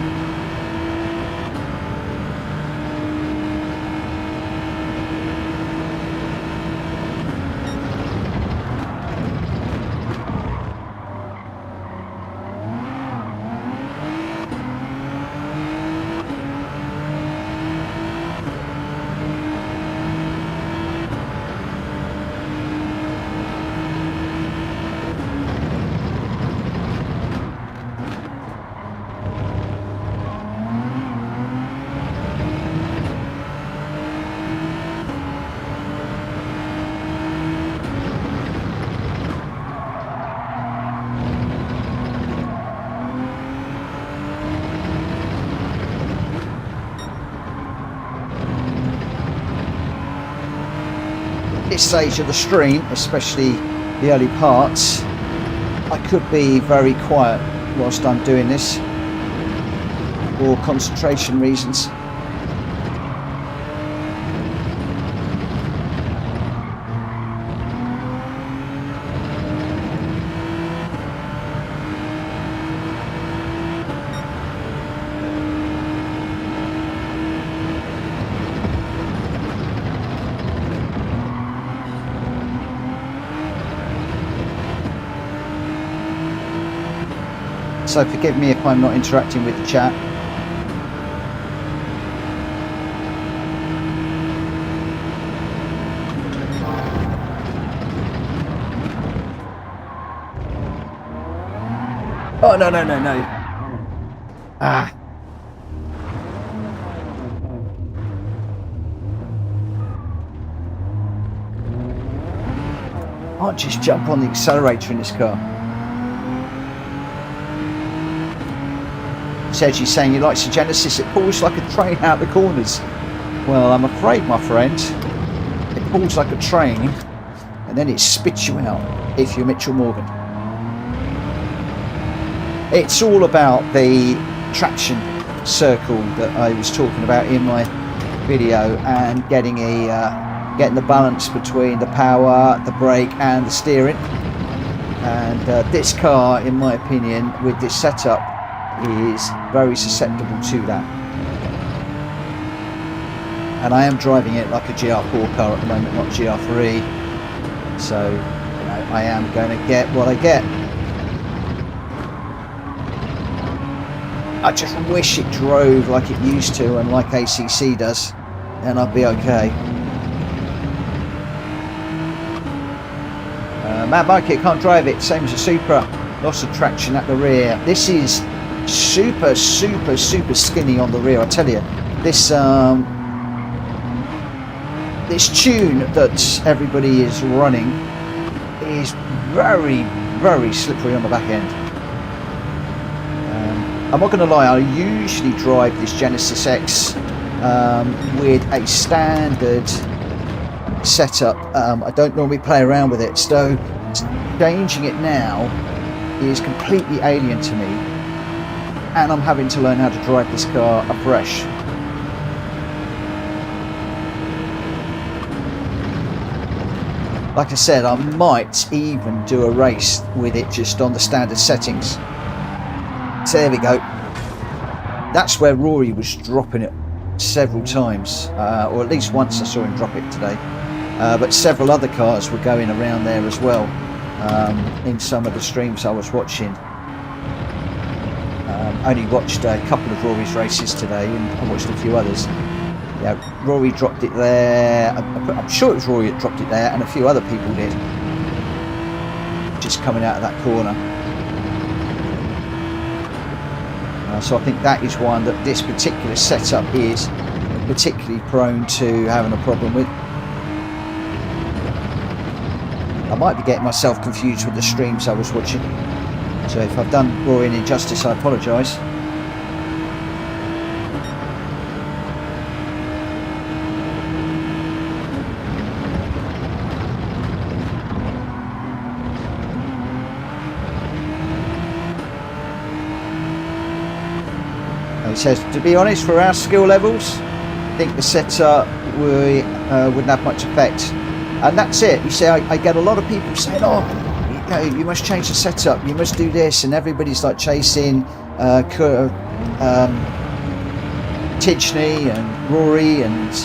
This stage of the stream, especially the early parts, I could be very quiet whilst I'm doing this for concentration reasons. So forgive me if I'm not interacting with the chat. Oh, no. Ah. I can't just jump on the accelerator in this car. Sergi's saying he likes the Genesis, it pulls like a train out the corners. Well, I'm afraid, my friend, it pulls like a train and then it spits you out if you're Mitchell Morgan. It's all about the traction circle that I was talking about in my video, and getting the balance between the power, the brake and the steering. And this car, in my opinion, with this setup, is very susceptible to that. And I am driving it like a GR4 car at the moment, not GR3. So, you know, I am going to get what I get. I just wish it drove like it used to and like ACC does, and I'd be okay. Mad Mikey can't drive it, same as a Supra. Loss of traction at the rear. This is super skinny on the rear, I tell you. This this tune that everybody is running is very slippery on the back end. I'm not going to lie, I usually drive this Genesis X with a standard setup. I don't normally play around with it, so changing it now is completely alien to me, and I'm having to learn how to drive this car afresh. Like I said, I might even do a race with it just on the standard settings. So there we go. That's where Rory was dropping it several times, or at least once I saw him drop it today. But several other cars were going around there as well, in some of the streams I was watching. Only watched a couple of Rory's races today, and I watched a few others. Yeah, Rory dropped it there. I'm sure it was Rory that dropped it there, and a few other people did. Just coming out of that corner. So I think that is one that this particular setup is particularly prone to having a problem with. I might be getting myself confused with the streams I was watching. So if I've done Rory an injustice, I apologise. He says, to be honest, for our skill levels, I think the setup wouldn't have much effect. And that's it. You see, I get a lot of people saying, oh, you must change the setup, you must do this, and everybody's like chasing Tidgney and Rory and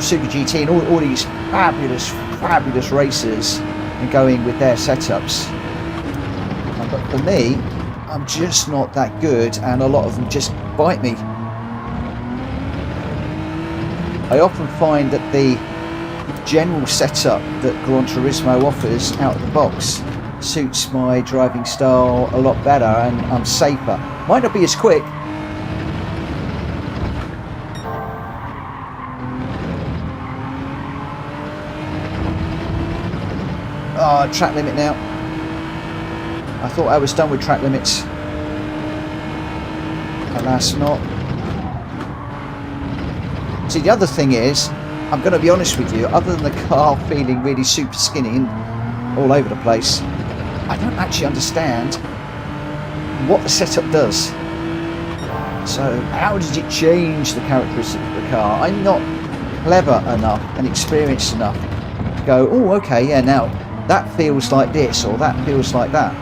Super GT and all these fabulous racers and going with their setups. But for me, I'm just not that good, and a lot of them just bite me. I often find that the general setup that Gran Turismo offers out of the box suits my driving style a lot better, and I'm safer. Might not be as quick. Oh, track limit now. I thought I was done with track limits. Alas not. See, the other thing is, I'm going to be honest with you, other than the car feeling really super skinny and all over the place, I don't actually understand what the setup does. So how does it change the characteristics of the car? I'm not clever enough and experienced enough to go, oh, okay, yeah, now that feels like this or that feels like that.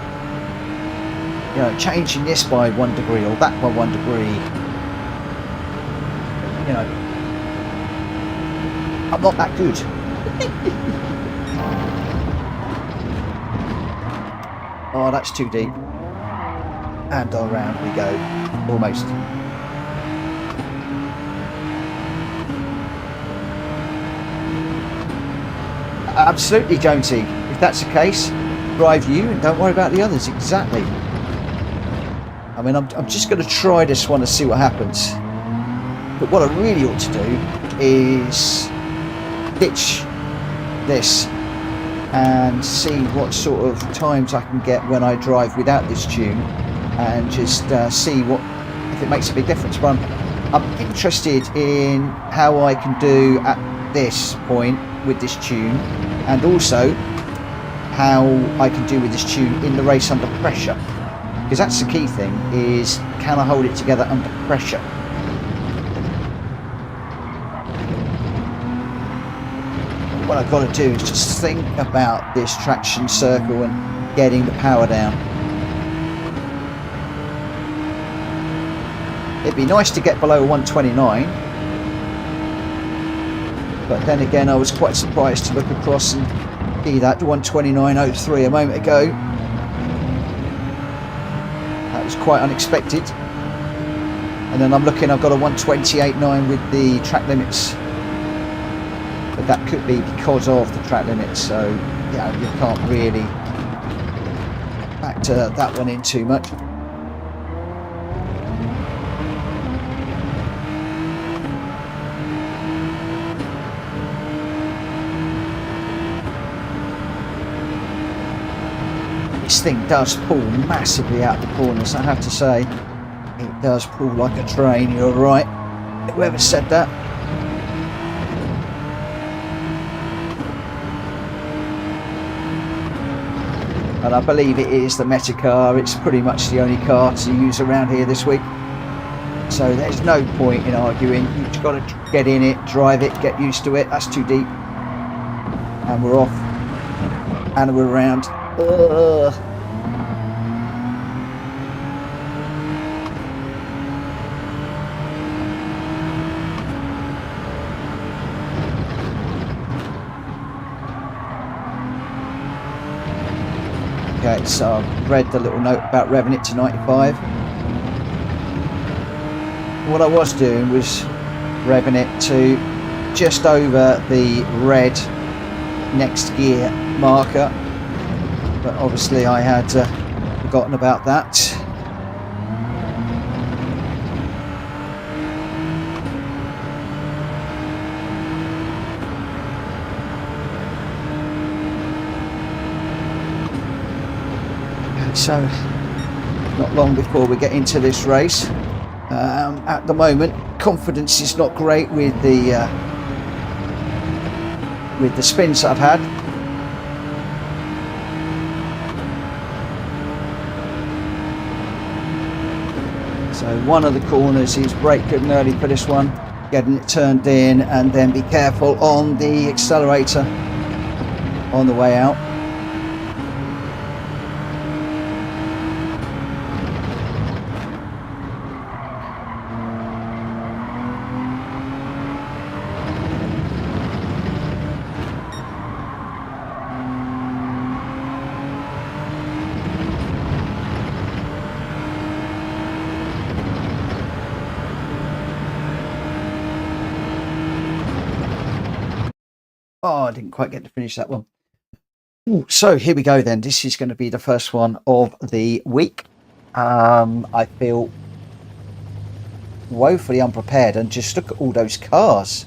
You know, changing this by 1 degree or that by 1 degree. You know, I'm not that good. Oh, that's too deep. And around we go. Almost. Absolutely, Jonesy. If that's the case, drive you and don't worry about the others. Exactly. I mean, I'm just going to try this one and see what happens. But what I really ought to do is ditch this and see what sort of times I can get when I drive without this tune, and just see what if it makes a big difference. But I'm interested in how I can do at this point with this tune, and also how I can do with this tune in the race under pressure, because that's the key thing, is can I hold it together under pressure. What I've got to do is just think about this traction circle and getting the power down. It'd be nice to get below 129, but then again I was quite surprised to look across and see that 129.03 a moment ago. That was quite unexpected. And then I'm looking, I've got a 128.9 with the track limits. But that could be because of the track limits, so yeah, you can't really factor that one in too much. This thing does pull massively out the corners, I have to say. It does pull like a train, you're right. Whoever said that. And I believe it is the Meta car. It's pretty much the only car to use around here this week. So there's no point in arguing. You've just got to get in it, drive it, get used to it. That's too deep. And we're off. And we're around. Ugh. Okay, so I've read the little note about revving it to 95. What I was doing was revving it to just over the red next gear marker, but obviously I had forgotten about that. So not long before we get into this race. At the moment, confidence is not great with the spins I've had. So one of the corners is brake good and early for this one, getting it turned in, and then be careful on the accelerator on the way out. Oh, I didn't quite get to finish that one. Ooh, so here we go then. This is going to be the first one of the week. I feel woefully unprepared, and just look at all those cars.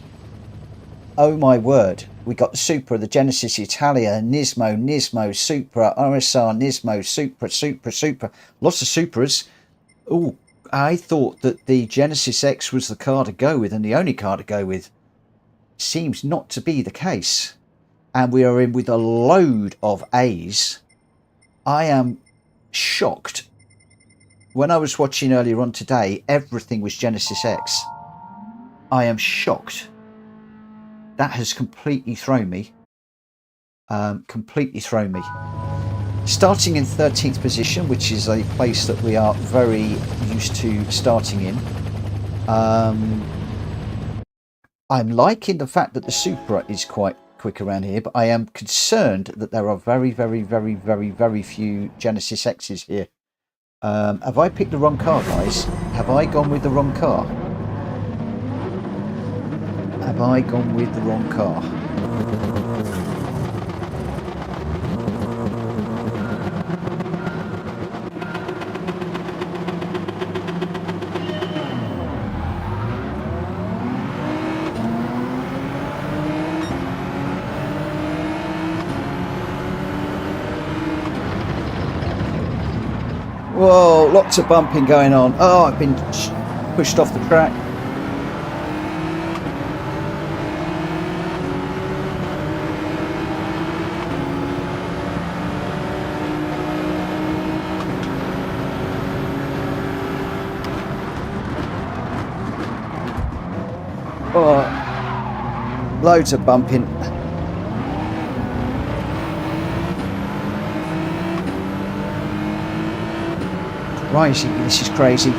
Oh my word. We got the Supra, the Genesis Italia, Nismo, Supra, RSR, Nismo, Supra. Lots of Supras. Oh, I thought that the Genesis X was the car to go with and the only car to go with. Seems not to be the case, and we are in with a load of A's. I am shocked. When I was watching earlier on today, everything was Genesis X. I am shocked. That has completely thrown me. Starting in 13th position, which is a place that we are very used to starting in. I'm liking the fact that the Supra is quite quick around here, but I am concerned that there are very few Genesis X's here. Have I picked the wrong car, guys? Have I gone with the wrong car? Have I gone with the wrong car? Whoa, lots of bumping going on. Oh, I've been pushed off the track. Oh, loads of bumping. Rising, this is crazy.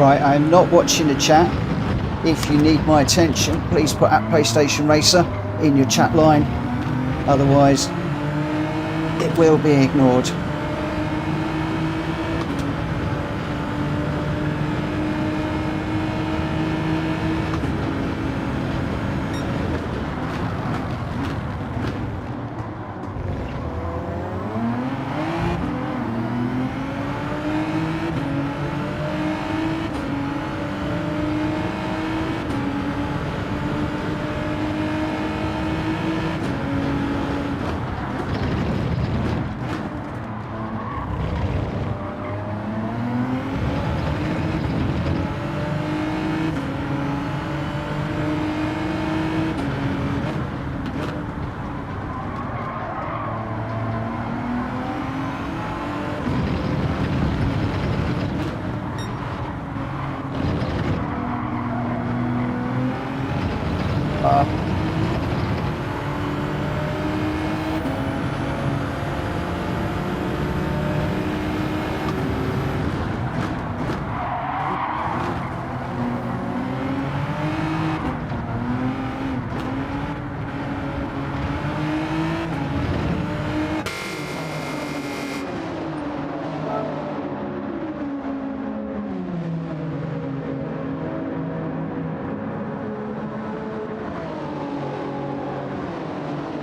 Right, I'm not watching the chat. If you need my attention, please put at PlayStation Racer in your chat line. Otherwise, it will be ignored.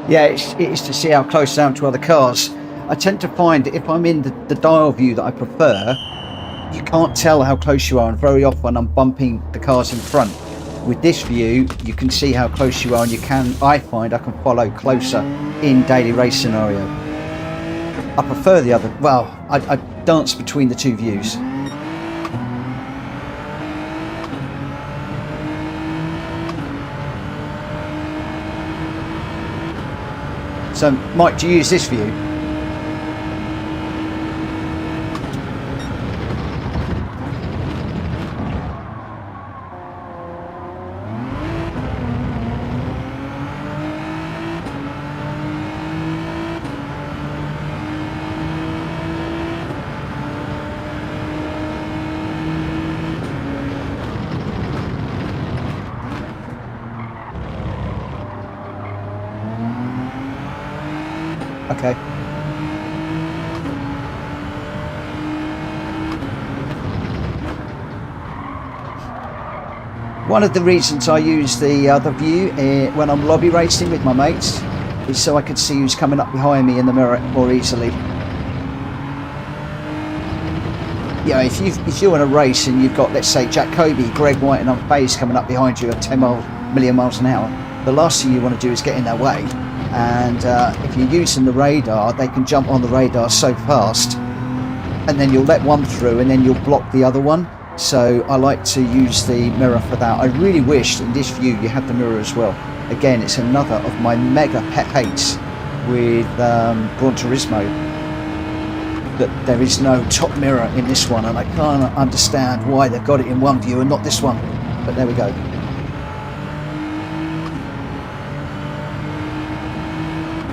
Yeah, it is to see how close I am to other cars. I tend to find if I'm in the dial view that I prefer, you can't tell how close you are, and very often I'm bumping the cars in front. With this view, you can see how close you are, and I find I can follow closer in daily race scenario. I prefer the other, well, I dance between the two views. So, Mike, do you use this view? Okay. One of the reasons I use the other view when I'm lobby racing with my mates is so I can see who's coming up behind me in the mirror more easily. Yeah, if you're in a race and you've got, let's say, Jack Kobe, Greg White and Unfazed coming up behind you at 10 million miles an hour, the last thing you want to do is get in their way. And if you're using the radar, they can jump on the radar so fast, and then you'll let one through and then you'll block the other one. So I like to use the mirror for that. I really wish in this view you had the mirror as well. Again, it's another of my mega pet hates with Gran Turismo, that there is no top mirror in this one, and I can't understand why they've got it in one view and not this one, but there we go.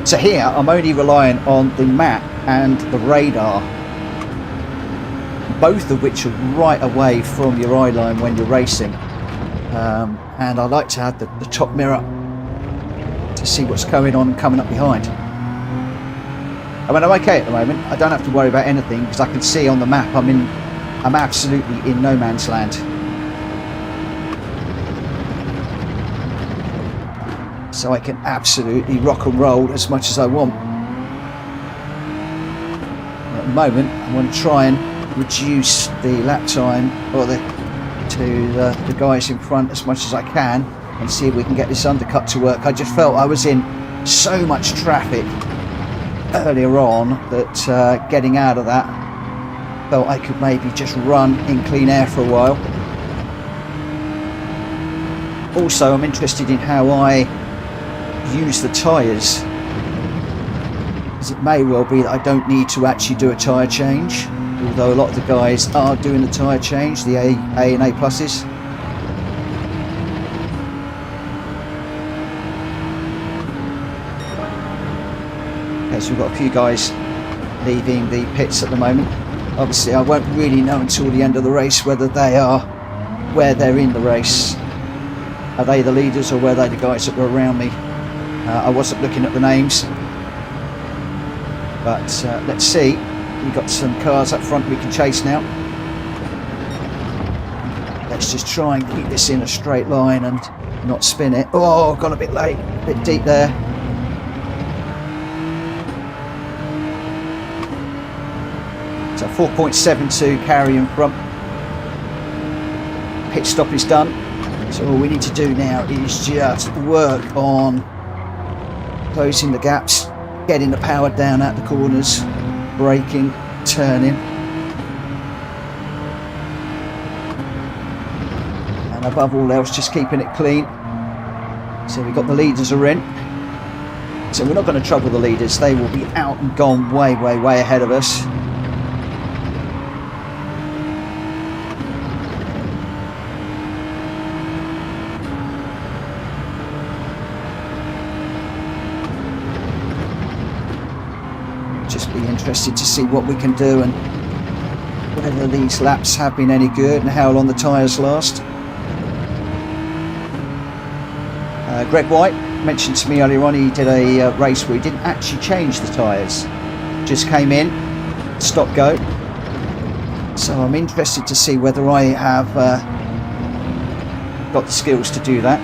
So here I'm only relying on the map and the radar, both of which are right away from your eye line when you're racing, and I like to have the top mirror to see what's going on and coming up behind. I mean, I'm okay at the moment. I don't have to worry about anything because I can see on the map I'm absolutely in no man's land. So I can absolutely rock and roll as much as I want. At the moment, I want to try and reduce the lap time to the guys in front as much as I can, and see if we can get this undercut to work. I just felt I was in so much traffic earlier on that getting out of that, felt I could maybe just run in clean air for a while. Also, I'm interested in how I use the tyres, as it may well be that I don't need to actually do a tyre change, although a lot of the guys are doing the tyre change, the A and A pluses. Okay, so we've got a few guys leaving the pits at the moment. Obviously I won't really know until the end of the race whether they are where they're in the race. Are they the leaders or were they the guys that were around me? I wasn't looking at the names, but let's see. We've got some cars up front we can chase now. Let's just try and keep this in a straight line and not spin it. Oh, gone a bit late, a bit deep there. So 4.72 carry in front. Pit stop is done. So all we need to do now is just work on closing the gaps, getting the power down at the corners, braking, turning. And above all else, just keeping it clean. So we've got the leaders are in. So we're not going to trouble the leaders. They will be out and gone way, way, way ahead of us. Just be interested to see what we can do and whether these laps have been any good and how long the tyres last. Greg White mentioned to me earlier on he did a race where he didn't actually change the tyres, just came in, stop go. So I'm interested to see whether I have got the skills to do that.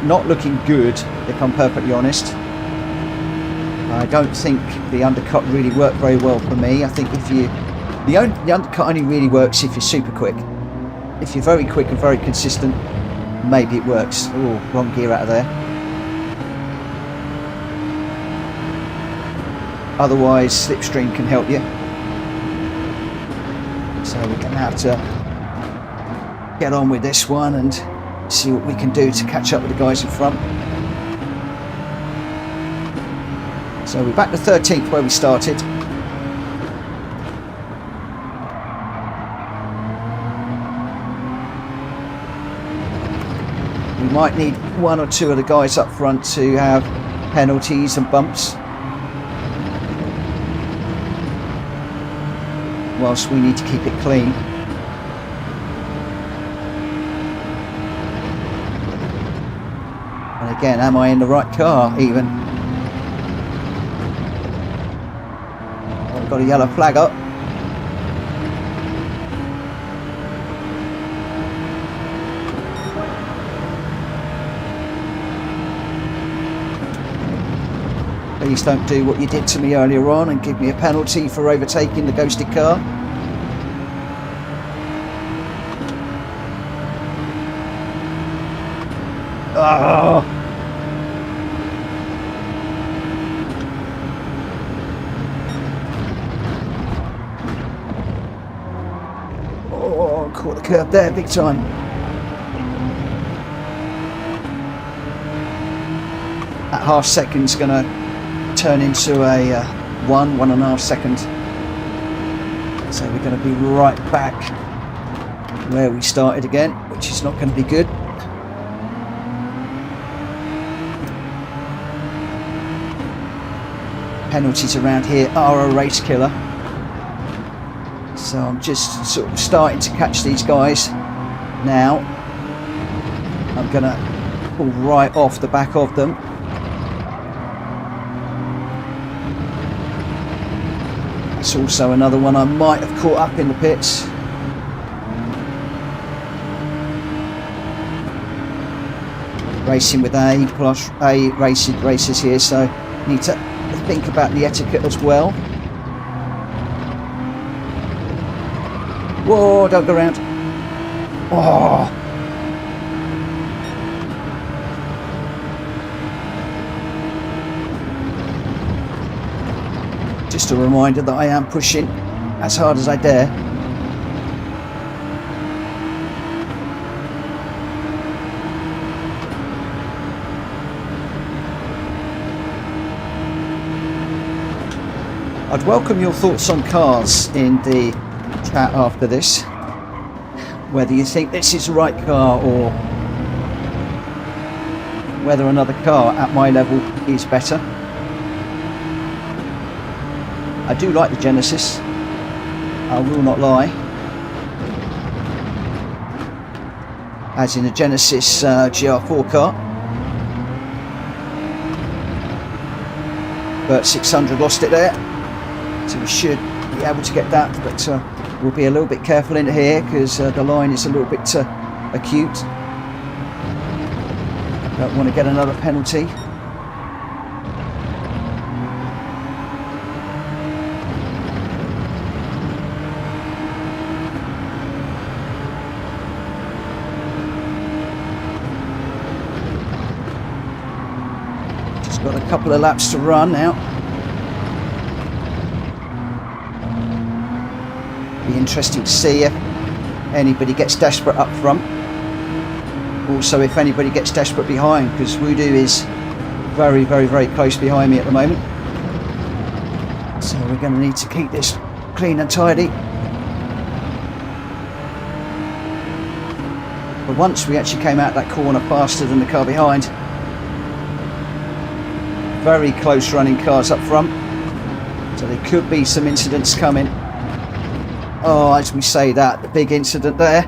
Not looking good, if I'm perfectly honest. I don't think the undercut really worked very well for me. I think if you the undercut only really works if you're super quick. If you're very quick and very consistent, maybe it works. Oh, wrong gear out of there. Otherwise, slipstream can help you. So we're going to have to get on with this one and see what we can do to catch up with the guys in front. So we're back to 13th where we started. We might need one or two of the guys up front to have penalties and bumps, whilst we need to keep it clean. And again, am I in the right car even? I've got a yellow flag up. Please don't do what you did to me earlier on and give me a penalty for overtaking the ghosted car. Oh. Oh, caught the curb there big time. That half second's gonna turn into a 1.5 seconds. So we're going to be right back where we started again, which is not going to be good. Penalties around here are a race killer. So I'm just sort of starting to catch these guys now. I'm going to pull right off the back of them. It's also another one I might have caught up in the pits. Racing with A races here, so need to think about the etiquette as well. Whoa, don't go around. Oh. Just a reminder that I am pushing as hard as I dare. I'd welcome your thoughts on cars in the chat after this. Whether you think this is the right car or whether another car at my level is better. I do like the Genesis. I will not lie. As in a Genesis GR4 car. But 600 lost it there. So we should be able to get that. But we'll be a little bit careful in here because the line is a little bit acute. Don't want to get another penalty. Just got a couple of laps to run now. Be interesting to see if anybody gets desperate up front. Also, if anybody gets desperate behind, because Voodoo is very, very, very close behind me at the moment. So we're going to need to keep this clean and tidy. But once we actually came out that corner faster than the car behind. Very close running cars up front. So there could be some incidents coming. Oh, as we say that, the big incident there.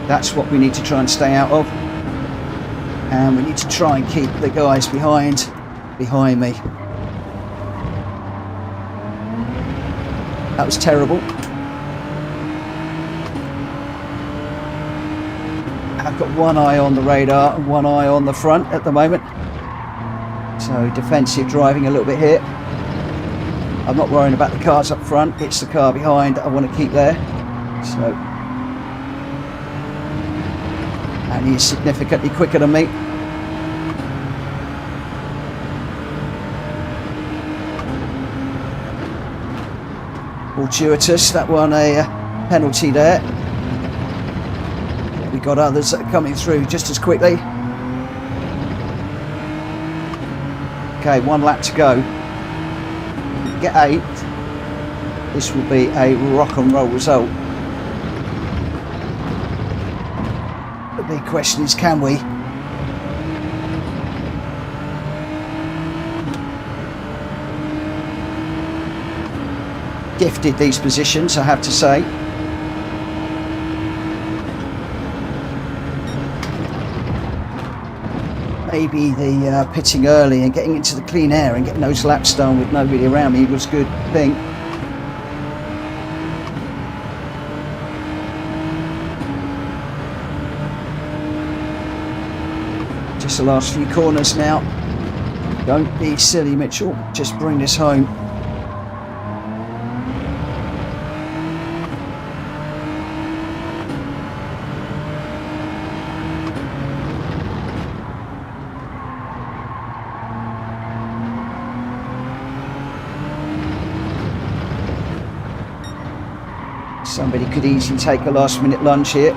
That's what we need to try and stay out of. And we need to try and keep the guys behind me. That was terrible. I've got one eye on the radar and one eye on the front at the moment. So defensive driving a little bit here. I'm not worrying about the cars up front. It's the car behind I want to keep there. So, and he's significantly quicker than me. Fortuitous, that one a penalty there. We got others that are coming through just as quickly. Okay, one lap to go. Get 8th. This will be a rock and roll result. The big question is, can we? Gifted these positions, I have to say. Maybe the pitting early and getting into the clean air and getting those laps done with nobody around me was a good thing. Just the last few corners now. Don't be silly, Mitchell. Just bring this home. Somebody could easily take a last minute lunge here.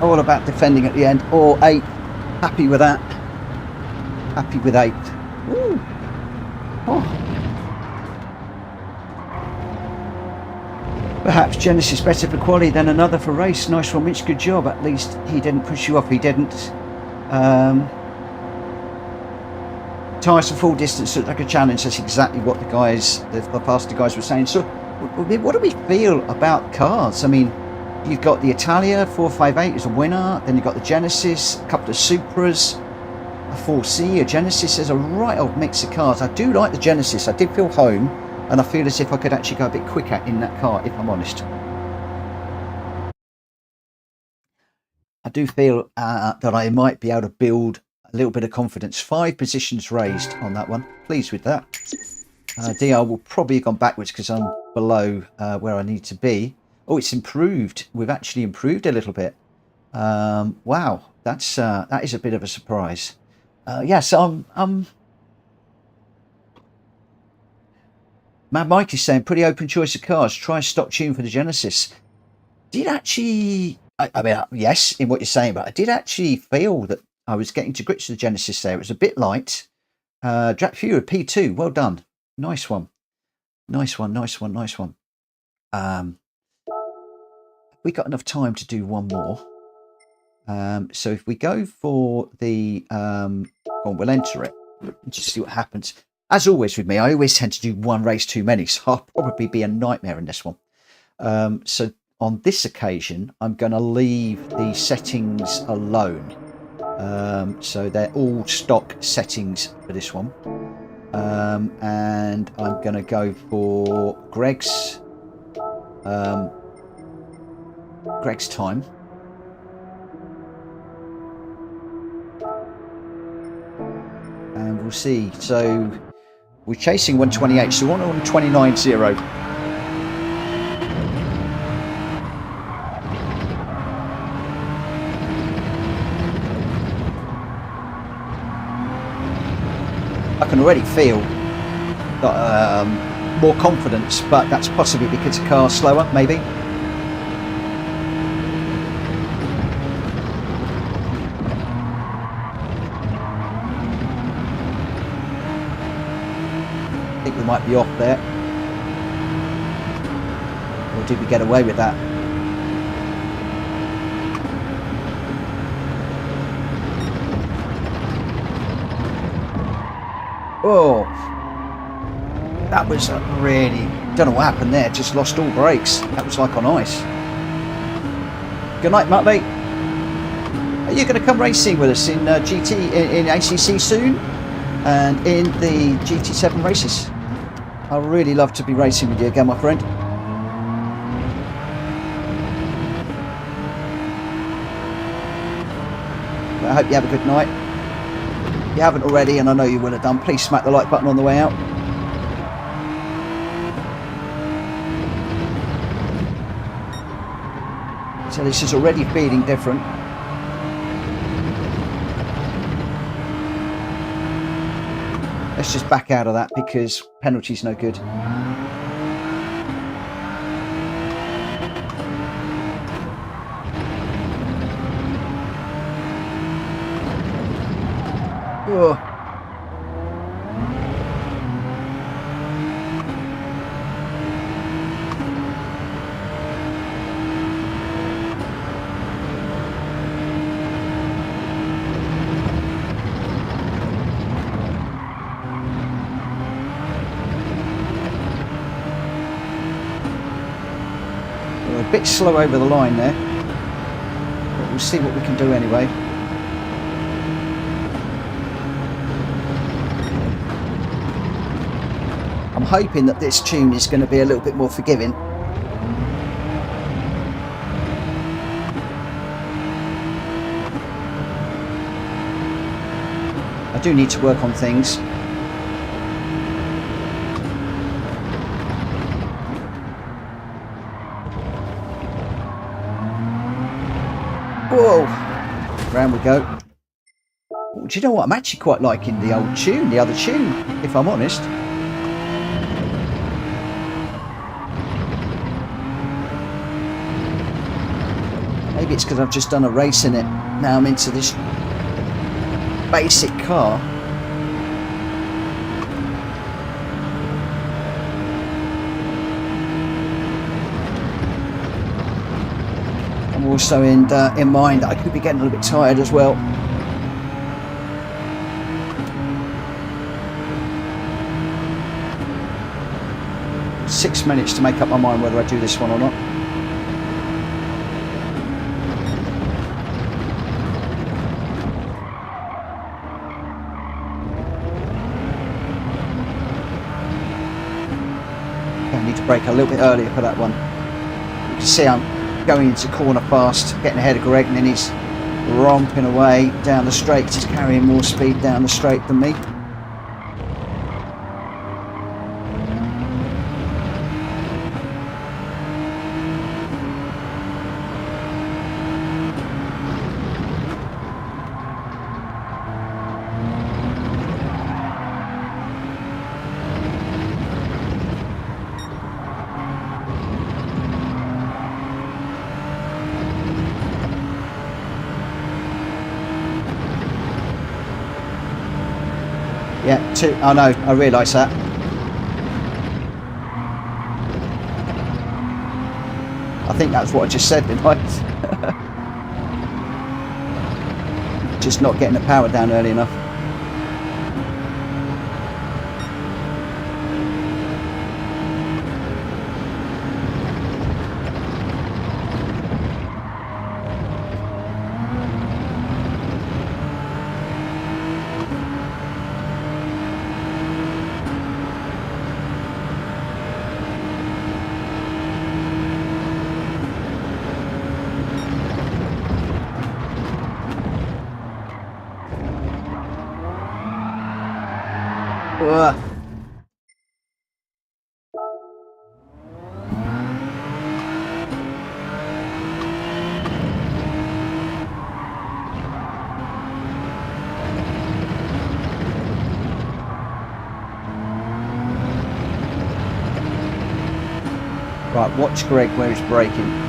All about defending at the end. Or 8. Happy with that. Happy with 8. Ooh. Oh. Perhaps Genesis better for quali than another for race. Nice one, Mitch. Good job. At least he didn't push you off. He didn't. Tyres for full distance looked like a challenge. That's exactly what the faster guys were saying. So, what do we feel about cars? I mean, you've got the Italia 458 is a winner. Then you've got the Genesis, a couple of Supras, a 4C, a Genesis. There's a right old mix of cars. I do like the Genesis. I did feel home, and I feel as if I could actually go a bit quicker in that car, if I'm honest. I do feel that I might be able to build a little bit of confidence. 5 positions raised on that one. Pleased with that. DR will probably have gone backwards because I'm below where I need to be. Oh, it's improved. We've actually improved a little bit. Wow, that is a bit of a surprise. Yes, Mad Mike is saying, pretty open choice of cars. Try a stock tune for the Genesis. Did actually, I mean, yes, in what you're saying, but I did actually feel that I was getting to grips with the Genesis there. It was a bit light. Jack Fury, P2, well done. Nice one. Nice one. We got enough time to do one more. So if we go for the, we'll enter it. Just see what happens. As always with me, I always tend to do one race too many, so I'll probably be a nightmare in this one. So on this occasion, I'm going to leave the settings alone. So they're all stock settings for this one. And I'm going to go for Greg's time. And we'll see. So we're chasing 128, so we're on 29.0. I can already feel more confidence, but that's possibly because the car's slower, maybe. I think we might be off there. Or did we get away with that? Oh, that was a really, don't know what happened there, just lost all brakes. That was like on ice. Good night, Muttley. Are you going to come racing with us in GT, in ACC soon? And in the GT7 races? I'd really love to be racing with you again, my friend. I hope you have a good night. If you haven't already, and I know you will have done, please smack the like button on the way out. So this is already feeling different. Let's just back out of that because penalty's no good. Oh. We're a bit slow over the line there, but we'll see what we can do anyway. I'm hoping that this tune is going to be a little bit more forgiving. I do need to work on things. Whoa! Round we go. Oh, do you know what? I'm actually quite liking the old tune, the other tune, if I'm honest. Maybe it's because I've just done a race in it. Now I'm into this basic car. I'm also in mind that I could be getting a little bit tired as well. Six minutes to make up my mind whether I do this one or not. Brake a little bit earlier for that one. You can see I'm going into corner fast, getting ahead of Greg, and then he's romping away down the straight. He's carrying more speed down the straight than me. Yeah, 2. I know, I realise that. I think that's what I just said, didn't I? Just not getting the power down early enough. Ugh. Right, watch Greg where he's braking.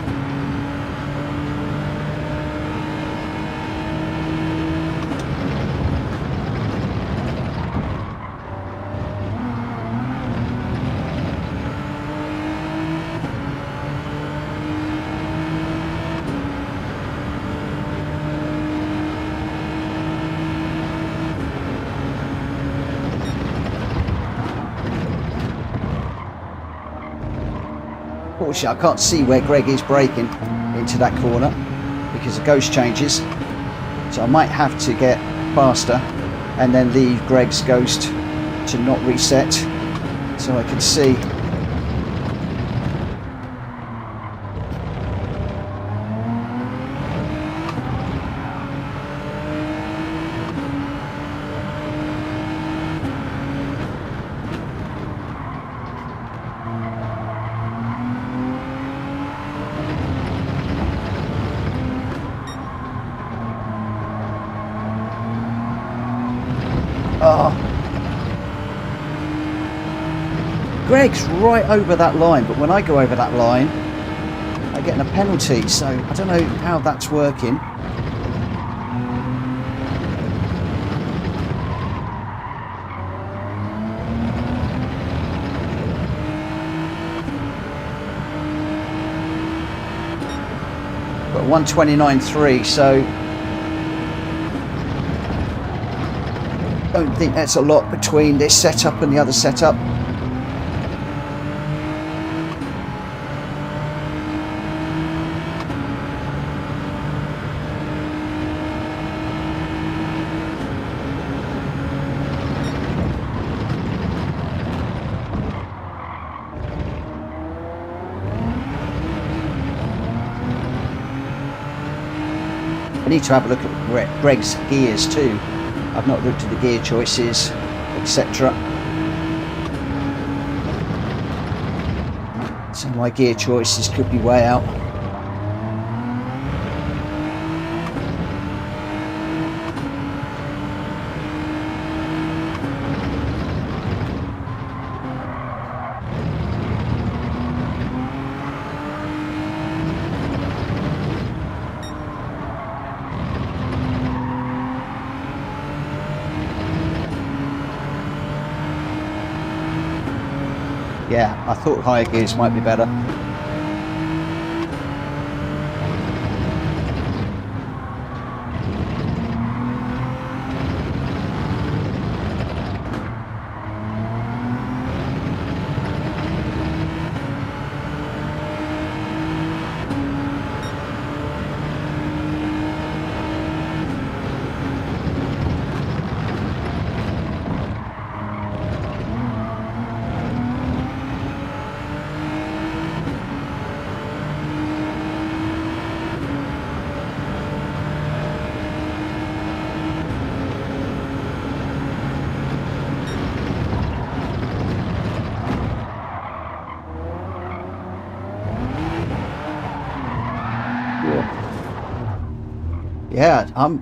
Unfortunately, I can't see where Greg is braking into that corner because the ghost changes. So I might have to get faster and then leave Greg's ghost to not reset so I can see. Oh. Greg's right over that line, but when I go over that line, I get a penalty, so I don't know how that's working. But 1:29.3, so don't think that's a lot between this setup and the other setup. I need to have a look at Greg's gears too. I've not looked at the gear choices, etc. So my gear choices could be way out. Yeah, I thought higher gears might be better. Yeah, I'm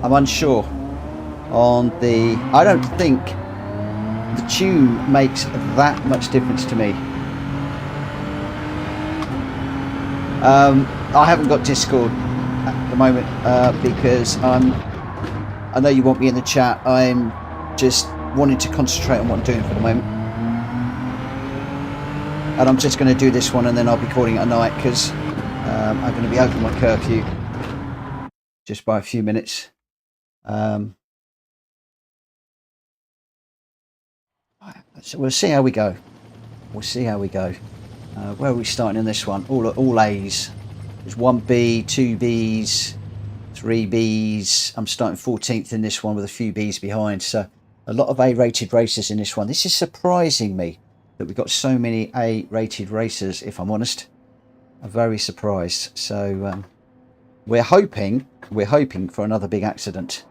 unsure on the. I don't think the tune makes that much difference to me. I haven't got Discord at the moment because I'm I know you want me in the chat. I'm just wanting to concentrate on what I'm doing for the moment. And I'm just going to do this one and then I'll be calling it a night because I'm going to be over my curfew just by a few minutes. So we'll see how we go. We'll see how we go. Where are we starting in this one? All A's. There's 1B, 2 B's, 3 B's. I'm starting 14th in this one with a few B's behind. So a lot of A-rated racers in this one. This is surprising me that we've got so many A-rated racers, if I'm honest. I'm very surprised. So we're hoping for another big accident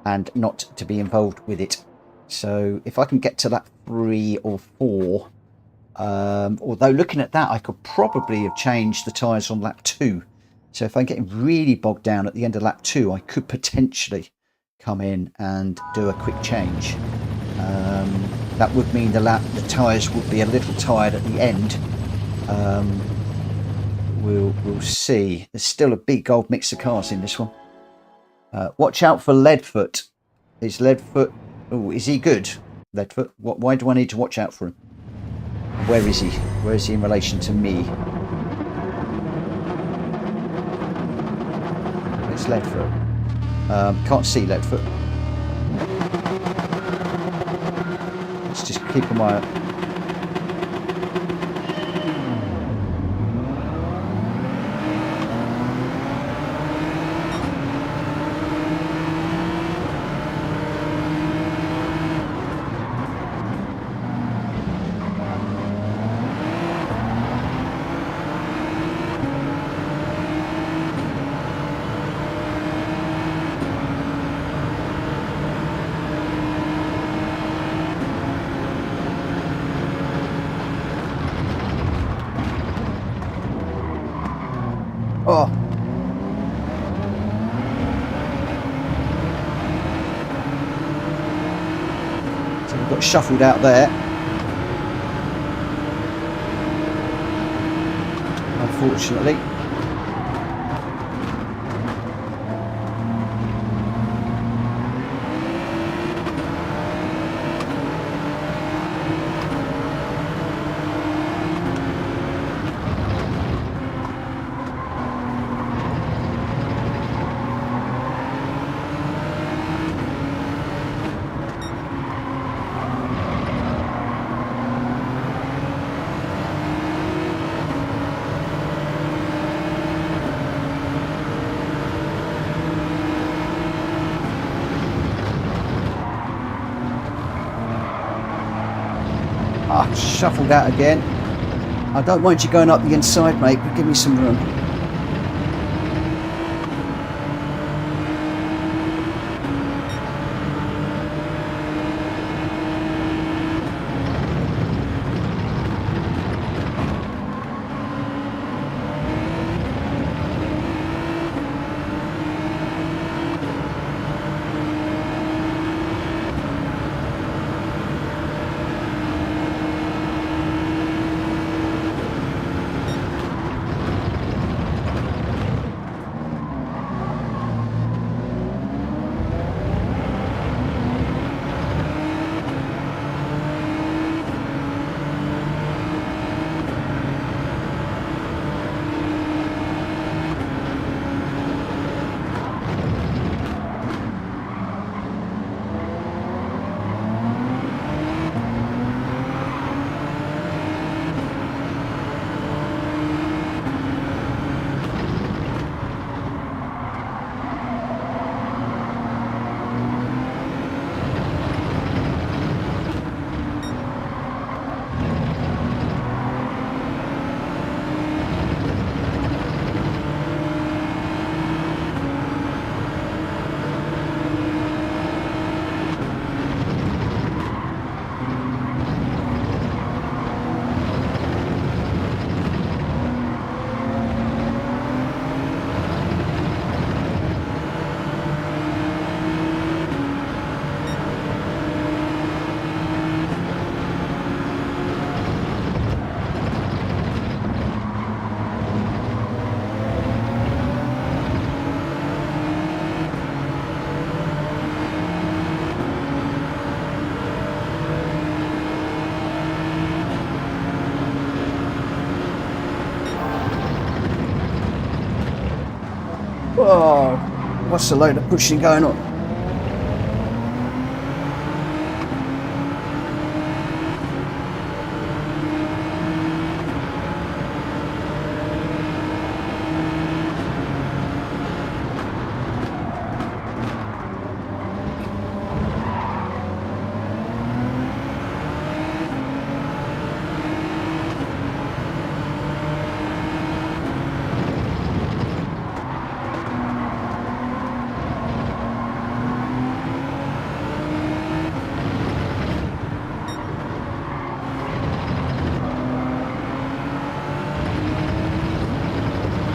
and not to be involved with it. So if I can get to that 3 or 4, although looking at that, I could probably have changed the tyres on lap 2. So if I'm getting really bogged down at the end of lap 2, I could potentially come in and do a quick change. That would mean the tyres would be a little tired at the end. We'll see. There's still a big old mix of cars in this one. Watch out for Leadfoot. Is Leadfoot... Oh, is he good, Leadfoot? Why do I need to watch out for him? Where is he? Where is he in relation to me? Where's Leadfoot? Can't see Leadfoot. Let's just keep an eye out. Oh. So we've got shuffled out there. Unfortunately. Shuffled out again. I don't mind you going up the inside, mate, but give me some room. Oh, what's the load of pushing going on?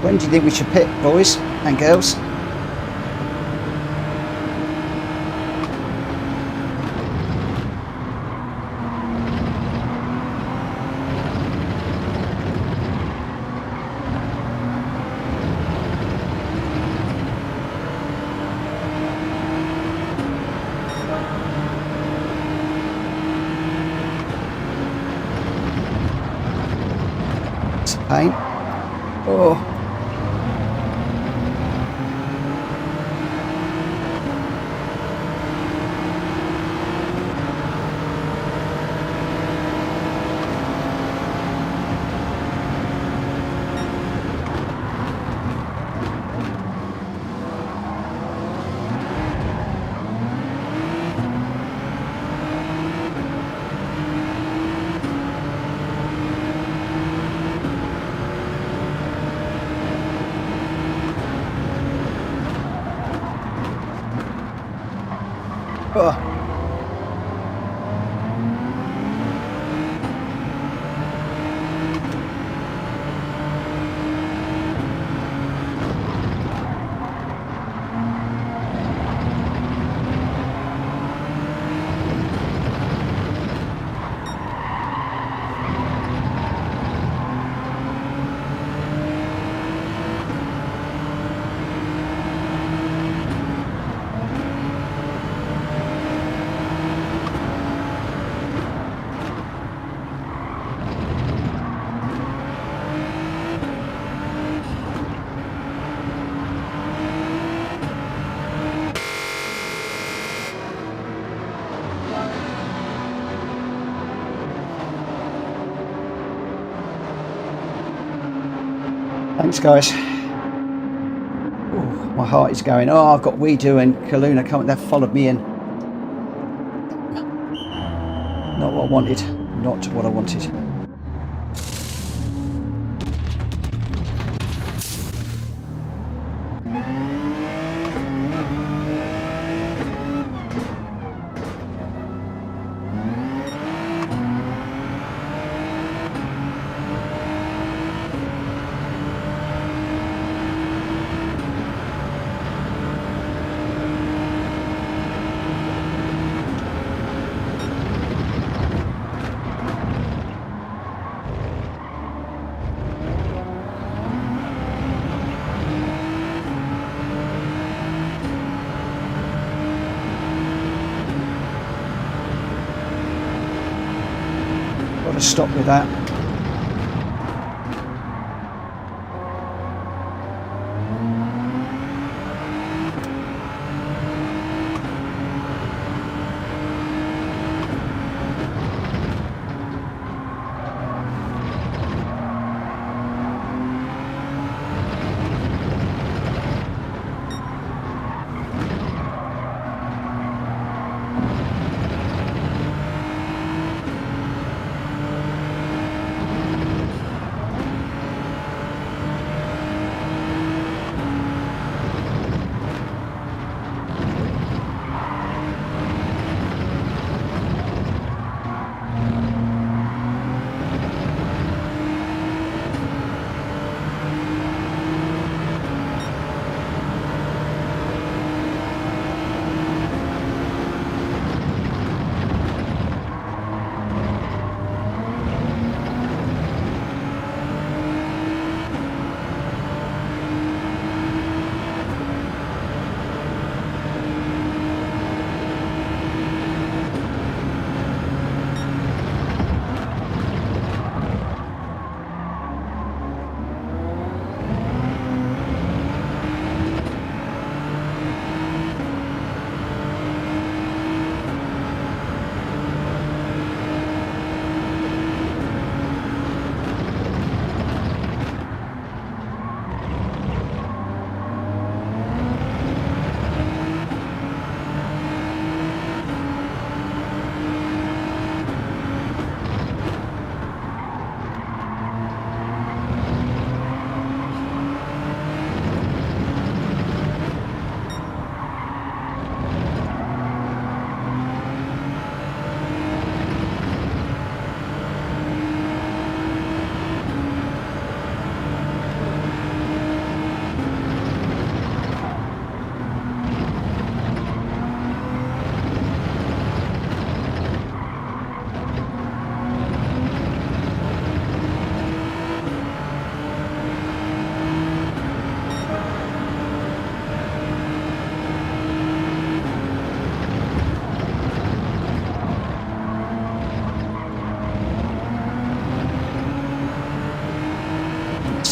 When do you think we should pit, boys and girls? It's a pain. Oh. Oh. Thanks, guys. Ooh, my heart is going. Oh, I've got Weedo and Kaluna coming. They've followed me in. Not what I wanted. Not what I wanted. Got to stop with that.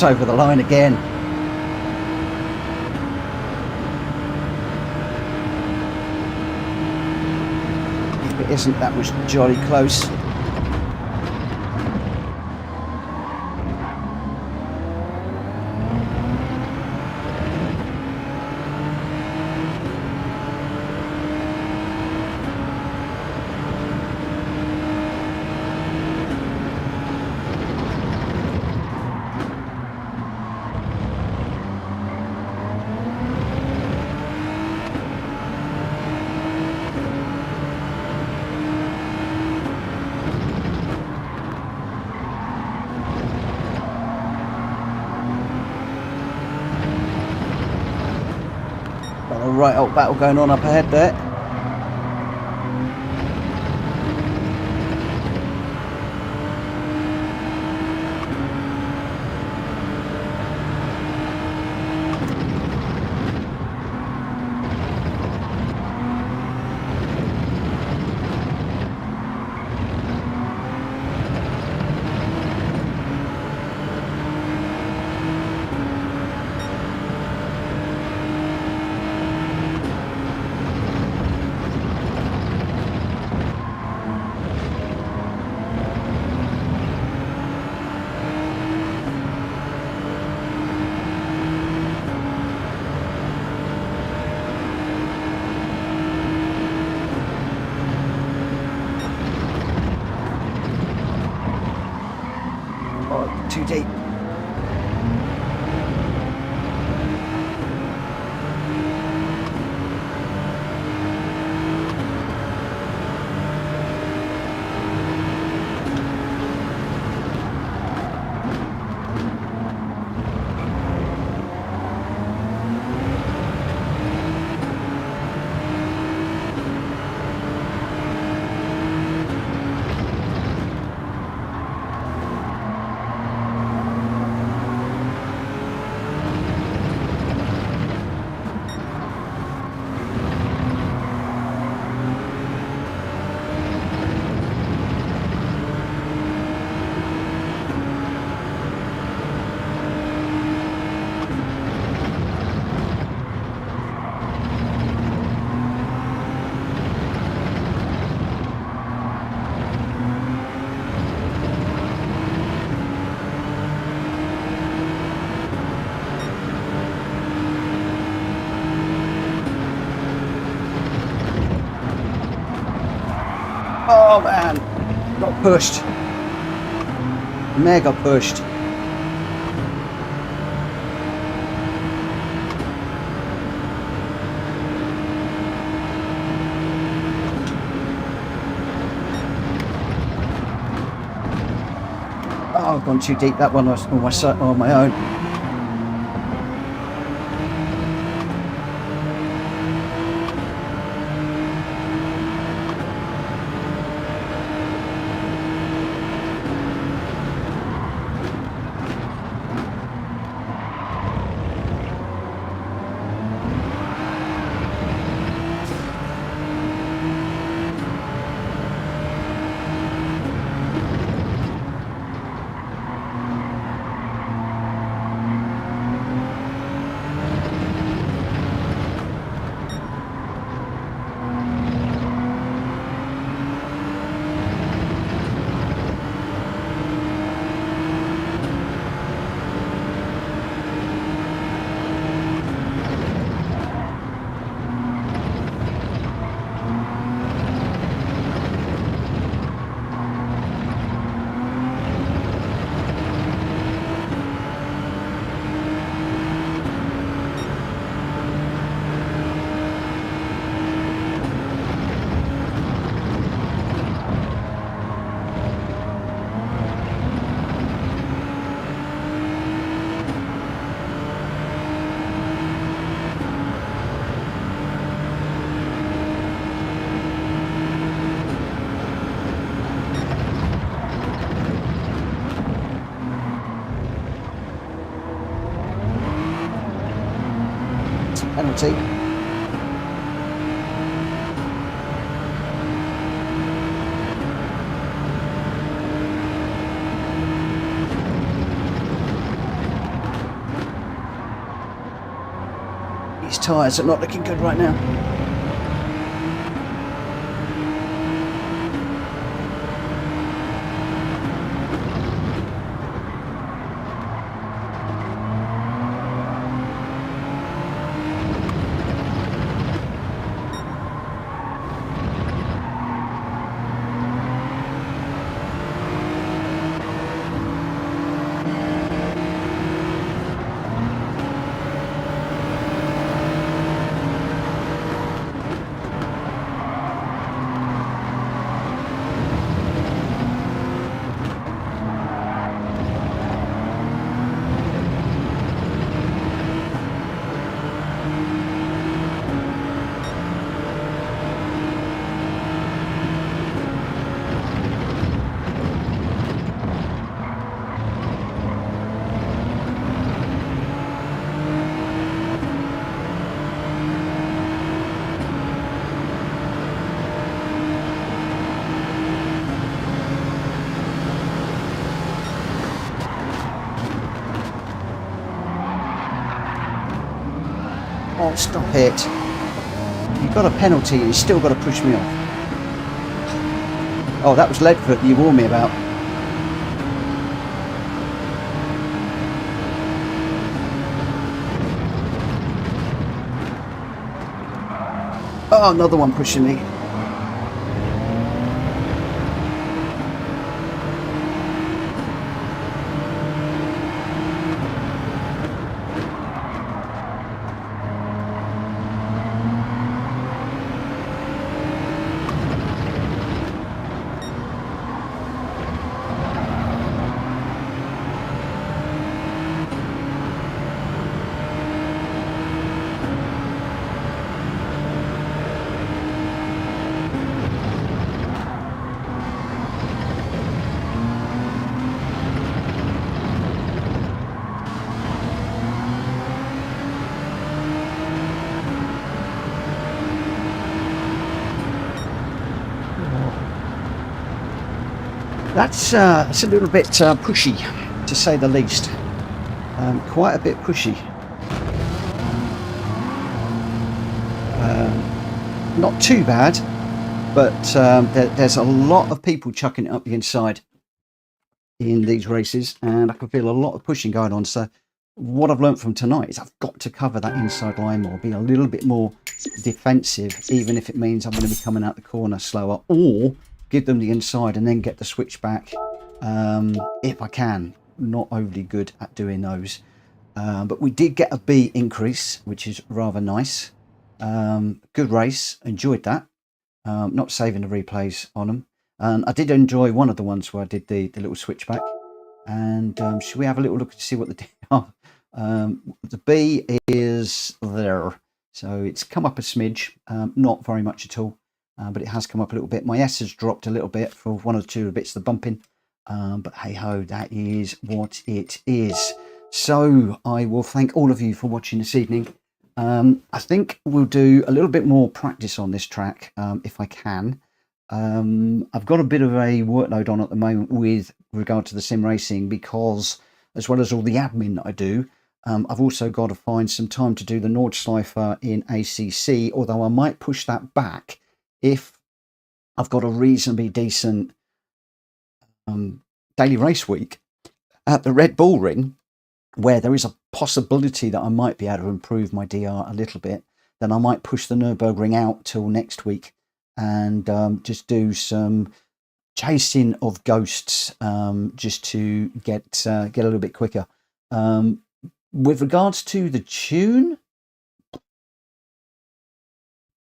us over the line again. If it isn't, that was jolly close. Right old battle going on up ahead there. Too deep. Oh man, got pushed. Mega pushed. Oh, I've gone too deep. That one was on my own. Penalty. tyres are not looking good right now. Oh, stop it. You've got a penalty and you've still got to push me off. Oh, that was Leadfoot you warned me about. Oh, another one pushing me. That's a little bit pushy, to say the least. Quite a bit pushy. Not too bad, but there's a lot of people chucking it up the inside in these races, and I can feel a lot of pushing going on. So what I've learned from tonight is I've got to cover that inside line more, be a little bit more defensive, even if it means I'm going to be coming out the corner slower, or give them the inside and then get the switch back if I can. Not overly good at doing those, but we did get a B increase, which is rather nice. Good race, enjoyed that. Not saving the replays on them. I did enjoy one of the ones where I did the little switchback. And should we have a little look to see what the D are? The B is there, so it's come up a smidge, not very much at all. But it has come up a little bit. My S has dropped a little bit for one or two bits of the bumping. But hey ho, that is what it is. So I will thank all of you for watching this evening. I think we'll do a little bit more practice on this track if I can. I've got a bit of a workload on at the moment with regard to the sim racing, because as well as all the admin that I do, I've also got to find some time to do the Nordschleifer in ACC, although I might push that back if I've got a reasonably decent daily race week at the Red Bull Ring, where there is a possibility that I might be able to improve my DR a little bit. Then I might push the Nürburgring out till next week and just do some chasing of ghosts just to get a little bit quicker. With regards to the tune,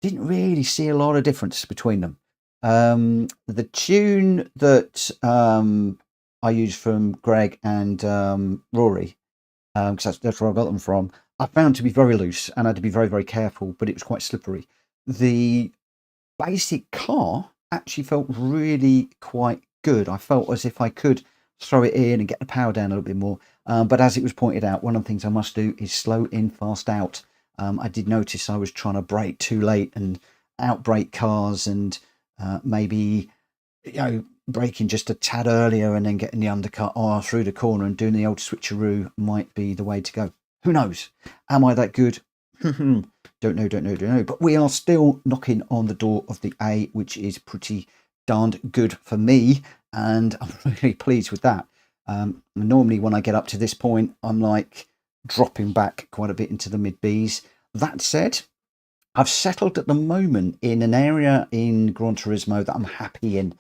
didn't really see a lot of difference between them. The tune that I use from Greg and Rory, because that's where I got them from, I found to be very loose and I had to be very, very careful, but it was quite slippery. The basic car actually felt really quite good. I felt as if I could throw it in and get the power down a little bit more. But as it was pointed out, one of the things I must do is slow in, fast out. I did notice I was trying to brake too late and outbrake cars, and maybe braking just a tad earlier and then getting the undercut or through the corner and doing the old switcheroo might be the way to go. Who knows? Am I that good? Don't know. But we are still knocking on the door of the A, which is pretty darned good for me. And I'm really pleased with that. Normally, when I get up to this point, I'm like dropping back quite a bit into the mid Bs. That said, I've settled at the moment in an area in Gran Turismo that I'm happy in.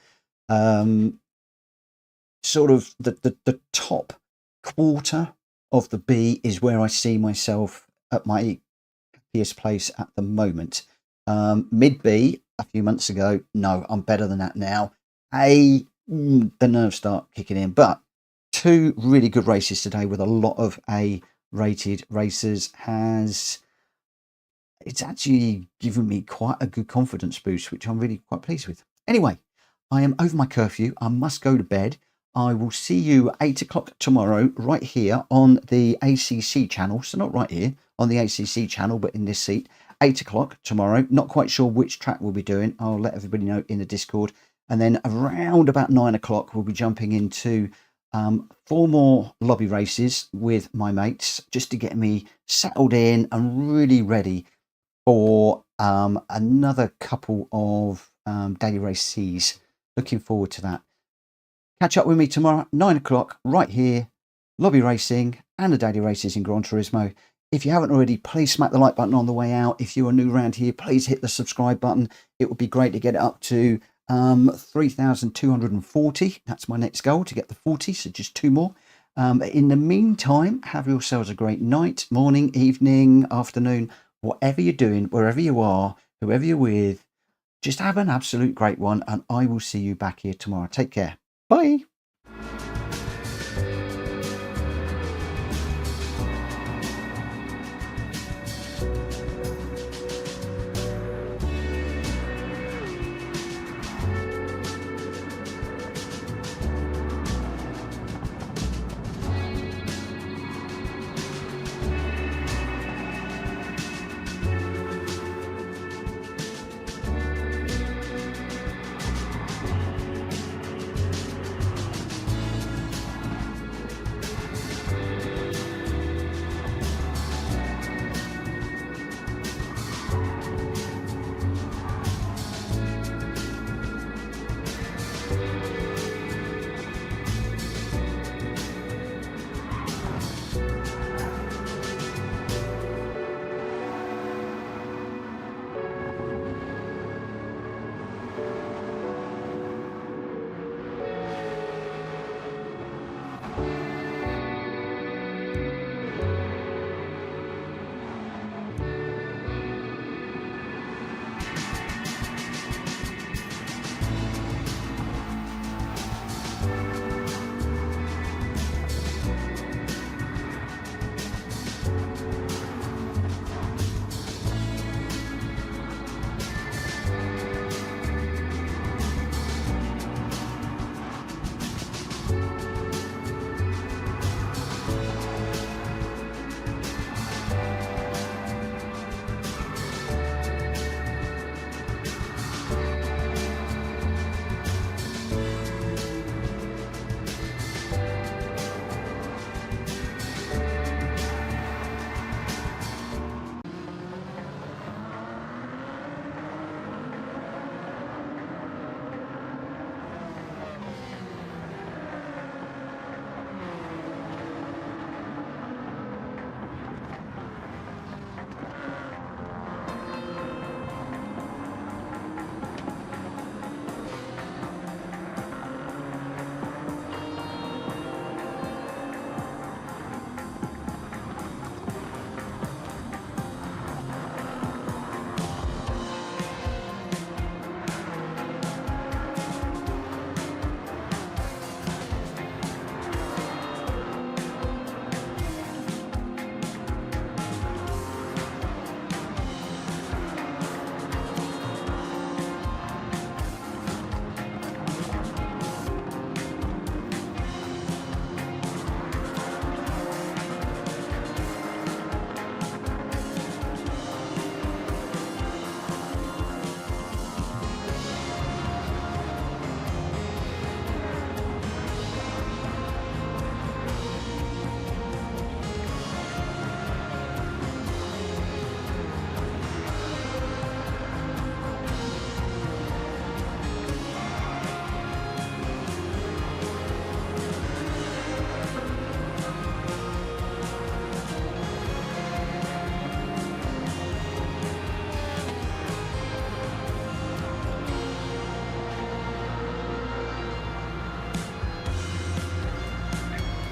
Sort of the top quarter of the B is where I see myself at my happiest place at the moment. Mid B a few months ago, no, I'm better than that now. A, the nerves start kicking in, but two really good races today with a lot of A rated races it's actually given me quite a good confidence boost, which I'm really quite pleased with. Anyway, I am over my curfew. I must go to bed. I will see you 8 o'clock tomorrow right here on the ACC channel. So not right here on the ACC channel, but in this seat. 8 o'clock tomorrow. Not quite sure which track we'll be doing. I'll let everybody know in the Discord. And then around about 9 o'clock, we'll be jumping into 4 more lobby races with my mates just to get me settled in and really ready for another couple of daily race C's. Looking forward to that. Catch up with me tomorrow, 9 o'clock, right here. Lobby racing and the daily races in Gran Turismo. If you haven't already, please smack the like button on the way out. If you are new around here, please hit the subscribe button. It would be great to get it up to 3,240. That's my next goal, to get the 40, so just 2 more. In the meantime, have yourselves a great night, morning, evening, afternoon, whatever you're doing, wherever you are, whoever you're with. Just have an absolute great one, and I will see you back here tomorrow. Take care. Bye.